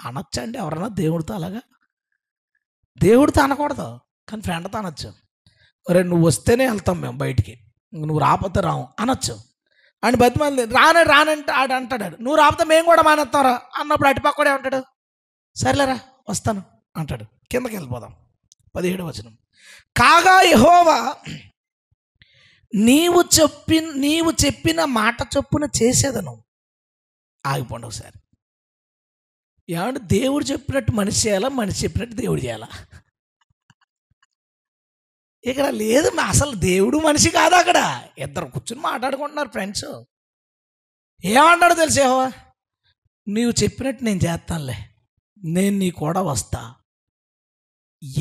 అనొచ్చండి ఎవరన్నా దేవుడితో? అలాగా దేవుడితో అనకూడదు, కానీ ఫ్రెండ్తో అనొచ్చు. ఒరే నువ్వు వస్తేనే వెళ్తాం మేము బయటికి, నువ్వు రాకపోతే రాము అనొచ్చు. అని బతిమాలి రానంటే ఆడు అంటాడు, నువ్వు రాకపోతే మేము కూడా మానేస్తాంరా అన్నప్పుడు అటుపక్క కూడా ఉంటాడు, సరేలేరా వస్తాను అంటాడు. కిందకి వెళ్ళిపోదాం. 17వ వచనం. కాగా యెహోవా నీవు చెప్పిన మాట చొప్పున చేసేదను. ఆగిపోండి ఒకసారి. ఏమంటే దేవుడు చెప్పినట్టు మనిషి చేయాలా, మనిషి చెప్పినట్టు దేవుడు చేయాలా? ఇక్కడ లేదు, అసలు దేవుడు మనిషి కాదు. అక్కడ ఇద్దరు కూర్చుని మాట్లాడుకుంటున్నారు ఫ్రెండ్స్. ఏమంటాడో తెలుసు యెహోవా? నీవు చెప్పినట్టు నేను చేస్తానులే, నేను నీ కూడా వస్తా.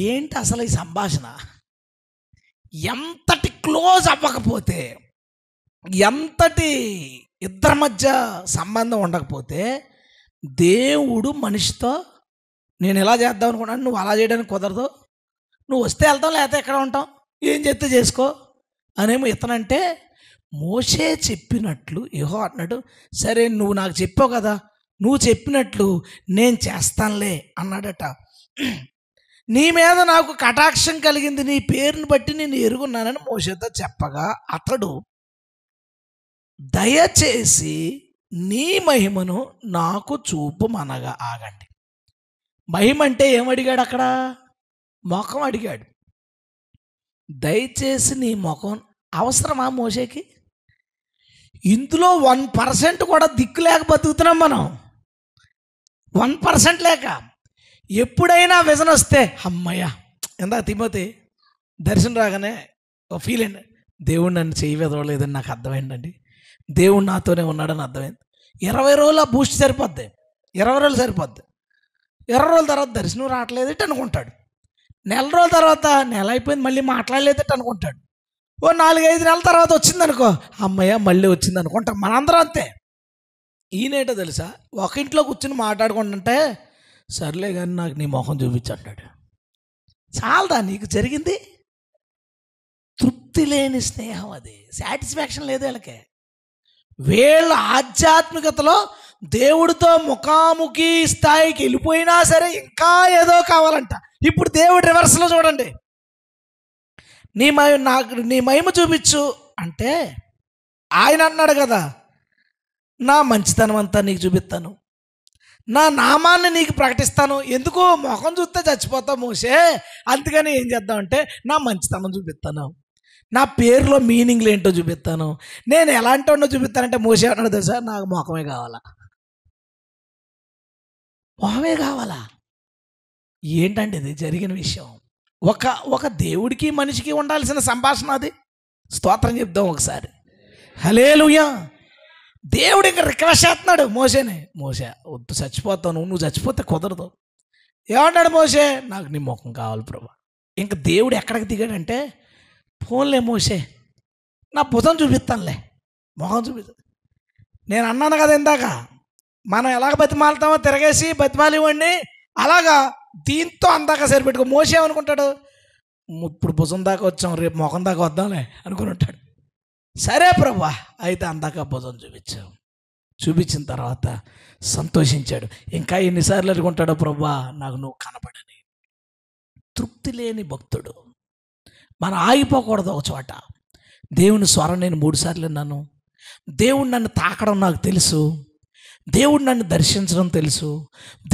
ఏంటి అసలు ఈ సంభాషణ? ఎంతటి క్లోజ్ అవ్వకపోతే, ఎంతటి ఇద్దరి మధ్య సంబంధం ఉండకపోతే దేవుడు మనిషితో నేను ఎలా చేద్దాం అనుకున్నాను, నువ్వు అలా చేయడానికి కుదరదు, నువ్వు వస్తే వెళ్తాం లేకపోతే ఎక్కడ ఉంటాం, ఏం చేస్తే చేసుకో అనేమో ఇతనంటే, మోషే చెప్పినట్లు యెహోవా అన్నాడు, సరే నువ్వు నాకు చెప్పావు కదా, నువ్వు చెప్పినట్లు నేను చేస్తానులే అన్నాడట. నీ మీద నాకు కటాక్షం కలిగింది, నీ పేరుని బట్టి నేను ఎరుగున్నానని మోషేతో చెప్పగా అతడు దయచేసి నీ మహిమను నాకు చూపుమనగా. ఆగండి, మహిమ అంటే ఏమడిగాడు అక్కడ? ముఖం అడిగాడు. దయచేసి నీ ముఖం అవసరమా మోషేకి? ఇందులో 1% కూడా దిక్కు లేక బతుకుతున్నాం మనం. 1% లేక. ఎప్పుడైనా విజన్ వస్తే అమ్మయ్య, ఇందాక తిమోతి దర్శనం రాగానే ఒక ఫీల్ అండి, దేవుడు నన్ను చెయ్యి వెదవలేదని నాకు అర్థమైందండి, దేవుడు నాతోనే ఉన్నాడని అర్థమైంది. 20 రోజులు ఆ బూస్ట్ సరిపోద్ది, 20 రోజులు సరిపోద్ది. 20 రోజుల తర్వాత దర్శనం రావట్లేదట అనుకుంటాడు. నెల రోజుల తర్వాత నెల అయిపోయింది మళ్ళీ మాట్లాడలేదట అనుకుంటాడు. ఓ 4-5 నెలల తర్వాత వచ్చిందనుకో, అమ్మయ్య మళ్ళీ వచ్చింది అనుకుంటాం. మనందరం అంతే. ఈయనేటో తెలుసా, ఒక ఇంట్లో కూర్చుని మాట్లాడుకుంటుంటే సర్లే కానీ నాకు నీ మొహం చూపించంటాడు. చాలదా నీకు జరిగింది? తృప్తి లేని స్నేహం అది, సాటిస్ఫాక్షన్ లేదు వీళ్ళకి. వీళ్ళ ఆధ్యాత్మికతలో దేవుడితో ముఖాముఖి స్థాయికి వెళ్ళిపోయినా సరే ఇంకా ఏదో కావాలంట. ఇప్పుడు దేవుడు రివర్స్లో చూడండి, నీ మహిమ చూపించు అంటే ఆయన అన్నాడు కదా, నా మంచితనం అంతా నీకు చూపిస్తాను, నా నామాన్ని నీకు ప్రకటిస్తాను. ఎందుకు ముఖం చూస్తే చచ్చిపోతావు మోసే, అందుకని ఏం చేద్దామంటే నా మంచితనం చూపిస్తాను, నా పేరులో మీనింగ్లు ఏంటో చూపిస్తాను, నేను ఎలాంటి వాడినో చూపిస్తానంటే మోసే అన్నాడు తెలుసా, నాకు ముఖమే కావాలా, మొహమే కావాలా. ఏంటంటే ఇది జరిగిన విషయం. ఒక దేవుడికి మనిషికి ఉండాల్సిన సంభాషణ అది. స్తోత్రం చెప్దాం ఒకసారి, హల్లెలూయా. దేవుడు ఇంకా రిక్వెస్ట్ చేస్తున్నాడు మోసేని, మోసే వద్దు చచ్చిపోతాను, నువ్వు చచ్చిపోతే కుదరదు. ఏమన్నాడు మోసే, నాకు నీ ముఖం కావాలి ప్రభు. ఇంకా దేవుడు ఎక్కడికి దిగాడంటే, ఫోన్లే మోసే నా భుజం చూపిస్తానులే, మొహం చూపిస్తాను. నేను అన్నాను కదా ఇందాక, మనం ఎలాగ బతిమాలుతామో తిరగేసి బతిమాలి ఇవ్వండి, అలాగా దీంతో అందాక సరిపెట్టుకో. మోసే అనుకుంటాడు, ఇప్పుడు భుజం దాకా వచ్చాం, రేపు ముఖం దాకా వద్దాంలే అనుకుని ఉంటాడు. సరే ప్రభా అయితే అందాక భుజం చూపించాం. చూపించిన తర్వాత సంతోషించాడు. ఇంకా ఎన్నిసార్లు అనుకుంటాడో, ప్రభా నాకు నువ్వు కనపడని. తృప్తి లేని భక్తుడు. మనం ఆగిపోకూడదు ఒక చోట. దేవుని స్వరం నేను 3 సార్లు విన్నాను, దేవుడు నన్ను తాకడం నాకు తెలుసు, దేవుడు నన్ను దర్శించడం తెలుసు,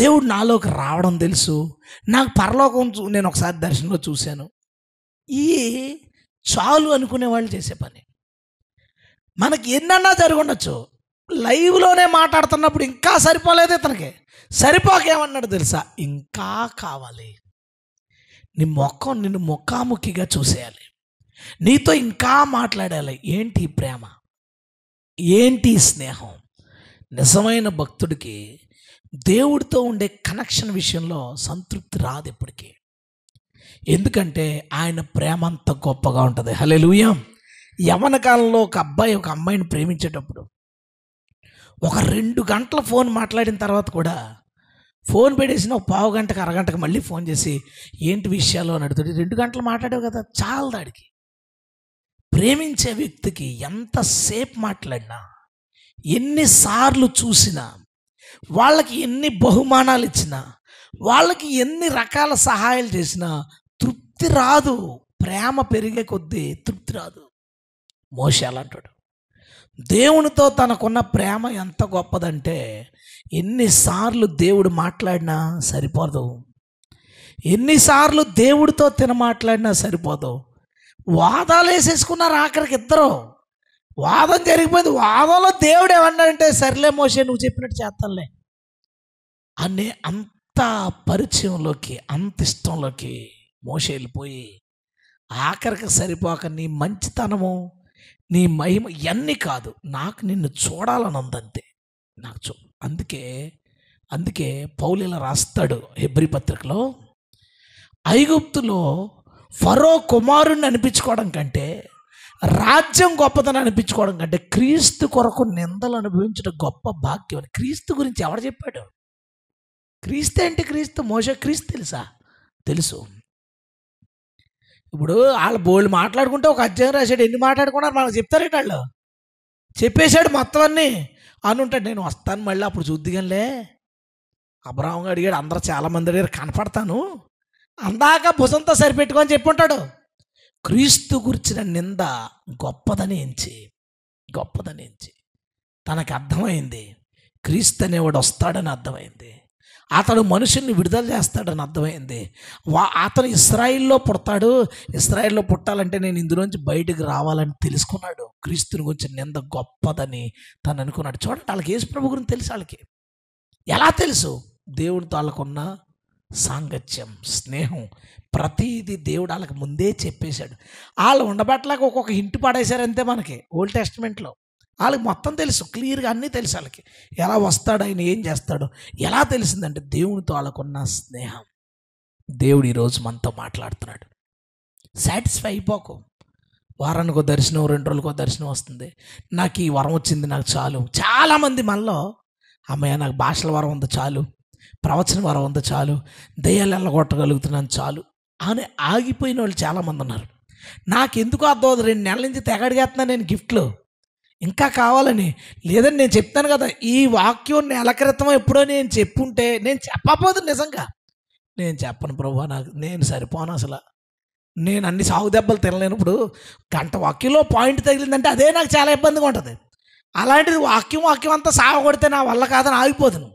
దేవుడు నాలోకి రావడం తెలుసు, నాకు పరలోకం నేను ఒకసారి దర్శనంలో చూశాను. ఈ చాలు అనుకునే వాళ్ళు చేసే పని. మనకి ఎన్నన్నా జరిగి ఉండొచ్చు, లైవ్లోనే మాట్లాడుతున్నప్పుడు ఇంకా సరిపోలేదు ఇతనికి. సరిపోకేమన్నాడు తెలుసా, ఇంకా కావాలి, నీ ముఖం నిన్ను ముఖాముఖిగా చూసేయాలి, నీతో ఇంకా మాట్లాడాలి. ఏంటి ప్రేమ, ఏంటి స్నేహం. నిజమైన భక్తుడికి దేవుడితో ఉండే కనెక్షన్ విషయంలో సంతృప్తి రాదు ఎప్పటికీ. ఎందుకంటే ఆయన ప్రేమ అంత గొప్పగా ఉంటుంది. హల్లెలూయా. యవ్వన కాలంలో ఒక అబ్బాయి ఒక అమ్మాయిని ప్రేమించేటప్పుడు ఒక 2 గంటల ఫోన్ మాట్లాడిన తర్వాత కూడా ఫోన్ పెట్టేసిన ఒక పావు గంటకు అరగంటకు మళ్ళీ ఫోన్ చేసి ఏంటి విషయాలు అని అడుగుతాడు. 2 గంటలు మాట్లాడావు కదా, చాలు దాడికి. ప్రేమించే వ్యక్తికి ఎంతసేపు మాట్లాడినా, ఎన్నిసార్లు చూసినా, వాళ్ళకి ఎన్ని బహుమానాలు ఇచ్చినా, వాళ్ళకి ఎన్ని రకాల సహాయాలు చేసినా తృప్తి రాదు. ప్రేమ పెరిగే కొద్దీ తృప్తి రాదు. మోషే అలాంటాడు. దేవునితో తనకున్న ప్రేమ ఎంత గొప్పదంటే ఎన్నిసార్లు దేవుడు మాట్లాడినా సరిపోదు, ఎన్నిసార్లు దేవుడితో మాట్లాడినా సరిపోదు. వాదాలు వేసేసుకున్నారు ఆఖరికి ఇద్దరు. వాదం జరిగిపోయింది. వాదంలో దేవుడు ఏమన్నాడంటే సర్లే మోషే నువ్వు చెప్పినట్టు చేస్తానులే అనే అంత పరిచయంలోకి, అంత ఇష్టంలోకి మోషే వెళ్ళిపోయి ఆఖరికి సరిపోక నీ మంచితనము, నీ మహిమ ఇవన్నీ కాదు, నాకు నిన్ను చూడాలని ఉందంతే, నాకు అందుకే పౌలు ఇలా రాస్తాడు హెబ్రీ పత్రికలో, ఐగుప్తులో ఫరో కుమారుణ్ణి అనిపించుకోవడం కంటే, రాజ్యం గొప్పదని అనిపించుకోవడం కంటే క్రీస్తు కొరకు నిందలు అనుభవించడం గొప్ప భాగ్యం అని క్రీస్తు గురించి ఎవరు చెప్పాడు? క్రీస్తు ఏంటి? క్రీస్తు మోషే క్రీస్తు తెలుసు. ఇప్పుడు వాళ్ళు బోల్డ్ మాట్లాడుకుంటే ఒక అధ్యాయం రాశాడు, ఎన్ని మాట్లాడుకున్నారు మనకు చెప్తారేంటి? వాళ్ళు చెప్పేశాడు మొత్తం అన్నీ అని ఉంటాడు. నేను వస్తాను మళ్ళీ అప్పుడు చూద్దిగానిలే, అబ్రాహం అడిగాడు, అందరూ చాలామంది అడిగారు, కనపడతాను, అందాక భుజంతో సరిపెట్టుకొని చెప్పుంటాడు. క్రీస్తు గురించిన నింద గొప్పదని ఎంచి తనకు అర్థమైంది. క్రీస్తు అనేవాడు వస్తాడని అర్థమైంది. అతడు మనుషుల్ని విడుదల చేస్తాడని అర్థమైంది. అతను ఇశ్రాయిల్లో పుడతాడు, ఇశ్రాయిల్లో పుట్టాలంటే నేను ఇందులోంచి బయటకు రావాలని తెలుసుకున్నాడు. క్రీస్తుని గురించి నింద గొప్పదని తను అనుకున్నాడు. చూడండి, వాళ్ళకి యేసు ప్రభు గురించి తెలుసు. వాళ్ళకి ఎలా తెలుసు? దేవుడితో వాళ్ళకున్న సాంగత్యం, స్నేహం, ప్రతిదీ దేవుడు వాళ్ళకి ముందే చెప్పేశాడు. వాళ్ళు ఉండబట్టలేక ఒక్కొక్క హింట్ పడేశారంతే. మనకి ఓల్డ్ టెస్ట్మెంట్లో వాళ్ళకి మొత్తం తెలుసు, క్లియర్గా అన్నీ తెలుసు. వాళ్ళకి ఎలా వస్తాడు, ఆయన ఏం చేస్తాడో ఎలా తెలిసిందంటే దేవునితో వాళ్ళకున్న స్నేహం. దేవుడు ఈరోజు మనతో మాట్లాడుతున్నాడు. సాటిస్ఫై అయిపోకు. వారానికో దర్శనం, 2 రోజులకో దర్శనం వస్తుంది. నాకు ఈ వరం వచ్చింది, నాకు చాలు. చాలామంది మనలో అమ్మయ్య నాకు భాషల వరం ఉంది చాలు, ప్రవచన వరం ఉంది చాలు, దయ్యాలు ఎల్లగొట్టగలుగుతున్నాను చాలు అని ఆగిపోయిన వాళ్ళు చాలామంది ఉన్నారు. నాకెందుకు అర్థం అవుతుంది, 2 నెలల నుంచి తెగడిగేస్తున్నాను నేను గిఫ్ట్లు, ఇంకా కావాలని. లేదని నేను చెప్తాను కదా, ఈ వాక్యం నెల క్రితం ఎప్పుడో నేను చెప్పుంటే, నేను చెప్పకపోదు నిజంగా. నేను చెప్పను ప్రభు, నేను సరిపోను అసలు. నేను అన్ని సాగు దెబ్బలు తినలేనప్పుడు గంట వాక్యంలో పాయింట్ తగిలిందంటే అదే నాకు చాలా ఇబ్బందిగా ఉంటుంది. అలాంటిది వాక్యం అంతా సాగ కొడితే నా వల్ల కాదని ఆగిపోదును.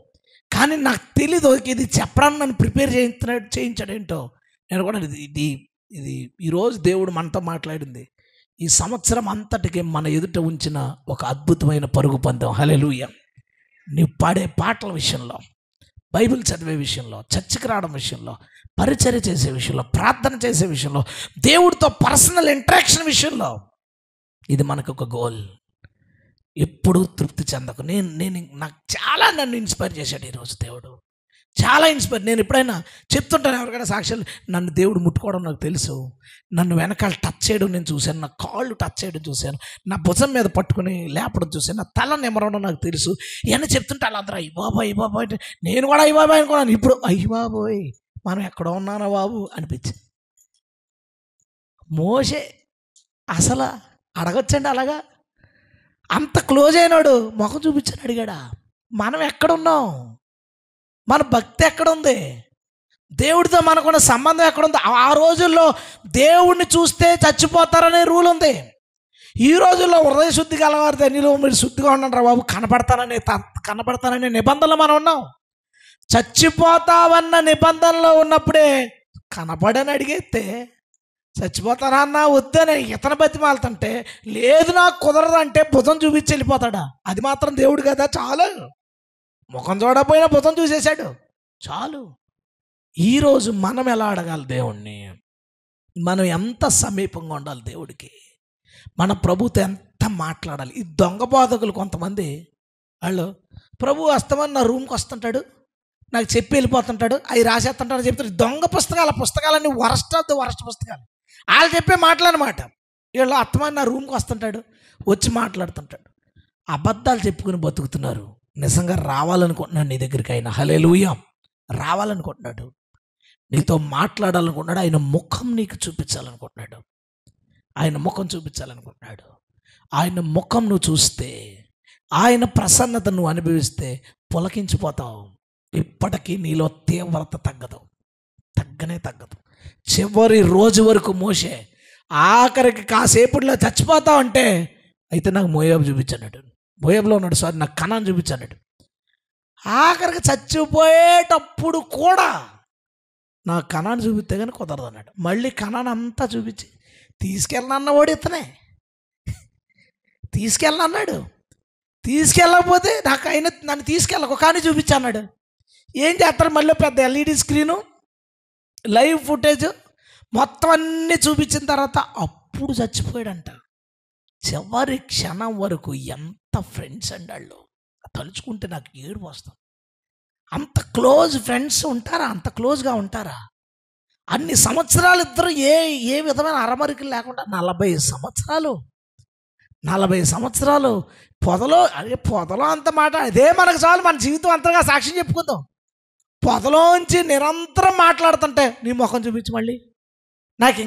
కానీ నాకు తెలీదు ఇది చెప్పడానికి నన్ను ప్రిపేర్ చేయించాడేంటో. నేను కూడా ఇది ఈరోజు దేవుడు మనతో మాట్లాడింది ఈ సంవత్సరం అంతటికి మన ఎదుట ఉంచిన ఒక అద్భుతమైన పరుగు పందెం. హల్లెలూయా. నీవు పాడే పాటల విషయంలో, బైబిల్ చదివే విషయంలో, చర్చికి రావడం విషయంలో, పరిచర్య చేసే విషయంలో, ప్రార్థన చేసే విషయంలో, దేవుడితో పర్సనల్ ఇంటరాక్షన్ విషయంలో ఇది మనకు ఒక గోల్. ఎప్పుడూ తృప్తి చెందకు. నాకు చాలా నన్ను ఇన్స్పైర్ చేశాడు ఈరోజు దేవుడు, చాలా ఇన్స్పైర్. నేను ఎప్పుడైనా చెప్తుంటాను ఎవరికైనా సాక్ష్యాలు, నన్ను దేవుడు ముట్టుకోవడం నాకు తెలుసు, నన్ను వెనకాల టచ్ చేయడం నేను చూశాను, నా కాళ్ళు టచ్ చేయడం చూశాను, నా భుజం మీద పట్టుకుని లేపడం చూశాను, నా తల నిమరడం నాకు తెలుసు. ఇవన్నీ చెప్తుంటే వాళ్ళందరూ అయ్యి బాబోయ్ అంటే నేను కూడా అయ్యి బాబాయ్ అనుకున్నాను. ఇప్పుడు అయ్యి బాబోయ్ మనం ఎక్కడ ఉన్నానా బాబు అనిపించింది. మోషే అసలు అడగొచ్చండి అలాగా, అంత క్లోజ్ అయినాడు, ముఖం చూపించని అడిగాడా? మనం ఎక్కడున్నాం? మన భక్తి ఎక్కడుంది? దేవుడితో మనకున్న సంబంధం ఎక్కడుంది? ఆ రోజుల్లో దేవుడిని చూస్తే చచ్చిపోతారనే రూల్ ఉంది. ఈ రోజుల్లో హృదయ శుద్ధి కలవారు ధన్యులు, మీరు శుద్ధిగా ఉండండి రా బాబు, కనపడతాననే నిబంధనలు మనం ఉన్నాం. చచ్చిపోతావన్న నిబంధనలో ఉన్నప్పుడే కనపడని అడిగేస్తే చచ్చిపోతానా అన్నా వద్దని ఇతను బతిమాలుతుంటే, లేదు నాకు కుదరదంటే భుజం చూపించి వెళ్ళిపోతాడా? అది మాత్రం దేవుడు కదా, చాలు. ముఖం చూడకపోయినా భుజం చూసేశాడు, చాలు. ఈరోజు మనం ఎలా అడగాలి దేవుణ్ణి? మనం ఎంత సమీపంగా ఉండాలి దేవుడికి? మన ప్రభుతో ఎంత మాట్లాడాలి? ఈ దొంగ బోధకులు కొంతమంది వాళ్ళు ప్రభు వస్తామని నా రూమ్కి వస్తుంటాడు, నాకు చెప్పి వెళ్ళిపోతుంటాడు, అవి రాసేస్తుంటాడు చెప్తాడు. దొంగ పుస్తకాలన్నీ వరస్ట్ పుస్తకాలు, వాళ్ళు చెప్పే మాటలన్నమాట. వీళ్ళు అత్తమని నా రూమ్కి వస్తుంటాడు, వచ్చి మాట్లాడుతుంటాడు. అబద్ధాలు చెప్పుకుని బతుకుతున్నారు. నిజంగా రావాలనుకుంటున్నాడు నీ దగ్గరికి ఆయన. హల్లెలూయా. రావాలనుకుంటున్నాడు, నీతో మాట్లాడాలనుకుంటున్నాడు, ఆయన ముఖం నీకు చూపించాలనుకుంటున్నాడు, ఆయన ముఖం చూపించాలనుకుంటున్నాడు. ఆయన ముఖం నువ్వు చూస్తే, ఆయన ప్రసన్నత నువ్వు అనుభవిస్తే పులకించిపోతావు. ఇప్పటికీ నీలో తీవ్రత తగ్గనే తగ్గదు. చివరి రోజు వరకు మోషే ఆఖరికి కాసేపులో చచ్చిపోతావు అంటే, అయితే నాకు మోయాబు చూపించాడు, మోయాబులో ఉన్నాడు, సారీ నాకు కనాను చూపించాడు. ఆఖరికి చచ్చిపోయేటప్పుడు కూడా నా కనాను చూపిస్తే కానీ కుదరదు అన్నాడు. మళ్ళీ కనాను అంతా చూపించి తీసుకెళ్ళనన్న వాడు ఇతనే, తీసుకెళ్ళనన్నాడు. తీసుకెళ్ళకపోతే నాకు ఆయన నన్ను తీసుకెళ్ళకు కానీ చూపించన్నాడు. ఏం చేస్తారు? మళ్ళీ పెద్ద ఎల్ఈడి స్క్రీను, లైవ్ ఫుటేజ్ మొత్తం అన్నీ చూపించిన తర్వాత అప్పుడు చచ్చిపోయాడంట. చివరి క్షణం వరకు ఎంత ఫ్రెండ్స్ అండి వాళ్ళు. తలుచుకుంటే నాకు ఏడుపు వస్తుంది. అంత క్లోజ్ ఫ్రెండ్స్ ఉంటారా? అంత క్లోజ్గా ఉంటారా? అన్ని సంవత్సరాలు ఇద్దరు ఏ విధమైన అరమరికలు లేకుండా 40 సంవత్సరాలు పొదలో అంత మాట, అదే మనకు చాలు. మన జీవితం అంతగా సాక్ష్యం చెప్పుకుందాం. పొదలోంచి నిరంతరం మాట్లాడుతుంటే నీ ముఖం చూపించి మళ్ళీ నాకు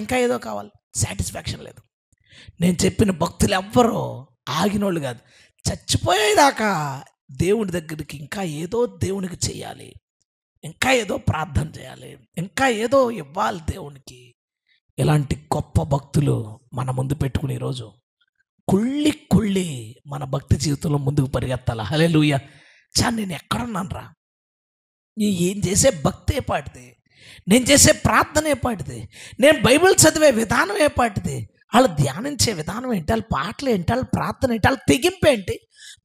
ఇంకా ఏదో కావాలి, సాటిస్ఫాక్షన్ లేదు. నేను చెప్పిన భక్తులు ఎవ్వరూ ఆగినోళ్ళు కాదు. చచ్చిపోయేదాకా దేవుని దగ్గరికి ఇంకా ఏదో దేవునికి చేయాలి, ఇంకా ఏదో ప్రార్థన చేయాలి, ఇంకా ఏదో ఇవ్వాలి దేవునికి. ఇలాంటి గొప్ప భక్తులు మన ముందు పెట్టుకుని ఈరోజు కుళ్ళి మన భక్తి జీవితంలో ముందుకు పరిగెత్తాలి. హల్లెలూయా. నేను ఎక్కడున్నాను రా? ఏం చేసే భక్తి ఏ పాటిది, నేను చేసే ప్రార్థన ఏ పాటిది, నేను బైబిల్ చదివే విధానం ఏ పాటిది, వాళ్ళు ధ్యానించే విధానం ఏంటి, వాళ్ళ పాటలు ఏంటి, వాళ్ళ ప్రార్థన ఏంటి, వాళ్ళ తెగింపు ఏంటి,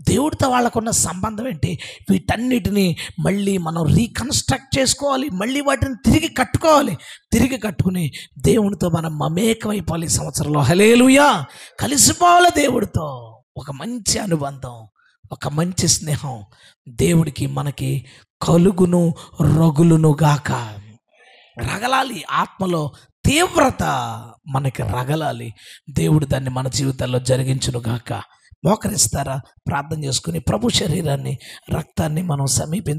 దేవుడితో వాళ్ళకున్న సంబంధం ఏంటి? వీటన్నిటిని మళ్ళీ మనం రీకన్స్ట్రక్ట్ చేసుకోవాలి, మళ్ళీ వాటిని తిరిగి కట్టుకోవాలి. తిరిగి కట్టుకుని దేవునితో మనం మమేకమైపోవాలి. ఈ సంవత్సరంలో హల్లెలూయా కలిసిపోవాలి దేవుడితో. ఒక మంచి అనుబంధం, ఒక మంచి స్నేహం దేవుడికి మనకి కలుగును రగులును గాక. రగలాలి, ఆత్మలో తీవ్రత మనకి రగలాలి. దేవుడు దాన్ని మన జీవితాల్లో జరిగించును గాక. మోకరిస్తారా? ప్రార్థన చేసుకుని ప్రభు శరీరాన్ని రక్తాన్ని మనం సమీపించాలి.